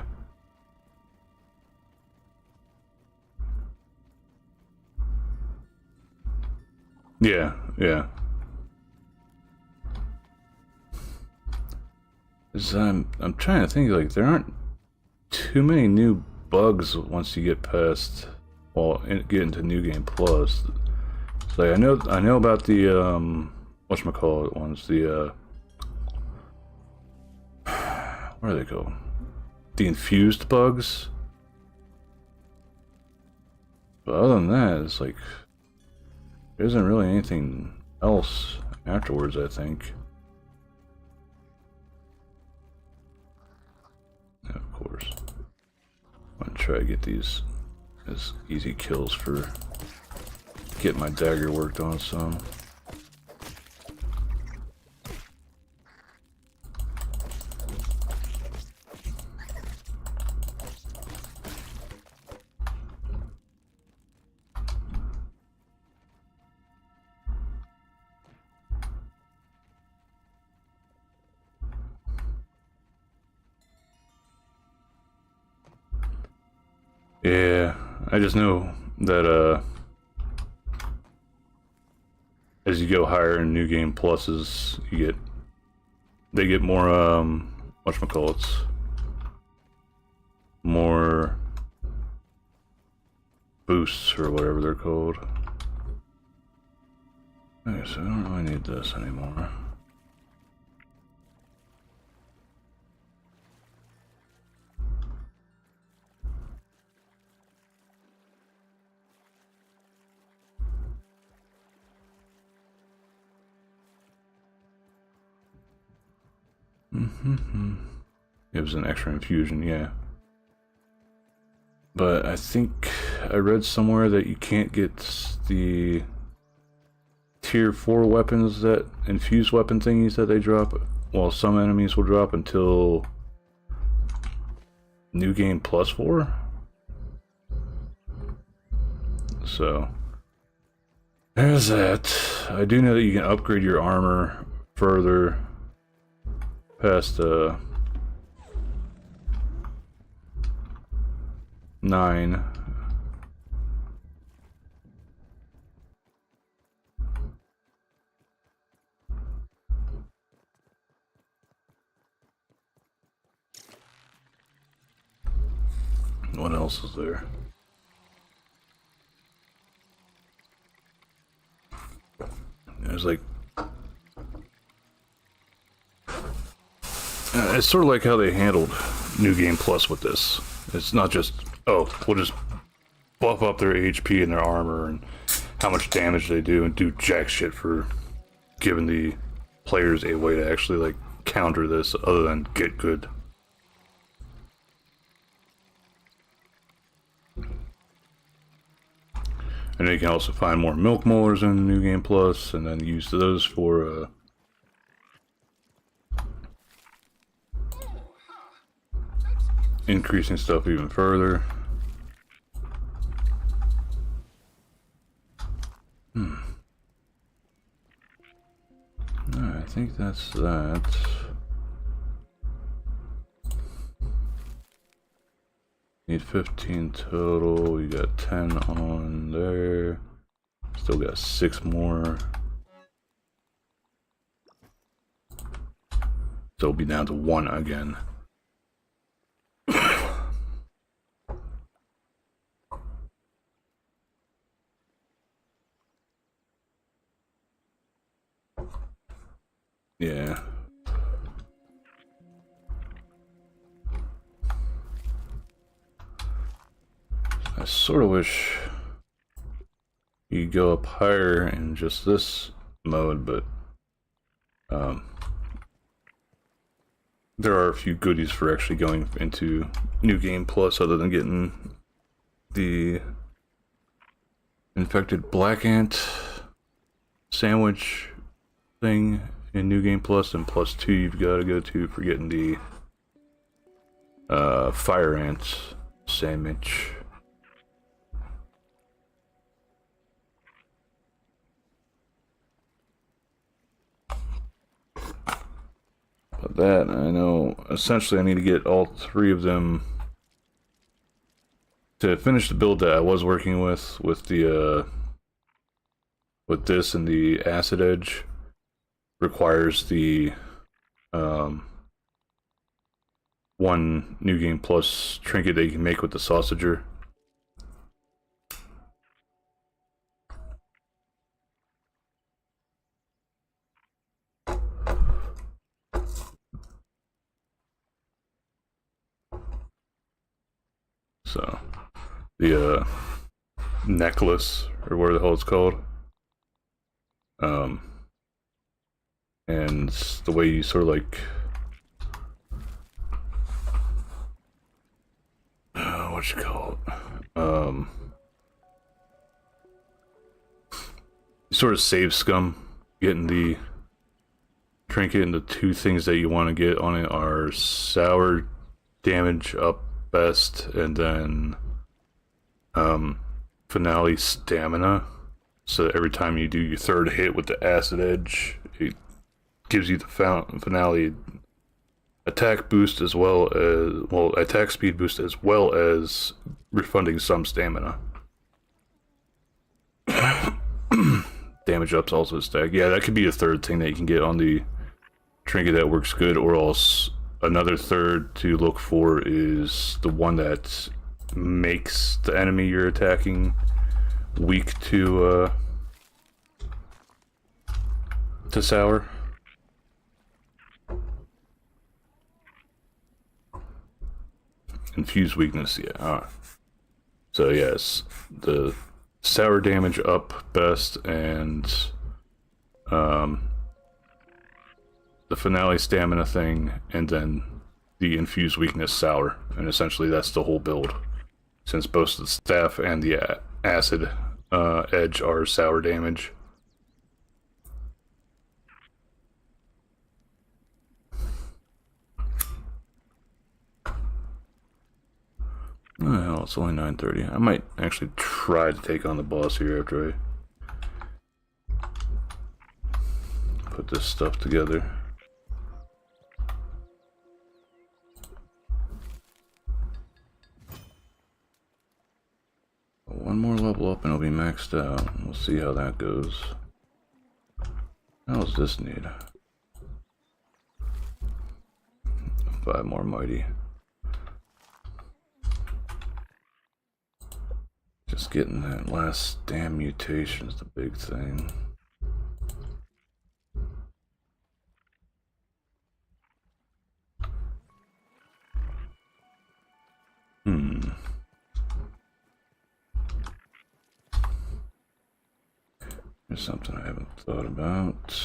Yeah, yeah. I'm trying to think, like, there aren't too many new bugs once you get past, well, get into New Game Plus. So, like, I know about the whatchamacallit ones, the what are they called? The infused bugs. But other than that, it's like there isn't really anything else afterwards, I think. Yeah, of course. I'm gonna try to get these as easy kills for getting my dagger worked on some. Yeah, I just know that as you go higher in New Game Pluses, they get more whatchamacallits, more boosts or whatever they're called. Okay, so I don't really need this anymore. It was an extra infusion, yeah. But I think I read somewhere that you can't get the tier 4 weapons, that infused weapon thingies that they drop, well, some enemies will drop until New Game Plus 4. So there's that. I do know that you can upgrade your armor further past 9. What else is there? There's like it's sort of like how they handled New Game Plus with this. It's not just, oh, we'll just buff up their HP and their armor and how much damage they do and do jack shit for giving the players a way to actually like counter this other than get good. And you can also find more milk molars in New Game Plus and then use those for increasing stuff even further. Alright, I think that's that. Need 15 total. We got 10 on there. Still got 6 more. So we'll be down to 1 again. Yeah. I sort of wish you go up higher in just this mode, but there are a few goodies for actually going into New Game Plus other than getting the infected black ant sandwich thing in New Game Plus, and plus 2 you've got to go to for getting the fire ant sandwich. But that, I know, essentially I need to get all 3 of them to finish the build that I was working with the with this and the acid edge. Requires the 1 New Game Plus trinket that you can make with the sausager. So the necklace, or whatever the hell it's called, and the way you sort of like what you call it, you sort of save scum getting the trinket, and the 2 things that you want to get on it are sour damage up best, and then finale stamina, so that every time you do your 3rd hit with the acid edge, it gives you the finale attack boost as well as, well, attack speed boost as well as refunding some stamina. Damage up's also a stack. Yeah, that could be a 3rd thing that you can get on the trinket that works good, or else another 3rd to look for is the one that makes the enemy you're attacking weak to sour. Infused weakness, yeah. So yes, the sour damage up best, and the finale stamina thing, and then the infused weakness sour, and essentially that's the whole build, since both the staff and the acid edge are sour damage. Oh hell, it's only 9:30. I might actually try to take on the boss here after I put this stuff together. One more level up and it'll be maxed out. We'll see how that goes. How does this need? 5 more mighty. Just getting that last damn mutation is the big thing. Here's something I haven't thought about.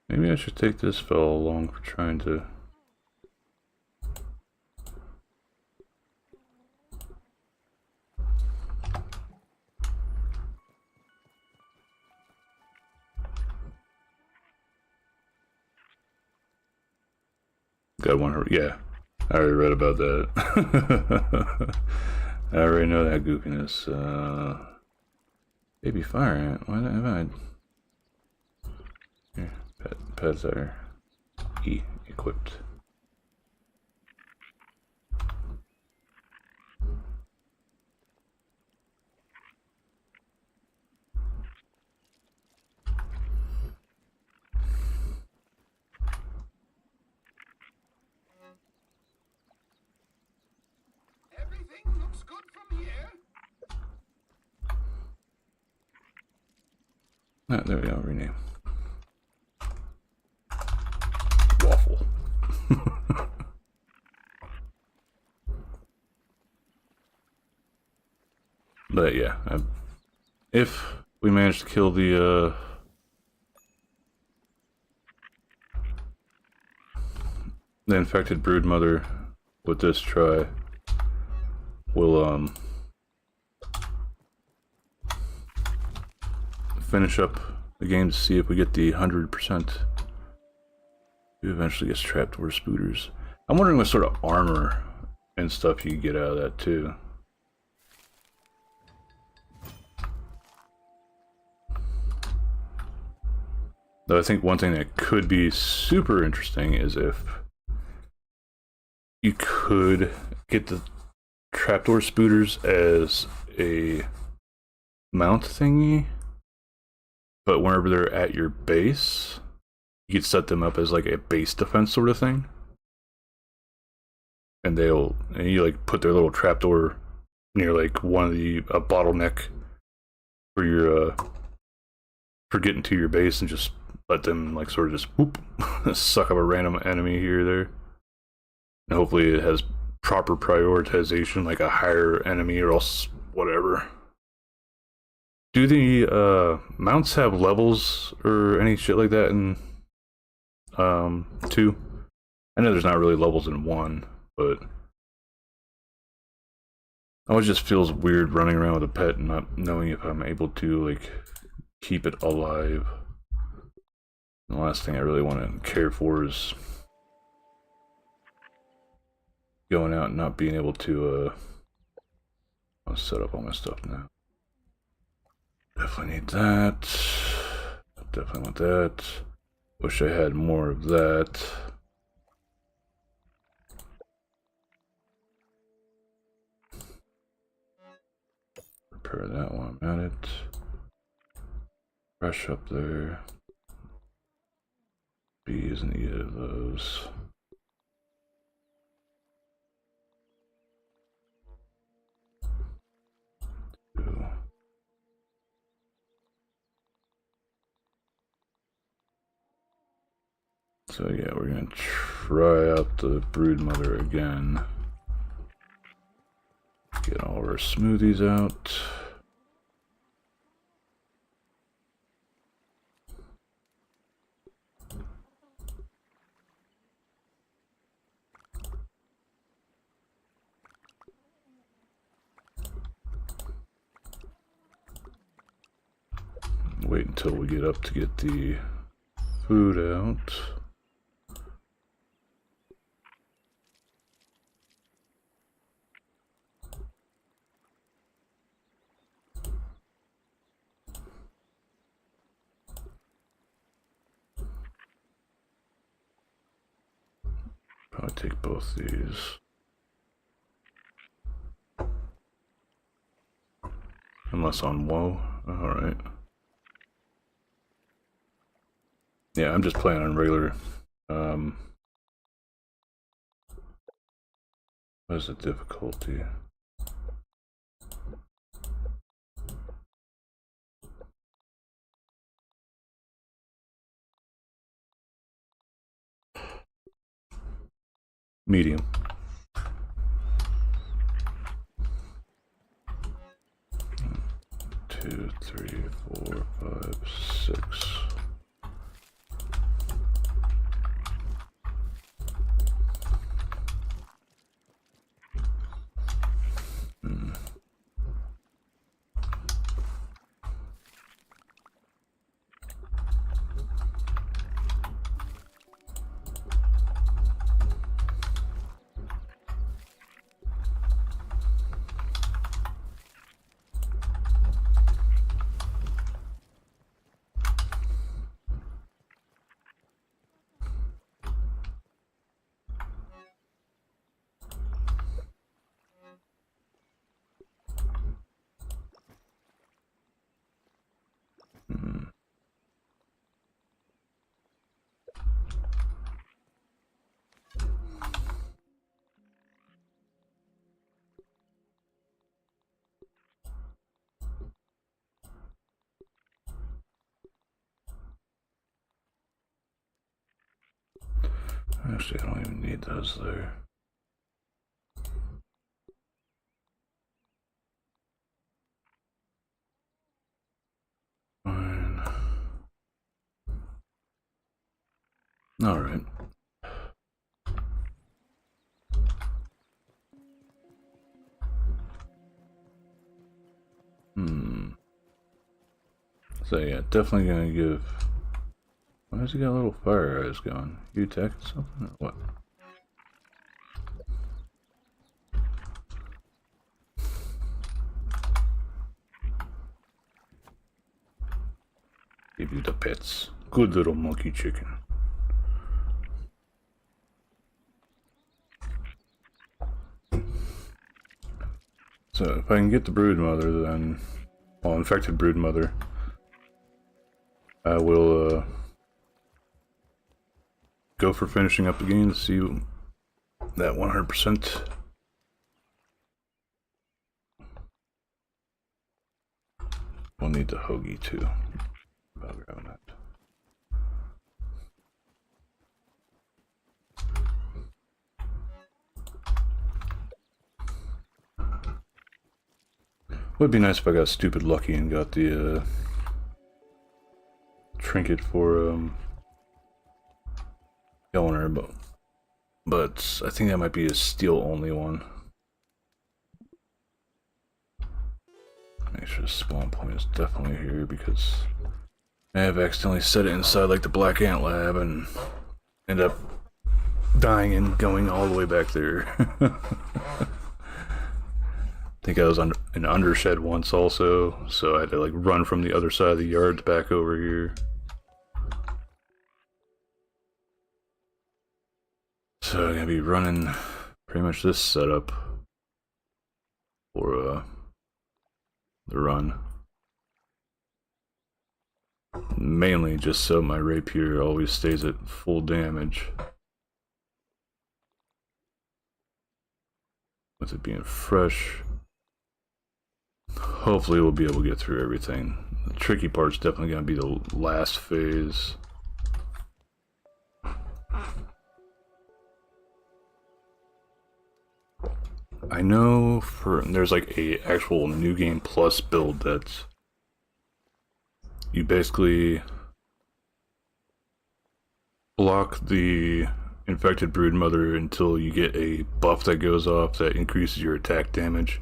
Maybe I should take this fellow along for trying to... Got one, yeah, I already read about that. I already know that goofiness. Baby fire ant, why have I... Here, pets are equipped. Everything looks good from here. Ah, there we go, rename. But yeah, if we manage to kill the infected broodmother with this try, we'll finish up the game to see if we get the 100%. Who eventually gets trapped or spooters. I'm wondering what sort of armor and stuff you get out of that too. Though I think one thing that could be super interesting is if you could get the trapdoor spooters as a mount thingy, but whenever they're at your base, you could set them up as like a base defense sort of thing. And you like put their little trapdoor near like one of the bottleneck for your for getting to your base, and just let them like sort of just whoop suck up a random enemy here or there. And hopefully it has proper prioritization, like a higher enemy or else whatever. Do the mounts have levels or any shit like that in 2? I know there's not really levels in 1, but it always just feels weird running around with a pet and not knowing if I'm able to like keep it alive. And the last thing I really want to care for is going out and not being able to I'll set up all my stuff now. Definitely need that. Definitely want that. Wish I had more of that. Repair that while I'm at it. Brush up there. B isn't either of those. Two. So yeah, we're gonna try out the broodmother again. Get all our smoothies out. Wait until we get up to get the food out. Probably take both these. Unless on woe. Alright. Yeah, I'm just playing on regular. What is the difficulty? Medium. Two, three, 4, 5, 6. Actually, I don't even need those there. Alright. So yeah, definitely gonna give... Why has he got little fire eyes going? You attacking something or what? Give you the pets. Good little monkey chicken. So if I can get the brood mother, then... Well, infected brood mother. I will go for finishing up the game to see that 100%. We'll need the hoagie too. About grabbing that. Would be nice if I got stupid lucky and got the trinket for Eleanor, but I think that might be a steel only one. Make sure the spawn point is definitely here because I have accidentally set it inside like the Black Ant Lab and end up dying and going all the way back there. I think I was in an undershed once also, so I had to like run from the other side of the yard back over here. So I'm gonna be running pretty much this setup for the run. Mainly just so my rapier always stays at full damage. With it being fresh. Hopefully we'll be able to get through everything. The tricky part's definitely going to be the last phase. I know there's like a actual New Game Plus build that you basically block the infected brood mother until you get a buff that goes off that increases your attack damage,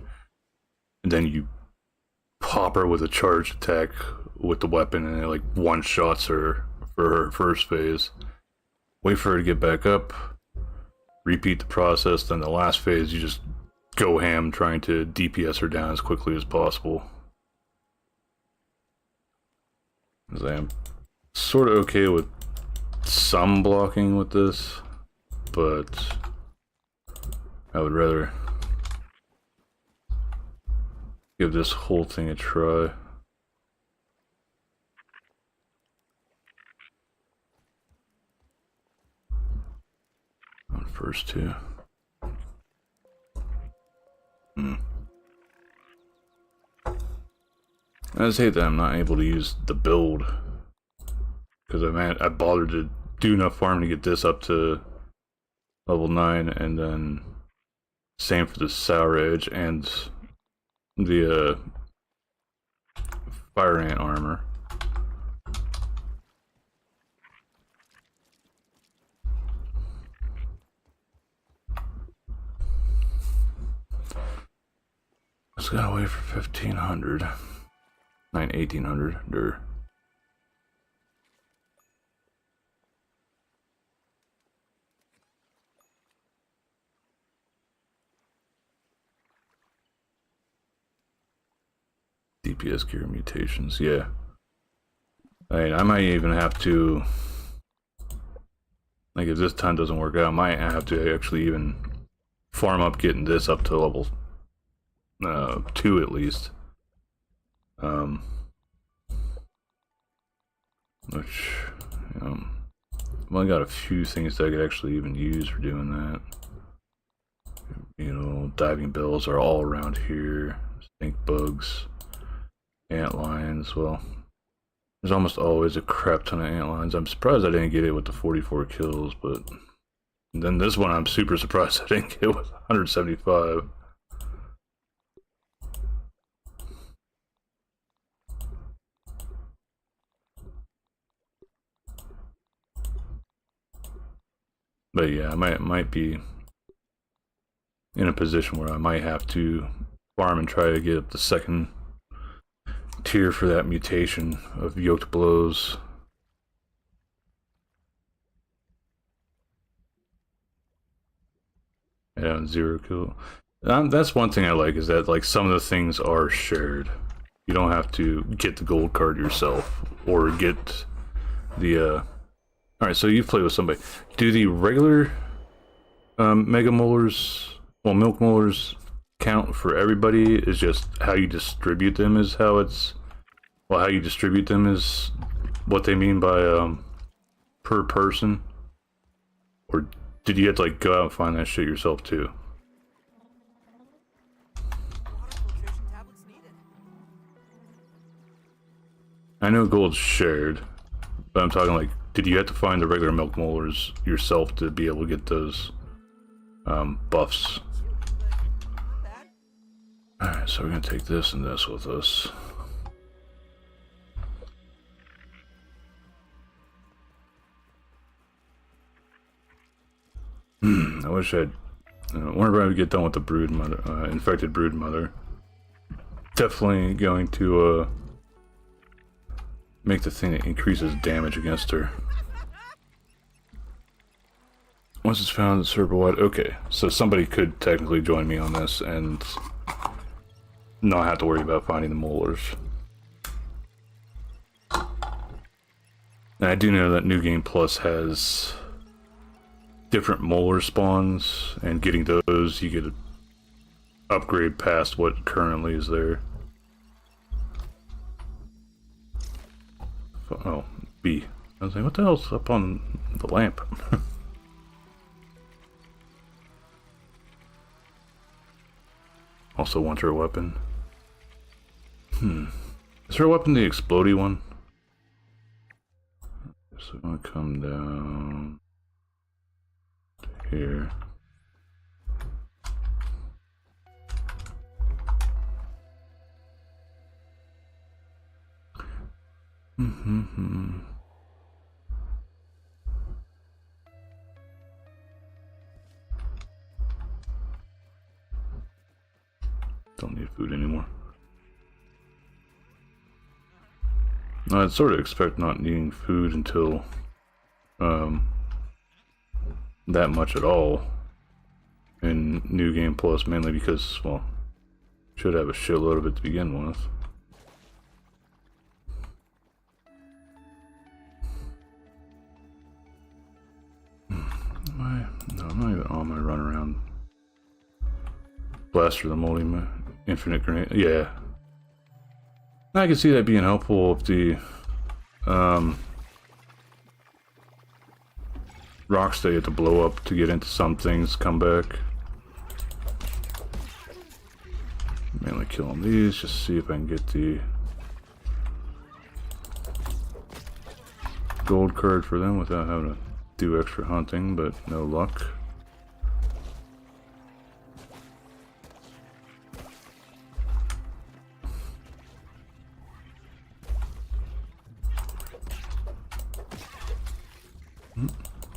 and then you pop her with a charged attack with the weapon and it like one-shots her for her first phase. Wait for her to get back up, repeat the process, then the last phase you just go ham trying to DPS her down as quickly as possible. As I am sort of okay with some blocking with this, but I would rather give this whole thing a try. On first two. I just hate that I'm not able to use the build because I bothered to do enough farming to get this up to level 9, and then same for the Sour Edge and the Fire Ant armor. Just gotta wait for 1500. 1800. DPS gear mutations, yeah. I might even have to, like, if this time doesn't work out, I might have to actually even farm up getting this up to level 2 at least. Which, I've only got a few things that I could actually even use for doing that. You know, diving bells are all around here. Stink bugs. Ant lions, well, there's almost always a crap ton of ant lions. I'm surprised I didn't get it with the 44 kills, but then this one I'm super surprised I didn't get with 175. But yeah, I might be in a position where I might have to farm and try to get up the second tier for that mutation of yoked blows. Yeah, 0 kill. That's one thing I like, is that like some of the things are shared. You don't have to get the gold card yourself or get the Alright, so you've played with somebody. Do the regular mega molars, well, milk molars, count for everybody? Is just how you distribute them is how it's, well, how you distribute them is what they mean by per person? Or did you have to like go out and find that shit yourself too? Water filtration tablets needed. I know gold's shared, but I'm talking like, did you have to find the regular milk molars yourself to be able to get those buffs? Not bad. Alright, so we're gonna take this and this with us. I wish I'd... whenever I would get done with the brood mother, infected brood mother, definitely going to make the thing that increases damage against her. Once it's found, it's server-wide. Okay, so somebody could technically join me on this and not have to worry about finding the molars. And I do know that New Game Plus has different molar spawns, and getting those, you get an upgrade past what currently is there. Oh, B. I was like, what the hell's up on the lamp? Also want her weapon. Is her weapon the explodey one? So I'm gonna come down to here. Don't need food anymore. I'd sort of expect not needing food until that much at all in New Game Plus, mainly because, well, should have a shitload of it to begin with. No, I'm not even on my run around. Blaster the moldy infinite grenade. Yeah. I can see that being helpful if the rocks they have to blow up to get into some things come back. Mainly killing these, just see if I can get the gold card for them without having to do extra hunting, but no luck.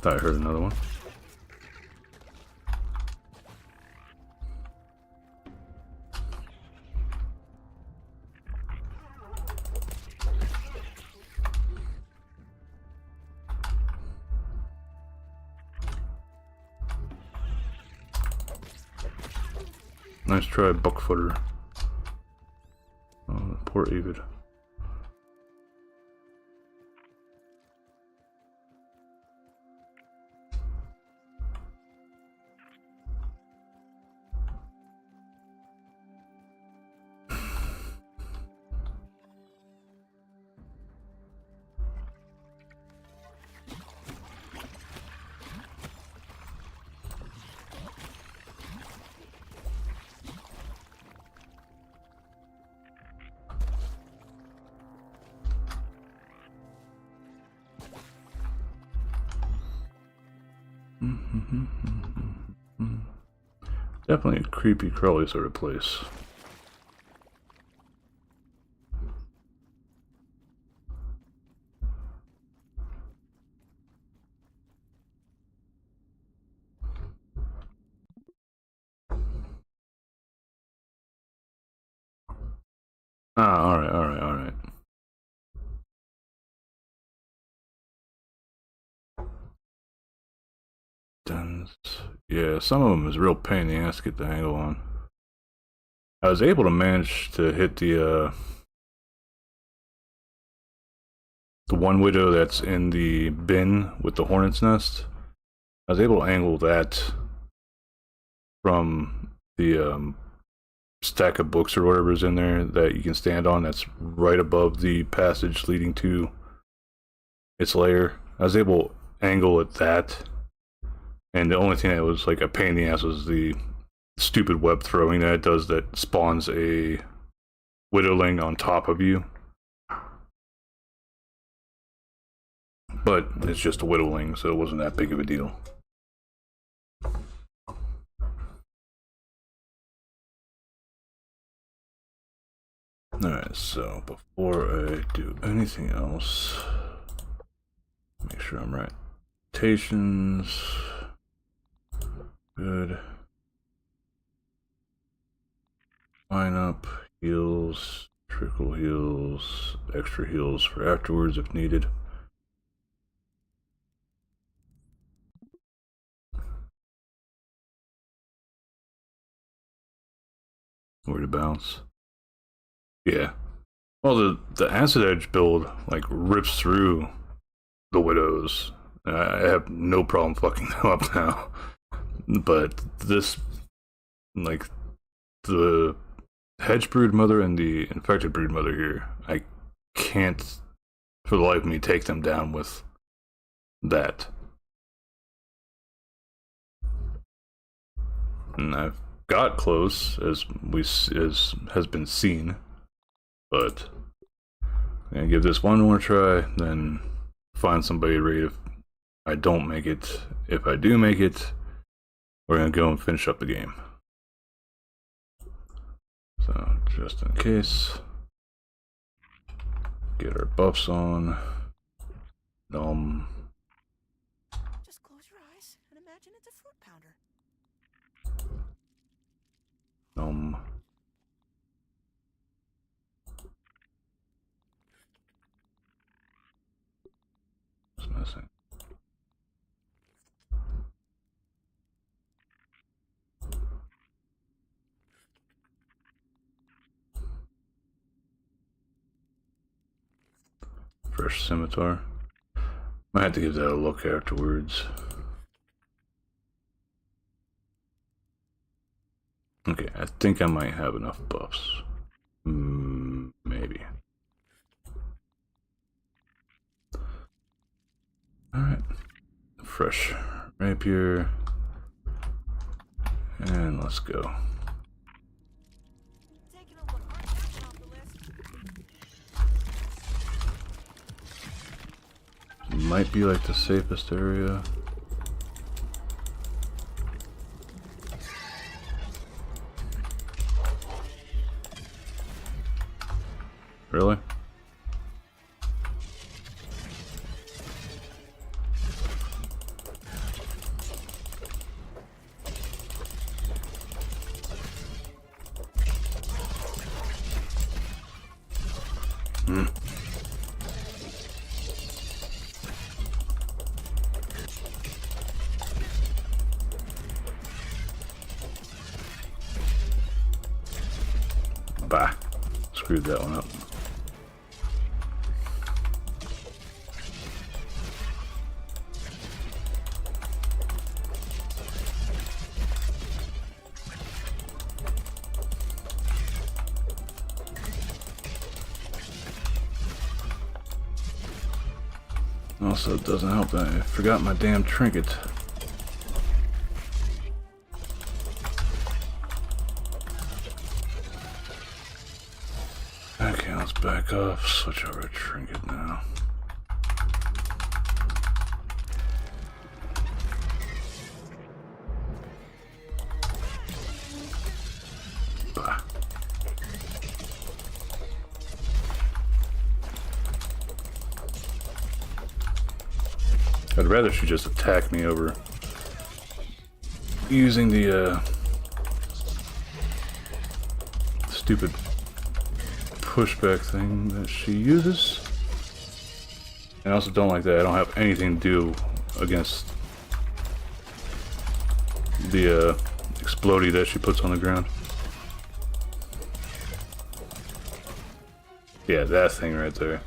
Thought I heard another one. Nice try, Buckfooter. Oh, poor Avid. Definitely a creepy crawly sort of place. Ah, alright, alright, alright. Yeah, some of them is a real pain in the ass to get the angle on. I was able to manage to hit the one widow that's in the bin with the hornet's nest. I was able to angle that from the stack of books or whatever is in there that you can stand on that's right above the passage leading to its lair. I was able to angle at that, and the only thing that was like a pain in the ass was the stupid web throwing that it does that spawns a widowling on top of you. But it's just a widowling, so it wasn't that big of a deal. Alright, so before I do anything else, make sure I'm right. Mutations. Good. Line up, heals, trickle heals, extra heals for afterwards if needed. Where to bounce. Yeah. Well, the Acid Edge build, like, rips through the Widows. I have no problem fucking them up now. But this, like, the Hedge Brood Mother and the Infected Brood Mother here, I can't, for the life of me, take them down with that. And I've got close, as has been seen, but I'm gonna give this one more try, then find somebody to raid if I don't make it. If I do make it, we're gonna go and finish up the game. So, just in case, get our buffs on. Just close your eyes and imagine it's a fruit pounder. What's missing? Fresh scimitar. Might have to give that a look afterwards. Okay, I think I might have enough buffs. Maybe. Alright. Fresh rapier. And let's go. Taking a look, aren't you off the list? Might be like the safest area. Really? Bah. Screwed that one up. Also, it doesn't help that I forgot my damn trinket. Okay, let's back off, switch over to trinket now. Bah. I'd rather she just attack me over using the stupid pushback thing that she uses. And I also don't like that I don't have anything to do against the explodey that she puts on the ground. Yeah, that thing right there.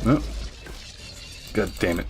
No. God damn it.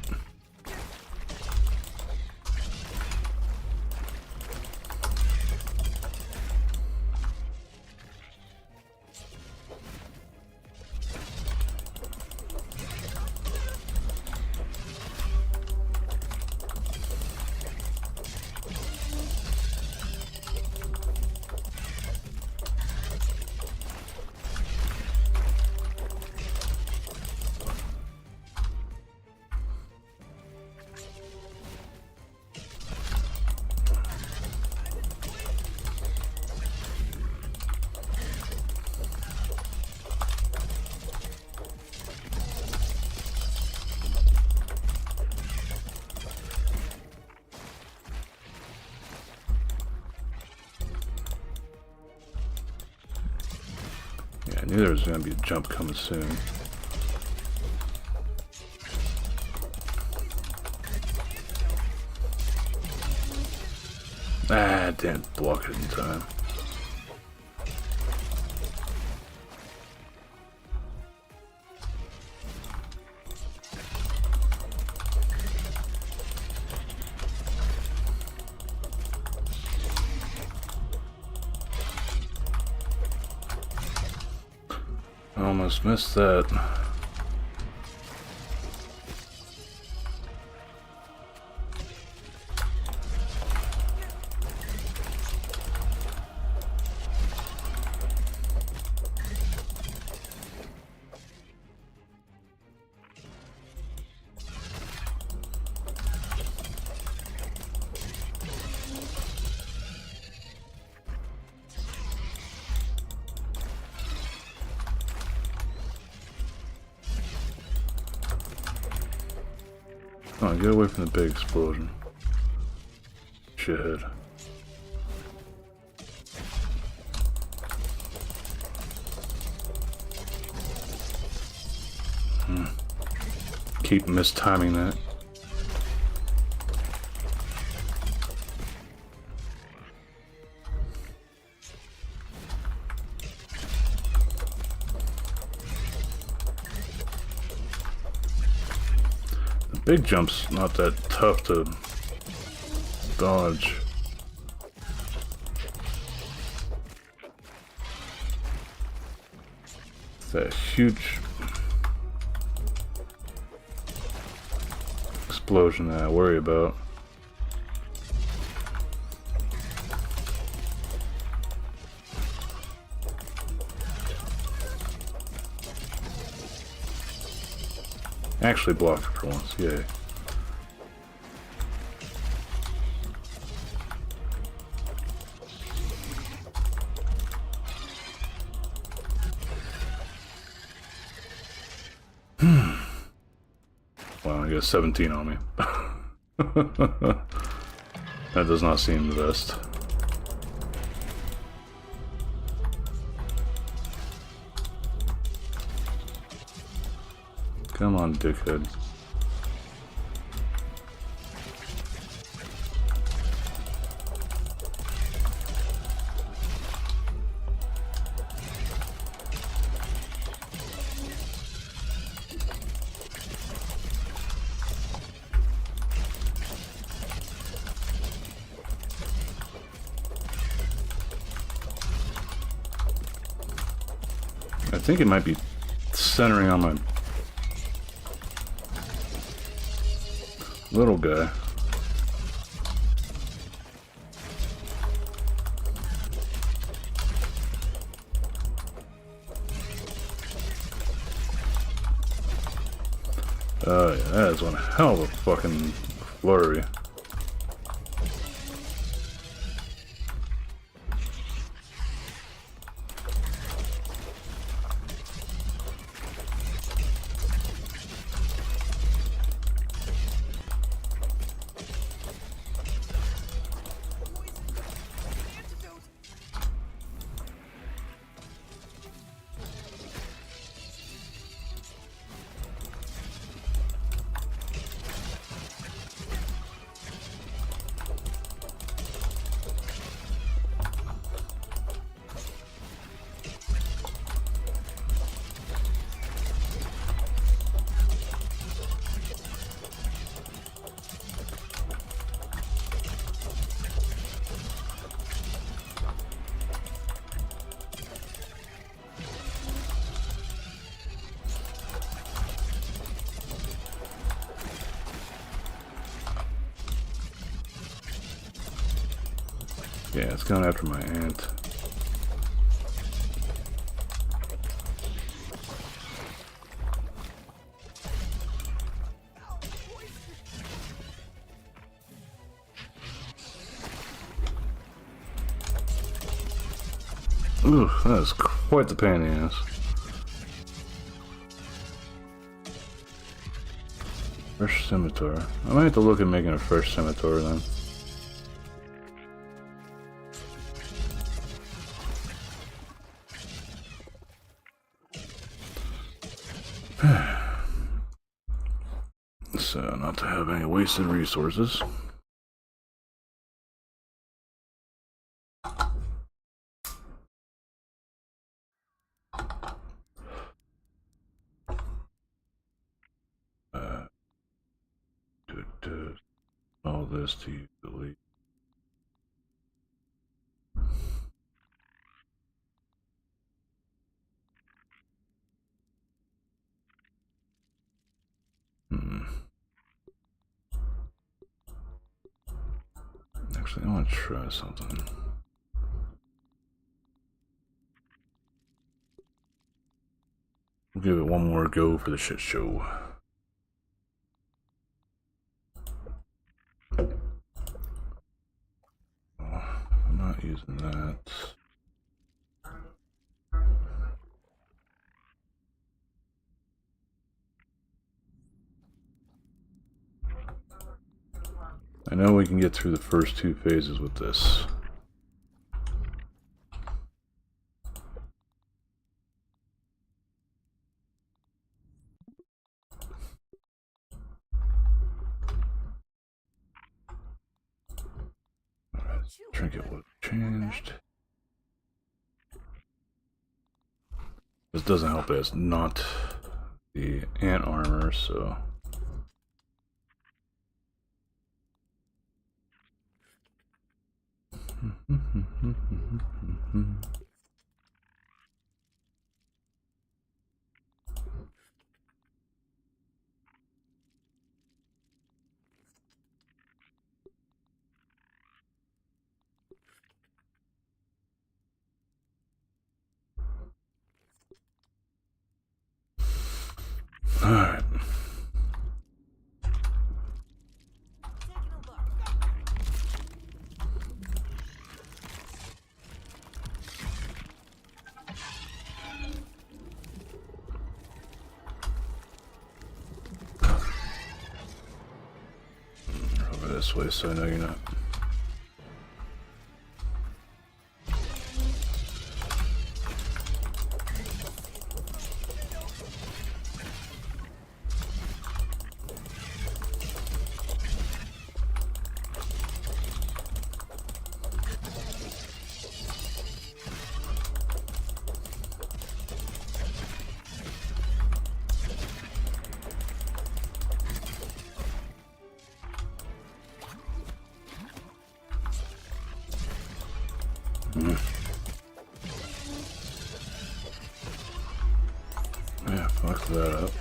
Yeah, I knew there was going to be a jump coming soon. Ah, didn't block it in time. I almost missed that. Come on, get away from the big explosion. Shithead. Keep mistiming that. Big jump's not that tough to dodge. It's that huge explosion that I worry about. Actually blocked it for once, yay. Wow, I got 17 on me. That does not seem the best. Come on, dickhead. I think it might be centering on my little guy. Oh yeah, that is one hell of a fucking flurry. Yeah, it's going after my aunt. Ooh, that is quite the pain in the ass. Fresh scimitar. I might have to look at making a fresh scimitar then. So, not to have any wasted resources. All this to delete. Actually, I want to try something. We'll give it one more go for the shit show. I'm not using that. I know we can get through the first two phases with this. Alright, trinket was changed. This doesn't help, it's not the ant armor, so... Alright. Over this way so I know you're not. Yeah, fuck that up.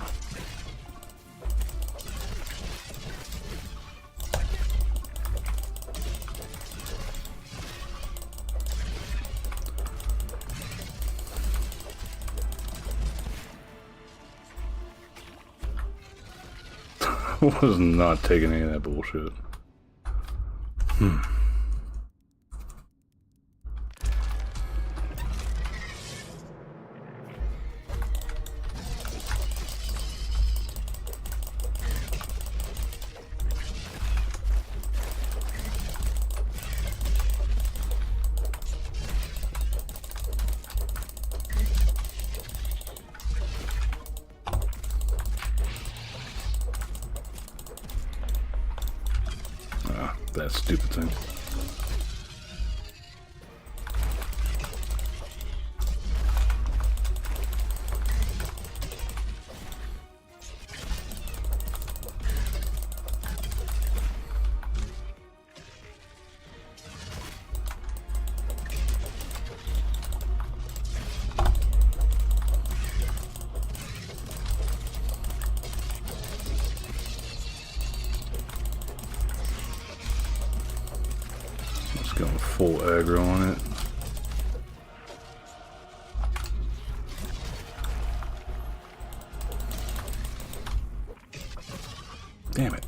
Was not taking any of that bullshit. That stupid thing. Going full aggro on it. Damn it.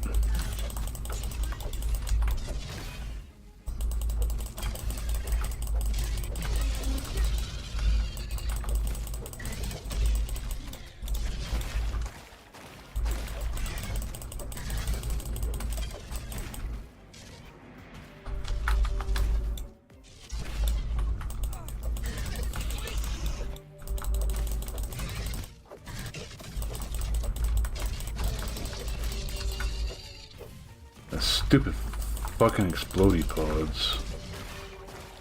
Stupid fucking explodey pods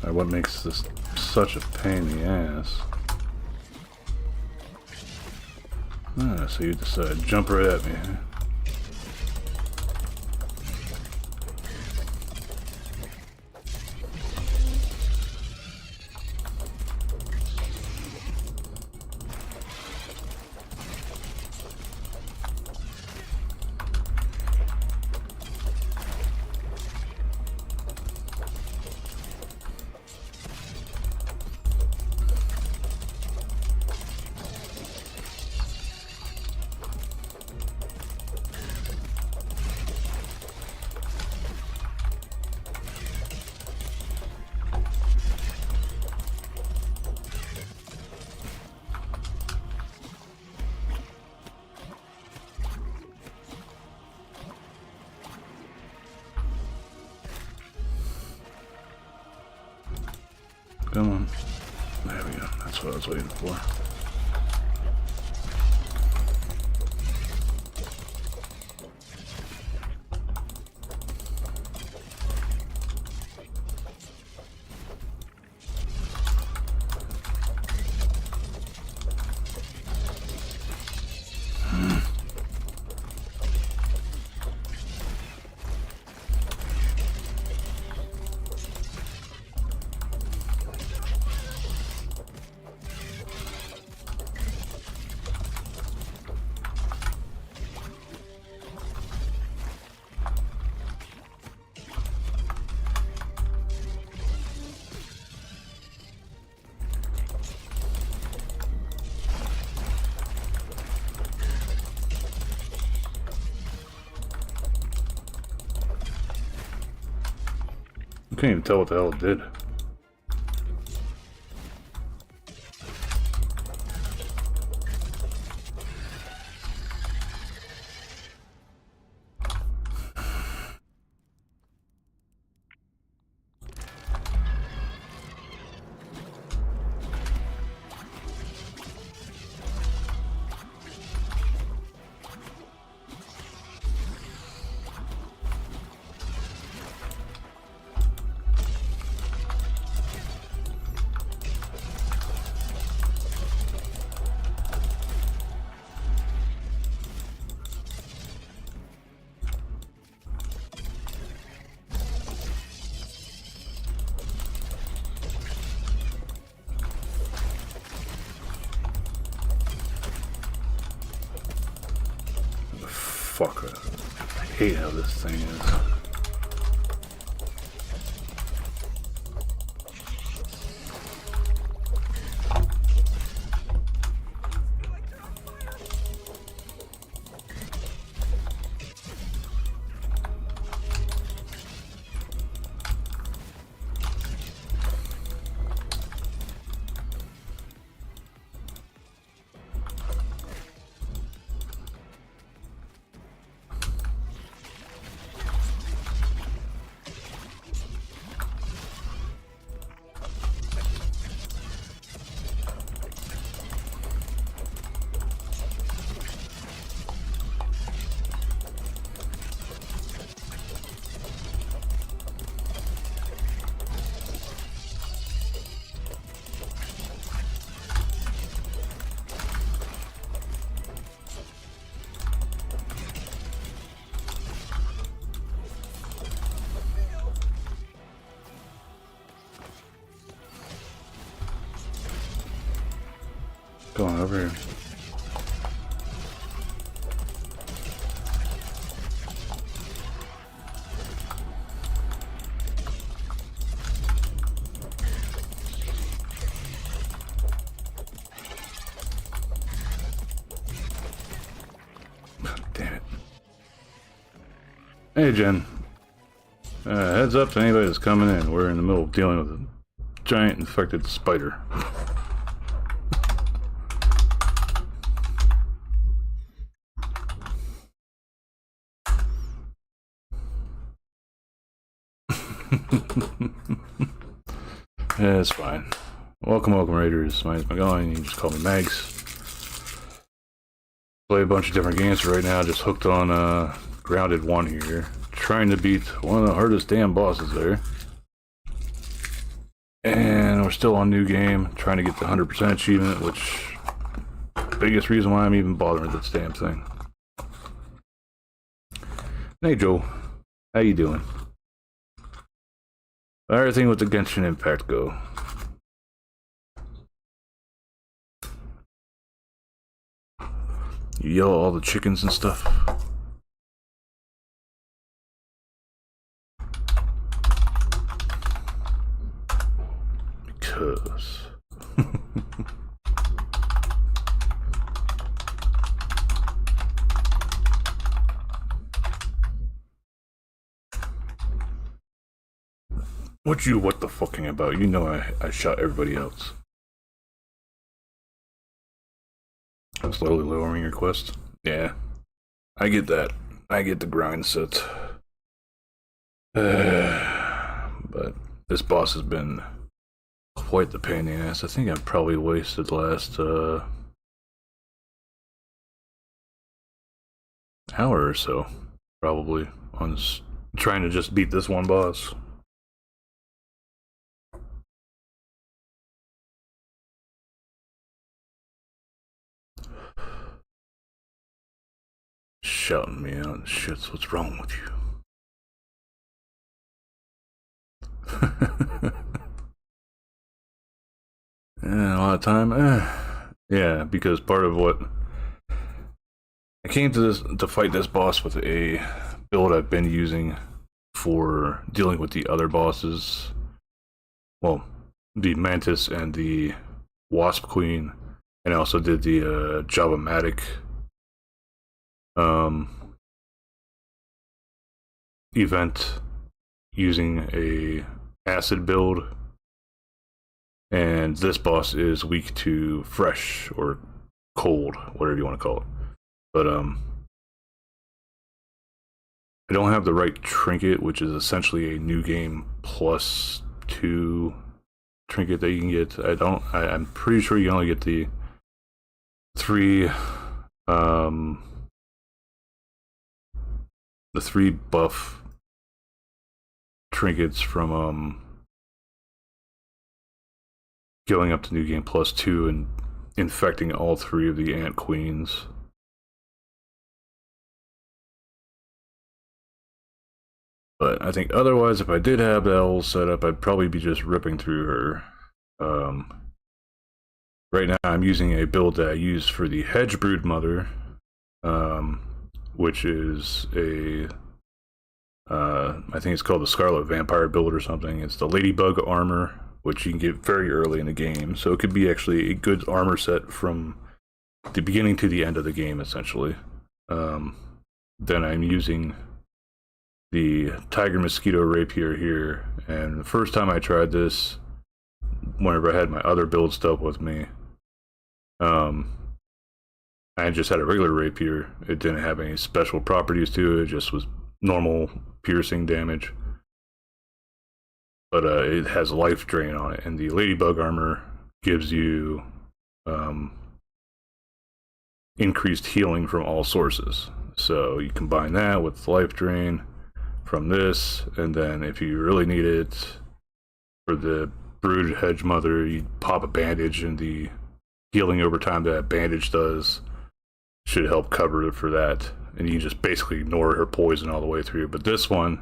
are what makes this such a pain in the ass. Ah, so you decide to jump right at me, huh? Come on. There we go. That's what I was waiting for. I can't even tell what the hell it did. Fuck, I hate how this thing is. going on over here? Damn it. Hey, Jen. Heads up to anybody that's coming in. We're in the middle of dealing with a giant infected spider. Yeah, it's fine. Welcome, Raiders. My name's McGowan. You can just call me Mags. Play a bunch of different games right now. Just hooked on Grounded 1 here. Trying to beat one of the hardest damn bosses there. And we're still on new game. Trying to get the 100% achievement, which... biggest reason why I'm even bothering with this damn thing. Hey, Joe. How you doing? Everything with the Genshin Impact go. You yell at all the chickens and stuff. Because. What the fucking about? You know I shot everybody else. I'm slowly lowering your quest. Yeah. I get that. I get the grind set. But this boss has been quite the pain in the ass. I think I've probably wasted the last hour or so, probably, on trying to just beat this one boss. Shouting me out, shits, what's wrong with you? Yeah, a lot of time. Yeah, because part of what I came to fight this boss with a build I've been using for dealing with the other bosses. Well, the Mantis and the Wasp Queen, and I also did the Java-matic event using a acid build, and this boss is weak to fresh or cold, whatever you want to call it. But I don't have the right trinket, which is essentially a new game plus 2 trinket that you can get. I'm pretty sure you only get the 3 the 3 buff trinkets from going up to new game plus 2 and infecting all 3 of the ant queens. But I think otherwise, if I did have that whole setup, I'd probably be just ripping through her. Right now I'm using a build that I used for the Hedge Brood Mother, which is a I think it's called the Scarlet Vampire build or something. It's the Ladybug armor, which you can get very early in the game, so it could be actually a good armor set from the beginning to the end of the game, essentially. Then I'm using the Tiger Mosquito Rapier here, and the first time I tried this, whenever I had my other build stuff with me, I just had a regular rapier. It didn't have any special properties to it, it just was normal piercing damage. But it has life drain on it, and the Ladybug armor gives you increased healing from all sources. So you combine that with life drain from this, and then if you really need it for the Brood Hedge Mother, you pop a bandage, and the healing over time that bandage does should help cover for that, and you just basically ignore her poison all the way through. But this one,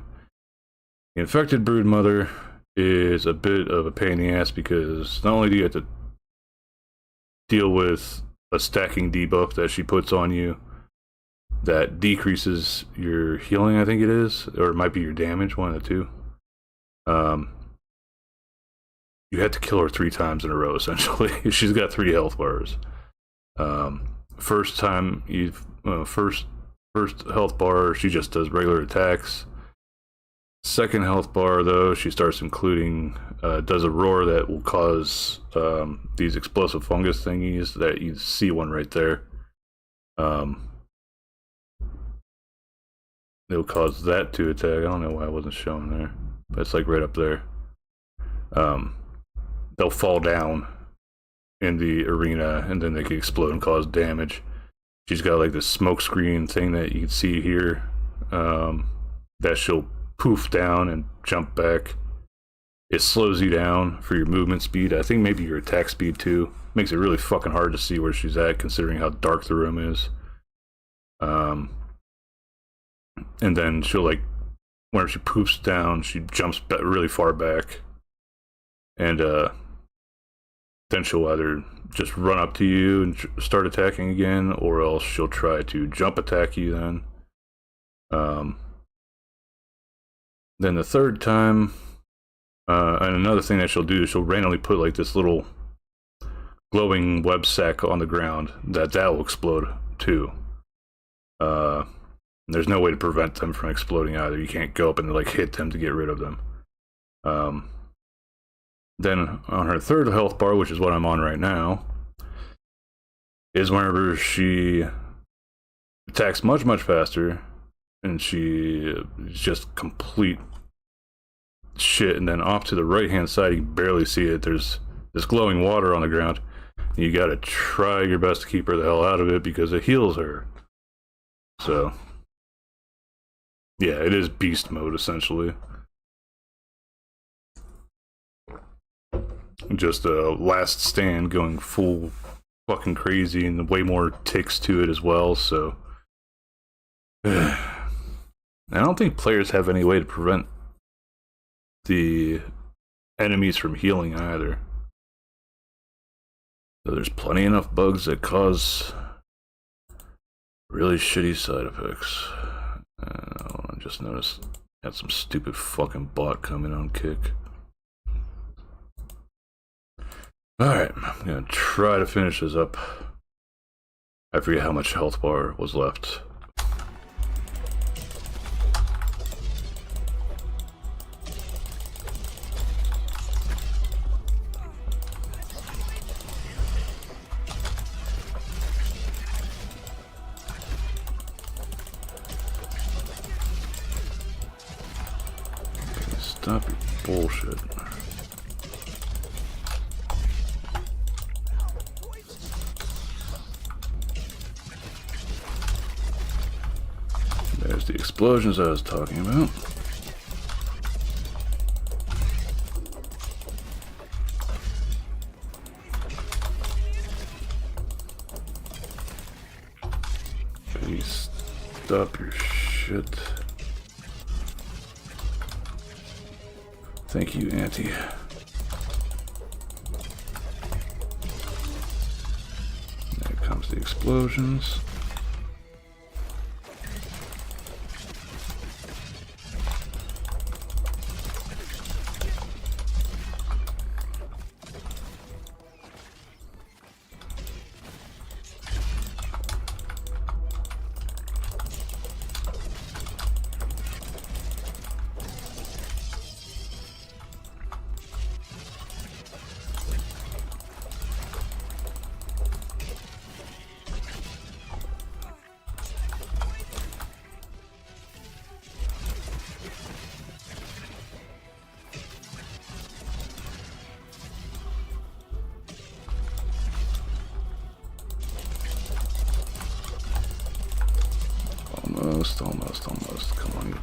the infected Brood Mother, is a bit of a pain in the ass, because not only do you have to deal with a stacking debuff that she puts on you that decreases your healing, I think it is, or it might be your damage, one of the two. You had to kill her 3 times in a row, essentially. She's got 3 health bars. First time first health bar, she just does regular attacks. Second health bar, though, she starts including does a roar that will cause these explosive fungus thingies that you see one right there. It'll cause that to attack. I don't know why it wasn't shown there, but it's like right up there. They'll fall down in the arena and then they can explode and cause damage. She's got like this smoke screen thing that you can see here, that she'll poof down and jump back. It slows you down for your movement speed. I think maybe your attack speed too. Makes it really fucking hard to see where she's at considering how dark the room is. And then she'll like, whenever she poofs down, she jumps really far back. And then she'll either just run up to you and start attacking again, or else she'll try to jump attack you then. Then the third time, and another thing that she'll do is she'll randomly put like this little glowing web sack on the ground that will explode too. There's no way to prevent them from exploding either. You can't go up and like hit them to get rid of them. Then on her third health bar, which is what I'm on right now, is whenever she attacks much, much faster, and she just complete shit, and then off to the right-hand side, you can barely see it, there's this glowing water on the ground. You gotta try your best to keep her the hell out of it, because it heals her. So, yeah, it is beast mode, essentially. Just a last stand going full fucking crazy, and way more ticks to it as well, so I don't think players have any way to prevent the enemies from healing either. So there's plenty enough bugs that cause really shitty side effects. I just noticed I had some stupid fucking bot coming on kick. Alright, I'm gonna try to finish this up. I forget how much health bar was left. Stop your bullshit. There's the explosions I was talking about. Please stop your shit. Thank you, Auntie. There comes the explosions. Almost. Come on.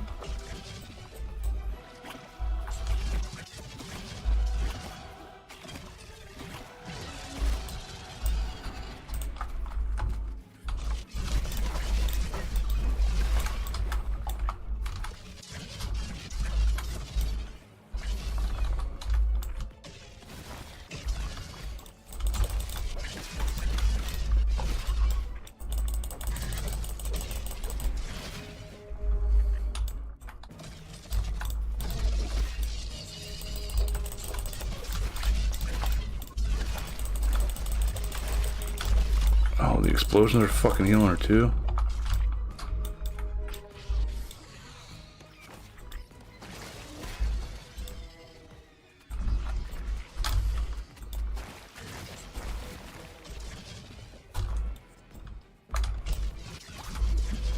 Oh, the explosions are fucking healing her too.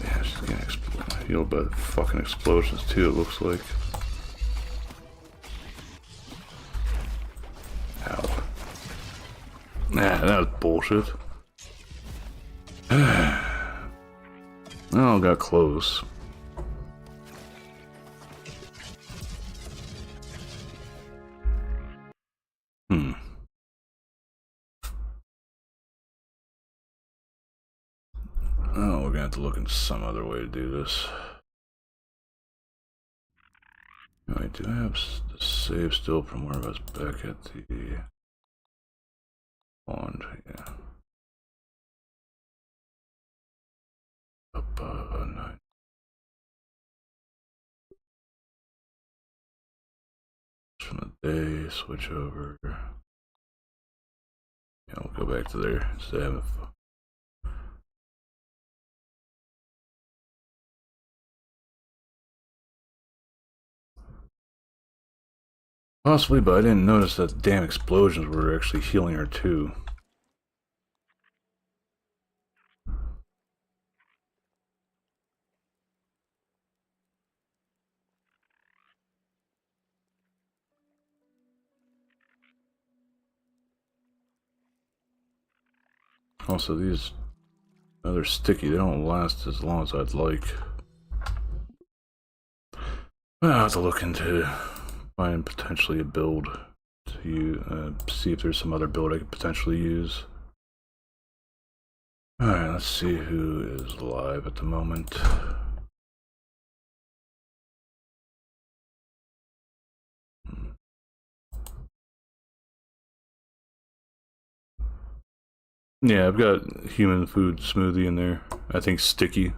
Yeah, she's getting healed by the fucking explosions too, it looks like. Ow. Nah, that was bullshit. Oh, got close. Oh, we're gonna have to look into some other way to do this. No, I do have the save still from where I was back at the pond, yeah. Up, 9. From the day, switch over. Yeah, we'll go back to there instead of possibly, but I didn't notice that the damn explosions were actually healing her too. Also, these they're sticky. They don't last as long as I'd like. I'll have to look into find potentially a build to see if there's some other build I could potentially use. Alright, let's see who is live at the moment. Yeah, I've got human food smoothie in there. I think sticky.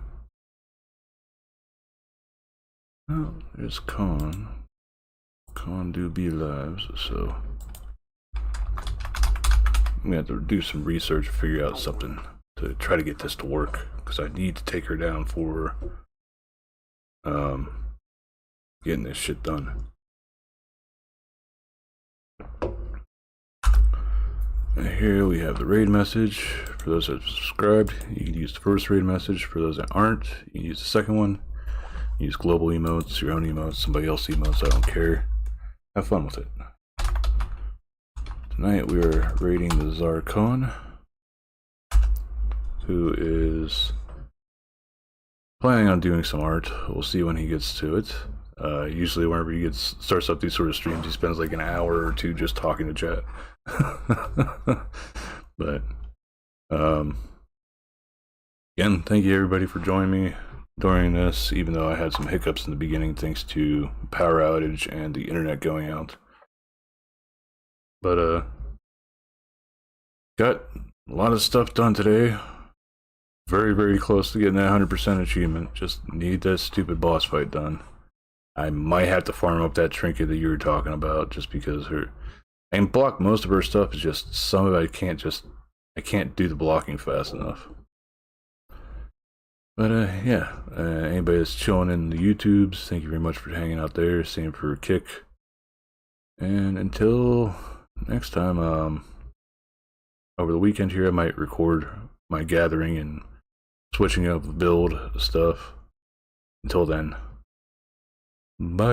Oh, there's Con. Con do be live, so I'm gonna have to do some research and figure out something to try to get this to work, because I need to take her down for getting this shit done. And here we have the raid message. For those that have subscribed, you can use the first raid message. For those that aren't, you can use the second one. Use global emotes, your own emotes, somebody else's emotes, I don't care. Have fun with it. Tonight we are raiding the Zarkon, who is planning on doing some art. We'll see when he gets to it. Usually whenever he starts up these sort of streams, he spends like an hour or two just talking to chat. But again, thank you everybody for joining me during this, even though I had some hiccups in the beginning thanks to power outage and the internet going out. But got a lot of stuff done today. Very, very close to getting that 100% achievement. Just need that stupid boss fight done. I might have to farm up that trinket that you were talking about, just because I can block most of her stuff. It's just some of it I can't do the blocking fast enough. But yeah, anybody that's chilling in the YouTubes, thank you very much for hanging out there. Same for Kick. And until next time, over the weekend here, I might record my gathering and switching up the build stuff. Until then, bye.